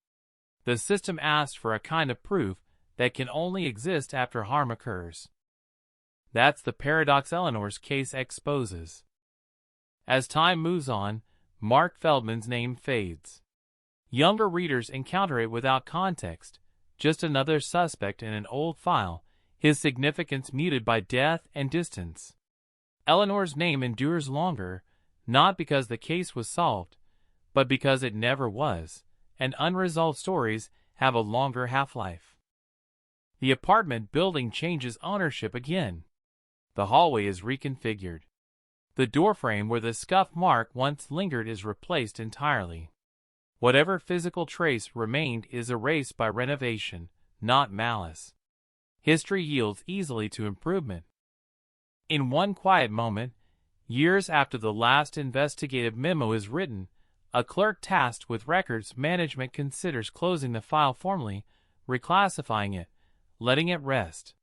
The system asked for a kind of proof that can only exist after harm occurs. That's the paradox Eleanor's case exposes. As time moves on, Mark Feldman's name fades. Younger readers encounter it without context, just another suspect in an old file, his significance muted by death and distance. Eleanor's name endures longer, not because the case was solved, but because it never was, and unresolved stories have a longer half-life. The apartment building changes ownership again. The hallway is reconfigured. The doorframe where the scuff mark once lingered is replaced entirely. Whatever physical trace remained is erased by renovation, not malice. History yields easily to improvement. In one quiet moment, years after the last investigative memo is written, a clerk tasked with records management considers closing the file formally, reclassifying it, letting it rest.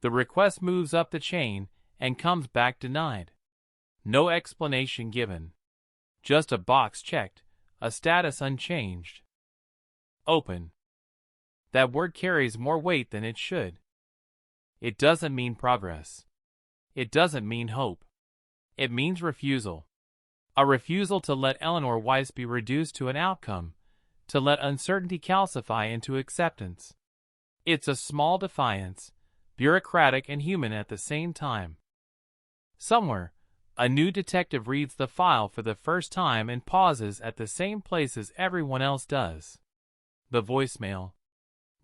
The request moves up the chain and comes back denied. No explanation given. Just a box checked, a status unchanged. Open. That word carries more weight than it should. It doesn't mean progress. It doesn't mean hope. It means refusal. A refusal to let Eleanor Weiss be reduced to an outcome, to let uncertainty calcify into acceptance. It's a small defiance, bureaucratic and human at the same time. Somewhere, a new detective reads the file for the first time and pauses at the same place as everyone else does. The voicemail,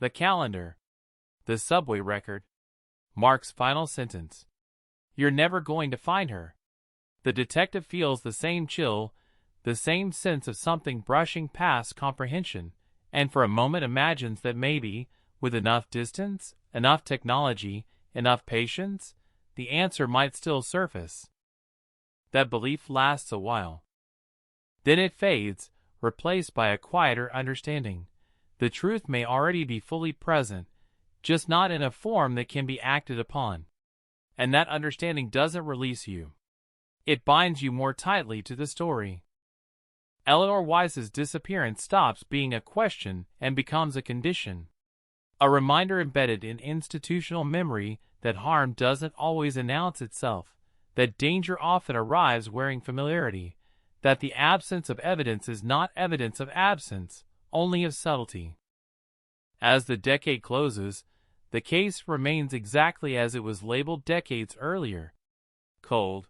the calendar, the subway record, Mark's final sentence. You're never going to find her. The detective feels the same chill, the same sense of something brushing past comprehension, and for a moment imagines that maybe, with enough distance, enough technology, enough patience, the answer might still surface. That belief lasts a while. Then it fades, replaced by a quieter understanding. The truth may already be fully present, just not in a form that can be acted upon. And that understanding doesn't release you. It binds you more tightly to the story. Eleanor Weiss's disappearance stops being a question and becomes a condition. A reminder embedded in institutional memory that harm doesn't always announce itself, that danger often arrives wearing familiarity, that the absence of evidence is not evidence of absence, only of subtlety. As the decade closes, the case remains exactly as it was labeled decades earlier. Cold,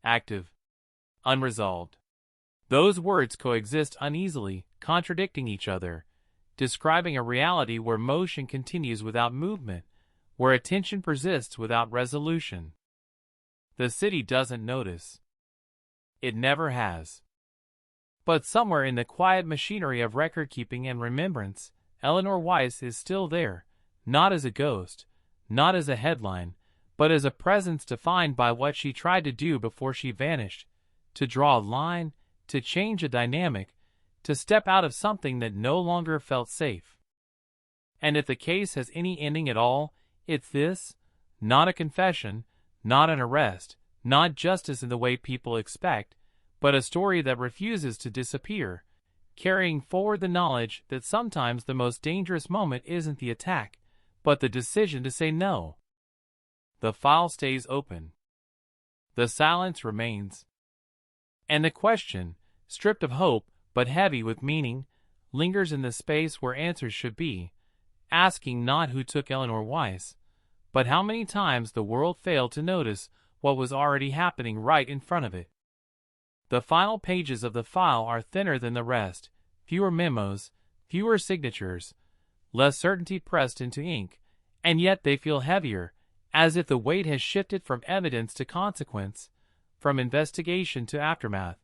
active, unresolved. Those words coexist uneasily, contradicting each other, describing a reality where motion continues without movement, where attention persists without resolution. The city doesn't notice. It never has. But somewhere in the quiet machinery of record-keeping and remembrance, Eleanor Weiss is still there, not as a ghost, not as a headline, but as a presence defined by what she tried to do before she vanished, to draw a line, to change a dynamic, to step out of something that no longer felt safe. And if the case has any ending at all, it's this: not a confession, not an arrest, not justice in the way people expect, but a story that refuses to disappear, carrying forward the knowledge that sometimes the most dangerous moment isn't the attack, but the decision to say no. The file stays open. The silence remains. And the question, stripped of hope but heavy with meaning, lingers in the space where answers should be, asking not who took Eleanor Weiss, but how many times the world failed to notice what was already happening right in front of it. The final pages of the file are thinner than the rest, fewer memos, fewer signatures, less certainty pressed into ink, and yet they feel heavier, as if the weight has shifted from evidence to consequence, from investigation to aftermath,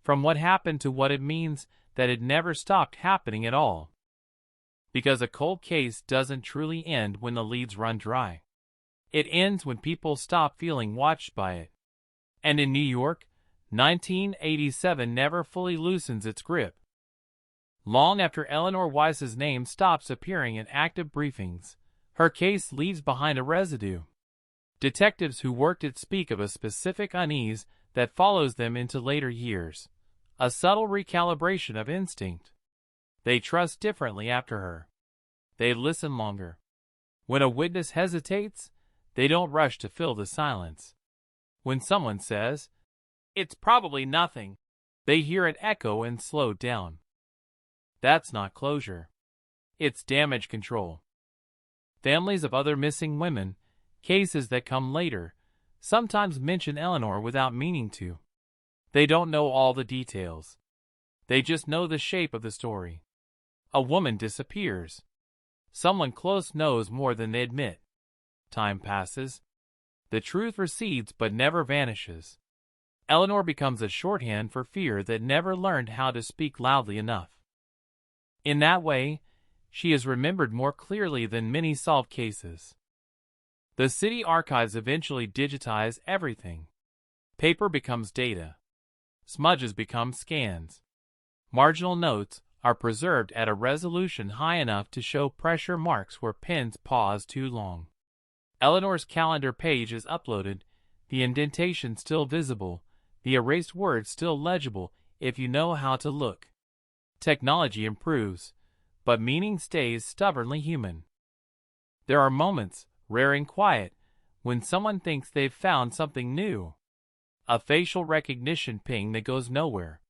from what happened to what it means that it never stopped happening at all. Because a cold case doesn't truly end when the leads run dry. It ends when people stop feeling watched by it. And in New York, 1987 never fully loosens its grip. Long after Eleanor Weiss's name stops appearing in active briefings, her case leaves behind a residue. Detectives who worked it speak of a specific unease that follows them into later years, a subtle recalibration of instinct. They trust differently after her. They listen longer. When a witness hesitates, they don't rush to fill the silence. When someone says, "It's probably nothing," they hear it echo and slow down. That's not closure. It's damage control. Families of other missing women, cases that come later, sometimes mention Eleanor without meaning to. They don't know all the details. They just know the shape of the story. A woman disappears. Someone close knows more than they admit. Time passes. The truth recedes but never vanishes. Eleanor becomes a shorthand for fear that never learned how to speak loudly enough. In that way, she is remembered more clearly than many solved cases. The city archives eventually digitize everything. Paper becomes data. Smudges become scans. Marginal notes are preserved at a resolution high enough to show pressure marks where pens pause too long. Eleanor's calendar page is uploaded, the indentation still visible, the erased words still legible if you know how to look. Technology improves, but meaning stays stubbornly human. There are moments, rare and quiet, when someone thinks they've found something new. A facial recognition ping that goes nowhere.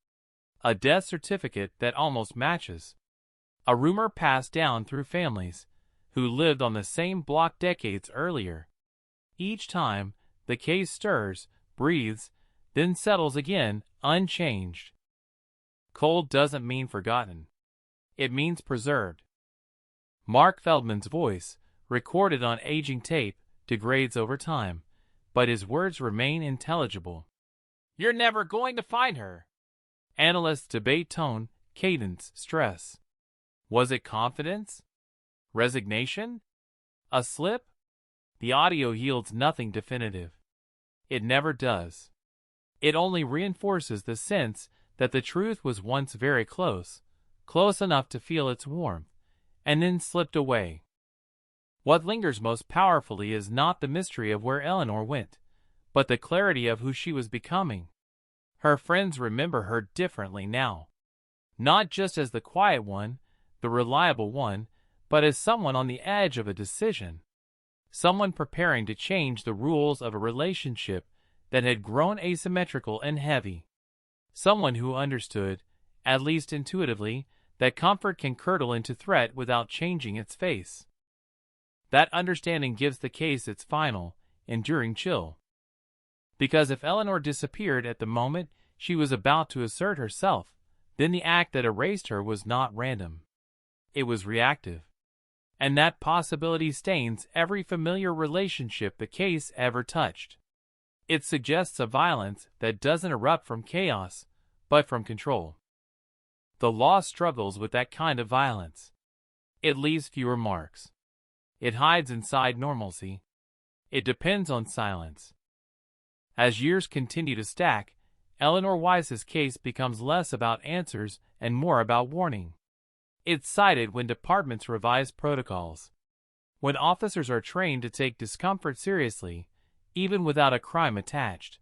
A death certificate that almost matches. A rumor passed down through families who lived on the same block decades earlier. Each time, the case stirs, breathes, then settles again, unchanged. Cold doesn't mean forgotten. It means preserved. Mark Feldman's voice, recorded on aging tape, degrades over time, but his words remain intelligible. You're never going to find her. Analysts debate tone, cadence, stress. Was it confidence? Resignation? A slip? The audio yields nothing definitive. It never does. It only reinforces the sense that the truth was once very close, close enough to feel its warmth, and then slipped away. What lingers most powerfully is not the mystery of where Eleanor went, but the clarity of who she was becoming. Her friends remember her differently now. Not just as the quiet one, the reliable one, but as someone on the edge of a decision. Someone preparing to change the rules of a relationship that had grown asymmetrical and heavy. Someone who understood, at least intuitively, that comfort can curdle into threat without changing its face. That understanding gives the case its final, enduring chill. Because if Eleanor disappeared at the moment she was about to assert herself, then the act that erased her was not random. It was reactive. And that possibility stains every familiar relationship the case ever touched. It suggests a violence that doesn't erupt from chaos, but from control. The law struggles with that kind of violence. It leaves fewer marks. It hides inside normalcy. It depends on silence. As years continue to stack, Eleanor Weiss's case becomes less about answers and more about warning. It's cited when departments revise protocols. When officers are trained to take discomfort seriously, even without a crime attached.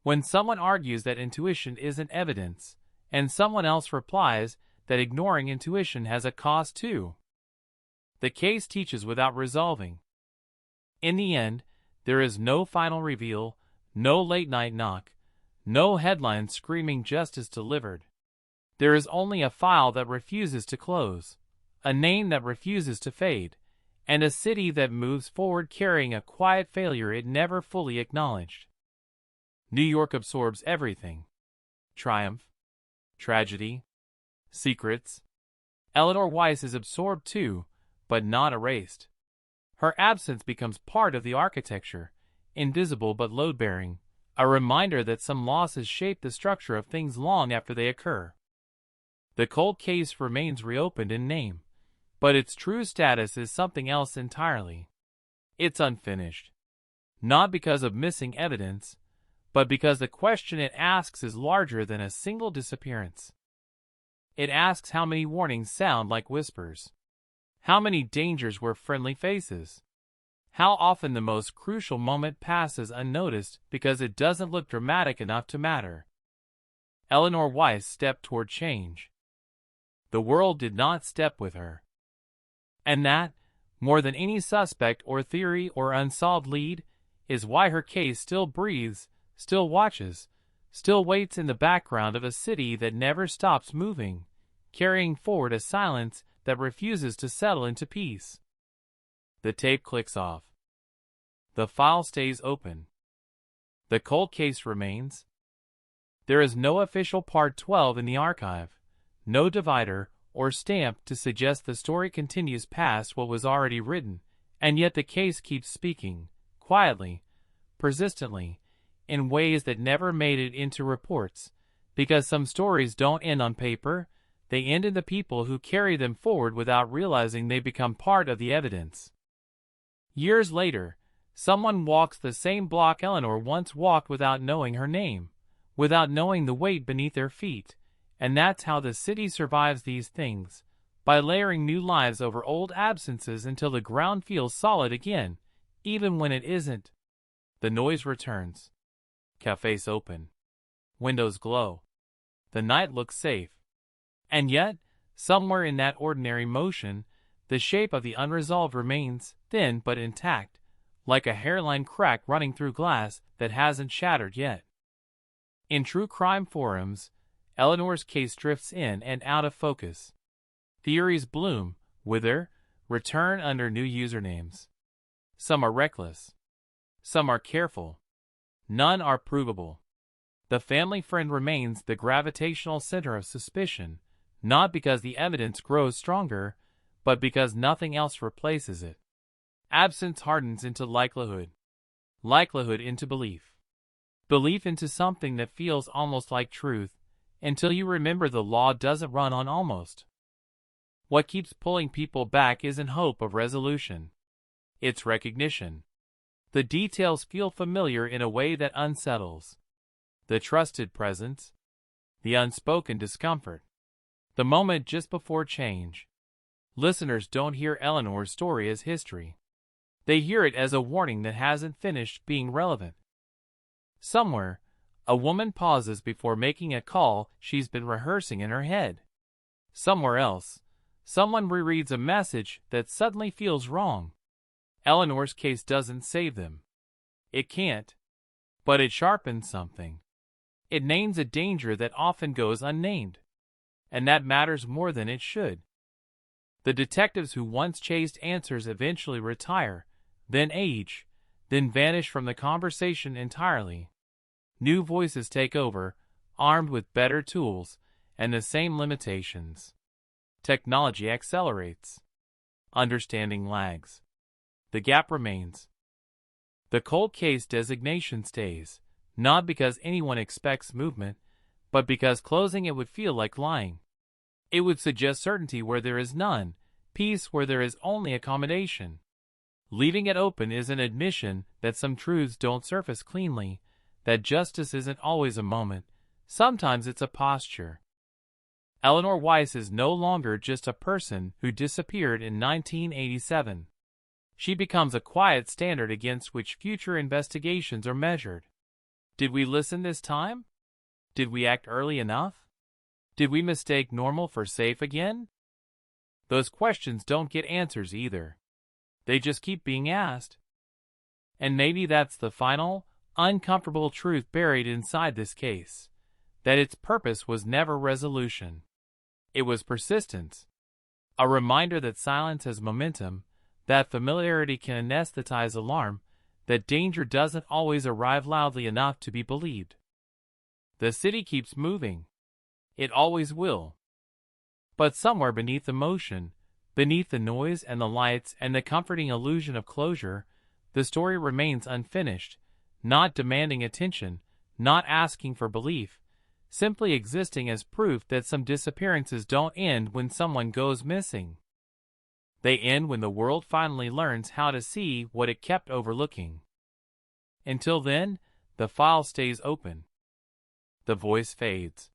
When someone argues that intuition isn't evidence, and someone else replies that ignoring intuition has a cost too. The case teaches without resolving. In the end, there is no final reveal, no late-night knock, no headline screaming justice delivered. There is only a file that refuses to close, a name that refuses to fade, and a city that moves forward carrying a quiet failure it never fully acknowledged. New York absorbs everything. Triumph, tragedy, secrets. Eleanor Weiss is absorbed too, but not erased. Her absence becomes part of the architecture, invisible but load-bearing, a reminder that some losses shape the structure of things long after they occur. The cold case remains reopened in name, but its true status is something else entirely. It's unfinished. Not because of missing evidence, but because the question it asks is larger than a single disappearance. It asks how many warnings sound like whispers. How many dangers were friendly faces? How often the most crucial moment passes unnoticed because it doesn't look dramatic enough to matter? Eleanor Weiss stepped toward change. The world did not step with her. And that, more than any suspect or theory or unsolved lead, is why her case still breathes, still watches, still waits in the background of a city that never stops moving, carrying forward a silence that refuses to settle into peace. The tape clicks off. The file stays open. The cold case remains. There is no official Part 12 in the archive, no divider or stamp to suggest the story continues past what was already written, and yet the case keeps speaking, quietly, persistently, in ways that never made it into reports, because some stories don't end on paper, they end in the people who carry them forward without realizing they become part of the evidence. Years later, someone walks the same block Eleanor once walked without knowing her name, without knowing the weight beneath their feet, and that's how the city survives these things, by layering new lives over old absences until the ground feels solid again, even when it isn't. The noise returns. Cafes open. Windows glow. The night looks safe. And yet, somewhere in that ordinary motion, the shape of the unresolved remains thin but intact, like a hairline crack running through glass that hasn't shattered yet. In true crime forums, Eleanor's case drifts in and out of focus. Theories bloom, wither, return under new usernames. Some are reckless. Some are careful. None are provable. The family friend remains the gravitational center of suspicion, not because the evidence grows stronger, but because nothing else replaces it. Absence hardens into likelihood. Likelihood into belief. Belief into something that feels almost like truth, until you remember the law doesn't run on almost. What keeps pulling people back isn't hope of resolution. It's recognition. The details feel familiar in a way that unsettles. The trusted presence. The unspoken discomfort. The moment just before change. Listeners don't hear Eleanor's story as history. They hear it as a warning that hasn't finished being relevant. Somewhere, a woman pauses before making a call she's been rehearsing in her head. Somewhere else, someone rereads a message that suddenly feels wrong. Eleanor's case doesn't save them. It can't. But it sharpens something. It names a danger that often goes unnamed. And that matters more than it should. The detectives who once chased answers eventually retire, then age, then vanish from the conversation entirely. New voices take over, armed with better tools and the same limitations. Technology accelerates. Understanding lags. The gap remains. The cold case designation stays, not because anyone expects movement, but because closing it would feel like lying. It would suggest certainty where there is none, peace where there is only accommodation. Leaving it open is an admission that some truths don't surface cleanly, that justice isn't always a moment, sometimes it's a posture. Eleanor Weiss is no longer just a person who disappeared in 1987. She becomes a quiet standard against which future investigations are measured. Did we listen this time? Did we act early enough? Did we mistake normal for safe again? Those questions don't get answers either. They just keep being asked. And maybe that's the final, uncomfortable truth buried inside this case, that its purpose was never resolution. It was persistence. A reminder that silence has momentum, that familiarity can anesthetize alarm, that danger doesn't always arrive loudly enough to be believed. The city keeps moving. It always will. But somewhere beneath the motion, beneath the noise and the lights and the comforting illusion of closure, the story remains unfinished, not demanding attention, not asking for belief, simply existing as proof that some disappearances don't end when someone goes missing. They end when the world finally learns how to see what it kept overlooking. Until then, the file stays open. The voice fades.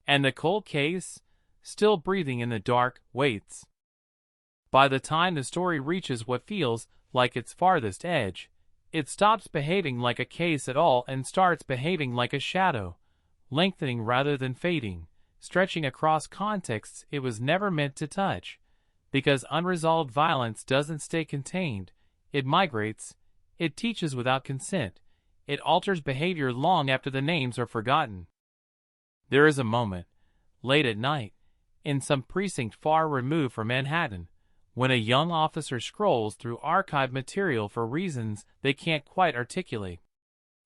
And the cold case, still breathing in the dark, waits. By the time the story reaches what feels like its farthest edge, it stops behaving like a case at all and starts behaving like a shadow, lengthening rather than fading, stretching across contexts it was never meant to touch. Because unresolved violence doesn't stay contained, it migrates, it teaches without consent, it alters behavior long after the names are forgotten. There is a moment, late at night, in some precinct far removed from Manhattan, when a young officer scrolls through archive material for reasons they can't quite articulate.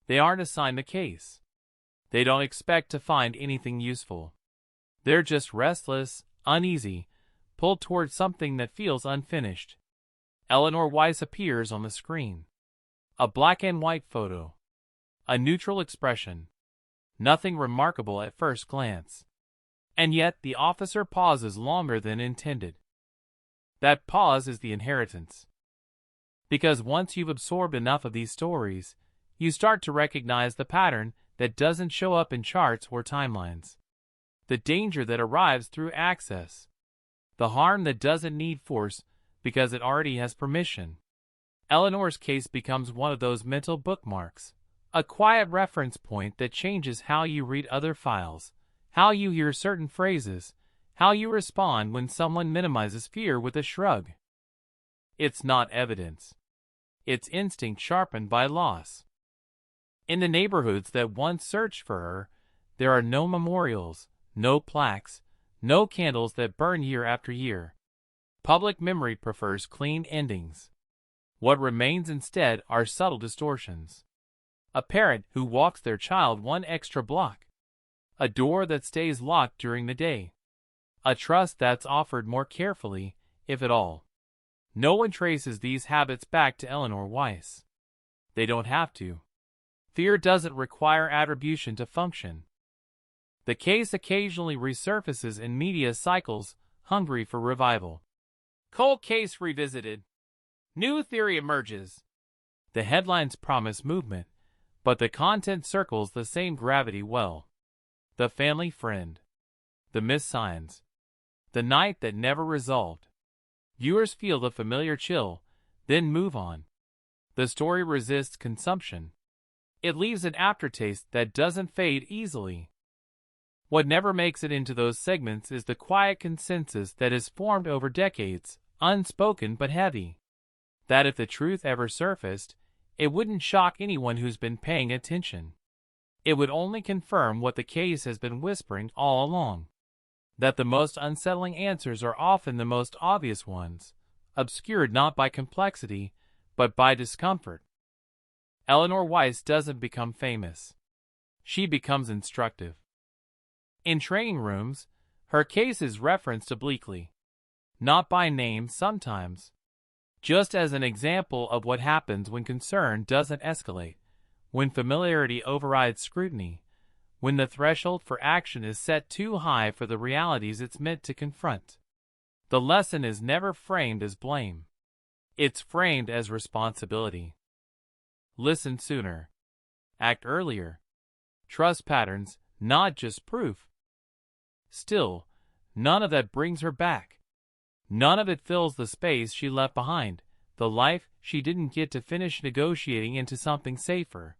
They aren't assigned the case. They don't expect to find anything useful. They're just restless, uneasy, pulled towards something that feels unfinished. Eleanor Weiss appears on the screen. A black and white photo. A neutral expression. Nothing remarkable at first glance. And yet the officer pauses longer than intended. That pause is the inheritance. Because once you've absorbed enough of these stories, you start to recognize the pattern that doesn't show up in charts or timelines. The danger that arrives through access. The harm that doesn't need force because it already has permission. Eleanor's case becomes one of those mental bookmarks, a quiet reference point that changes how you read other files, how you hear certain phrases, how you respond when someone minimizes fear with a shrug. It's not evidence. It's instinct sharpened by loss. In the neighborhoods that once searched for her, there are no memorials, no plaques, no candles that burn year after year. Public memory prefers clean endings. What remains instead are subtle distortions. A parent who walks their child one extra block. A door that stays locked during the day. A trust that's offered more carefully, if at all. No one traces these habits back to Eleanor Weiss. They don't have to. Fear doesn't require attribution to function. The case occasionally resurfaces in media cycles, hungry for revival. Cold case revisited. New theory emerges. The headlines promise movement, but the content circles the same gravity well. The family friend. The missed signs. The night that never resolved. Viewers feel the familiar chill, then move on. The story resists consumption. It leaves an aftertaste that doesn't fade easily. What never makes it into those segments is the quiet consensus that is formed over decades, unspoken but heavy. That if the truth ever surfaced, it wouldn't shock anyone who's been paying attention. It would only confirm what the case has been whispering all along. That the most unsettling answers are often the most obvious ones, obscured not by complexity, but by discomfort. Eleanor Weiss doesn't become famous. She becomes instructive. In training rooms, her case is referenced obliquely. Not by name sometimes. Just as an example of what happens when concern doesn't escalate, when familiarity overrides scrutiny, when the threshold for action is set too high for the realities it's meant to confront. The lesson is never framed as blame. It's framed as responsibility. Listen sooner. Act earlier. Trust patterns, not just proof. Still, none of that brings her back. None of it fills the space she left behind, the life she didn't get to finish negotiating into something safer.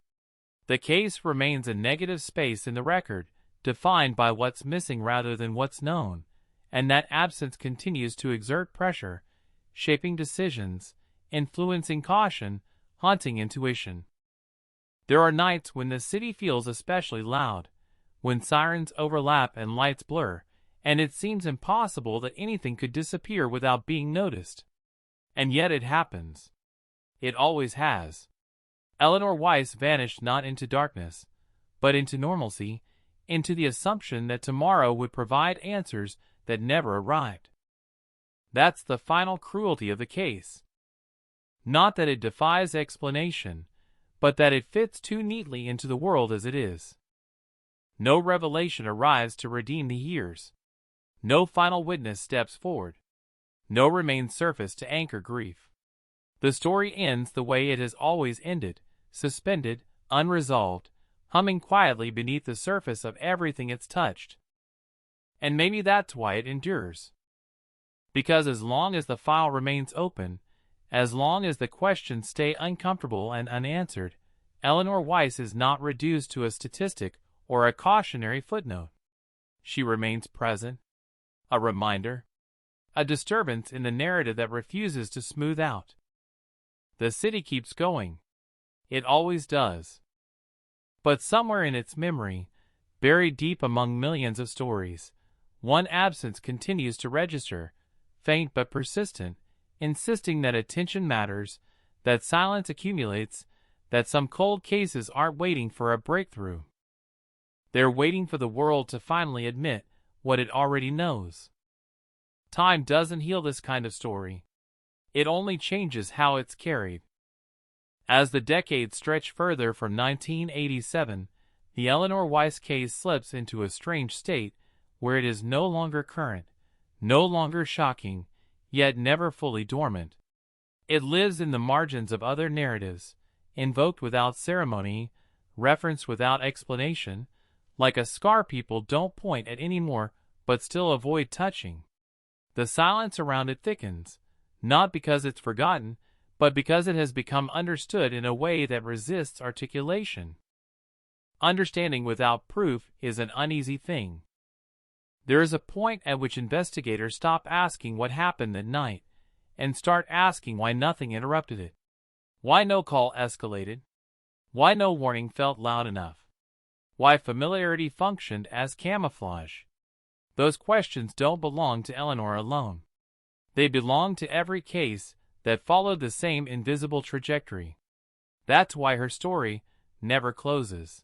The case remains a negative space in the record, defined by what's missing rather than what's known, and that absence continues to exert pressure, shaping decisions, influencing caution, haunting intuition. There are nights when the city feels especially loud, when sirens overlap and lights blur, and it seems impossible that anything could disappear without being noticed. And yet it happens. It always has. Eleanor Weiss vanished not into darkness, but into normalcy, into the assumption that tomorrow would provide answers that never arrived. That's the final cruelty of the case. Not that it defies explanation, but that it fits too neatly into the world as it is. No revelation arrives to redeem the years. No final witness steps forward. No remains surface to anchor grief. The story ends the way it has always ended, suspended, unresolved, humming quietly beneath the surface of everything it's touched. And maybe that's why it endures. Because as long as the file remains open, as long as the questions stay uncomfortable and unanswered, Eleanor Weiss is not reduced to a statistic or a cautionary footnote. She remains present, a reminder, a disturbance in the narrative that refuses to smooth out. The city keeps going. It always does. But somewhere in its memory, buried deep among millions of stories, one absence continues to register, faint but persistent, insisting that attention matters, that silence accumulates, that some cold cases aren't waiting for a breakthrough. They're waiting for the world to finally admit what it already knows. Time doesn't heal this kind of story. It only changes how it's carried. As the decades stretch further from 1987, the Eleanor Weiss case slips into a strange state where it is no longer current, no longer shocking, yet never fully dormant. It lives in the margins of other narratives, invoked without ceremony, referenced without explanation, like a scar people don't point at anymore but still avoid touching. The silence around it thickens, not because it's forgotten, but because it has become understood in a way that resists articulation. Understanding without proof is an uneasy thing. There is a point at which investigators stop asking what happened that night and start asking why nothing interrupted it. Why no call escalated? Why no warning felt loud enough? Why familiarity functioned as camouflage? Those questions don't belong to Eleanor alone. They belong to every case that followed the same invisible trajectory. That's why her story never closes.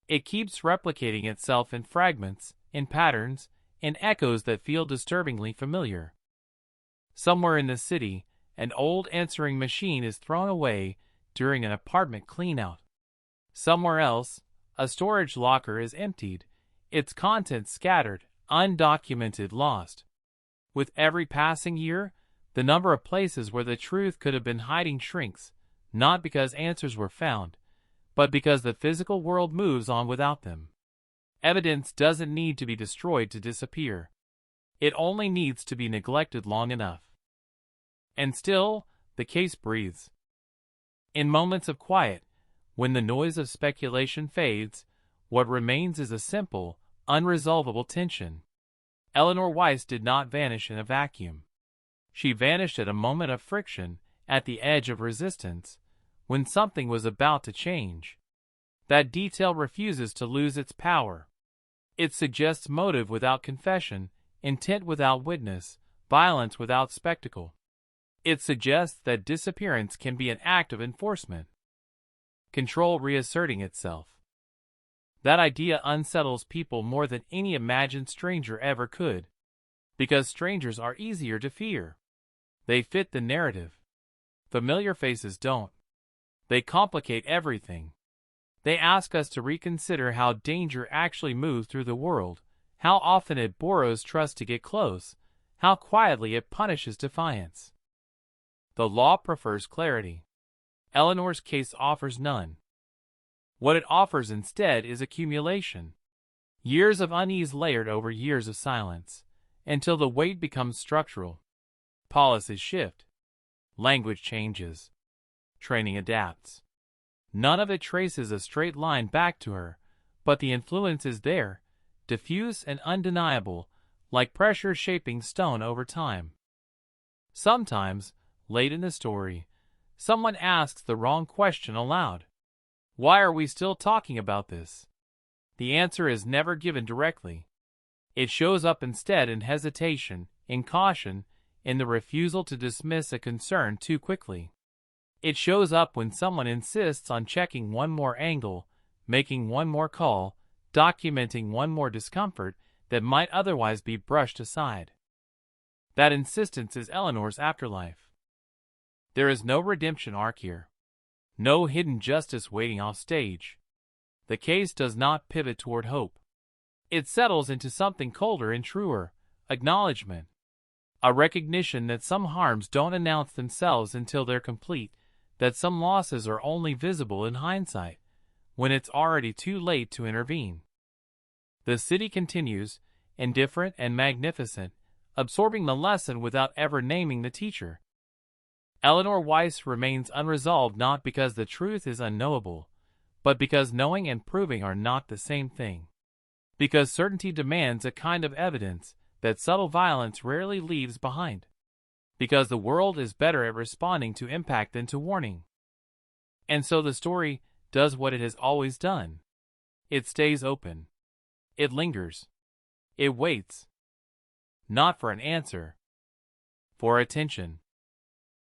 It keeps replicating itself in fragments, in patterns, in echoes that feel disturbingly familiar. Somewhere in the city, an old answering machine is thrown away during an apartment cleanout. Somewhere else, a storage locker is emptied, its contents scattered, undocumented, lost. With every passing year, the number of places where the truth could have been hiding shrinks, not because answers were found, but because the physical world moves on without them. Evidence doesn't need to be destroyed to disappear. It only needs to be neglected long enough. And still, the case breathes. In moments of quiet, when the noise of speculation fades, what remains is a simple, unresolvable tension. Eleanor Weiss did not vanish in a vacuum. She vanished at a moment of friction, at the edge of resistance, when something was about to change. That detail refuses to lose its power. It suggests motive without confession, intent without witness, violence without spectacle. It suggests that disappearance can be an act of enforcement. Control reasserting itself. That idea unsettles people more than any imagined stranger ever could. Because strangers are easier to fear. They fit the narrative. Familiar faces don't. They complicate everything. They ask us to reconsider how danger actually moves through the world, how often it borrows trust to get close, how quietly it punishes defiance. The law prefers clarity. Eleanor's case offers none. What it offers instead is accumulation. Years of unease layered over years of silence, until the weight becomes structural. Policies shift. Language changes. Training adapts. None of it traces a straight line back to her, but the influence is there, diffuse and undeniable, like pressure shaping stone over time. Sometimes, late in the story, someone asks the wrong question aloud. Why are we still talking about this? The answer is never given directly. It shows up instead in hesitation, in caution, in the refusal to dismiss a concern too quickly. It shows up when someone insists on checking one more angle, making one more call, documenting one more discomfort that might otherwise be brushed aside. That insistence is Eleanor's afterlife. There is no redemption arc here. No hidden justice waiting off stage. The case does not pivot toward hope. It settles into something colder and truer, acknowledgement. A recognition that some harms don't announce themselves until they're complete, that some losses are only visible in hindsight, when it's already too late to intervene. The city continues, indifferent and magnificent, absorbing the lesson without ever naming the teacher. Eleanor Weiss remains unresolved not because the truth is unknowable, but because knowing and proving are not the same thing. Because certainty demands a kind of evidence that subtle violence rarely leaves behind. Because the world is better at responding to impact than to warning. And so the story does what it has always done. It stays open. It lingers. It waits. Not for an answer. For attention.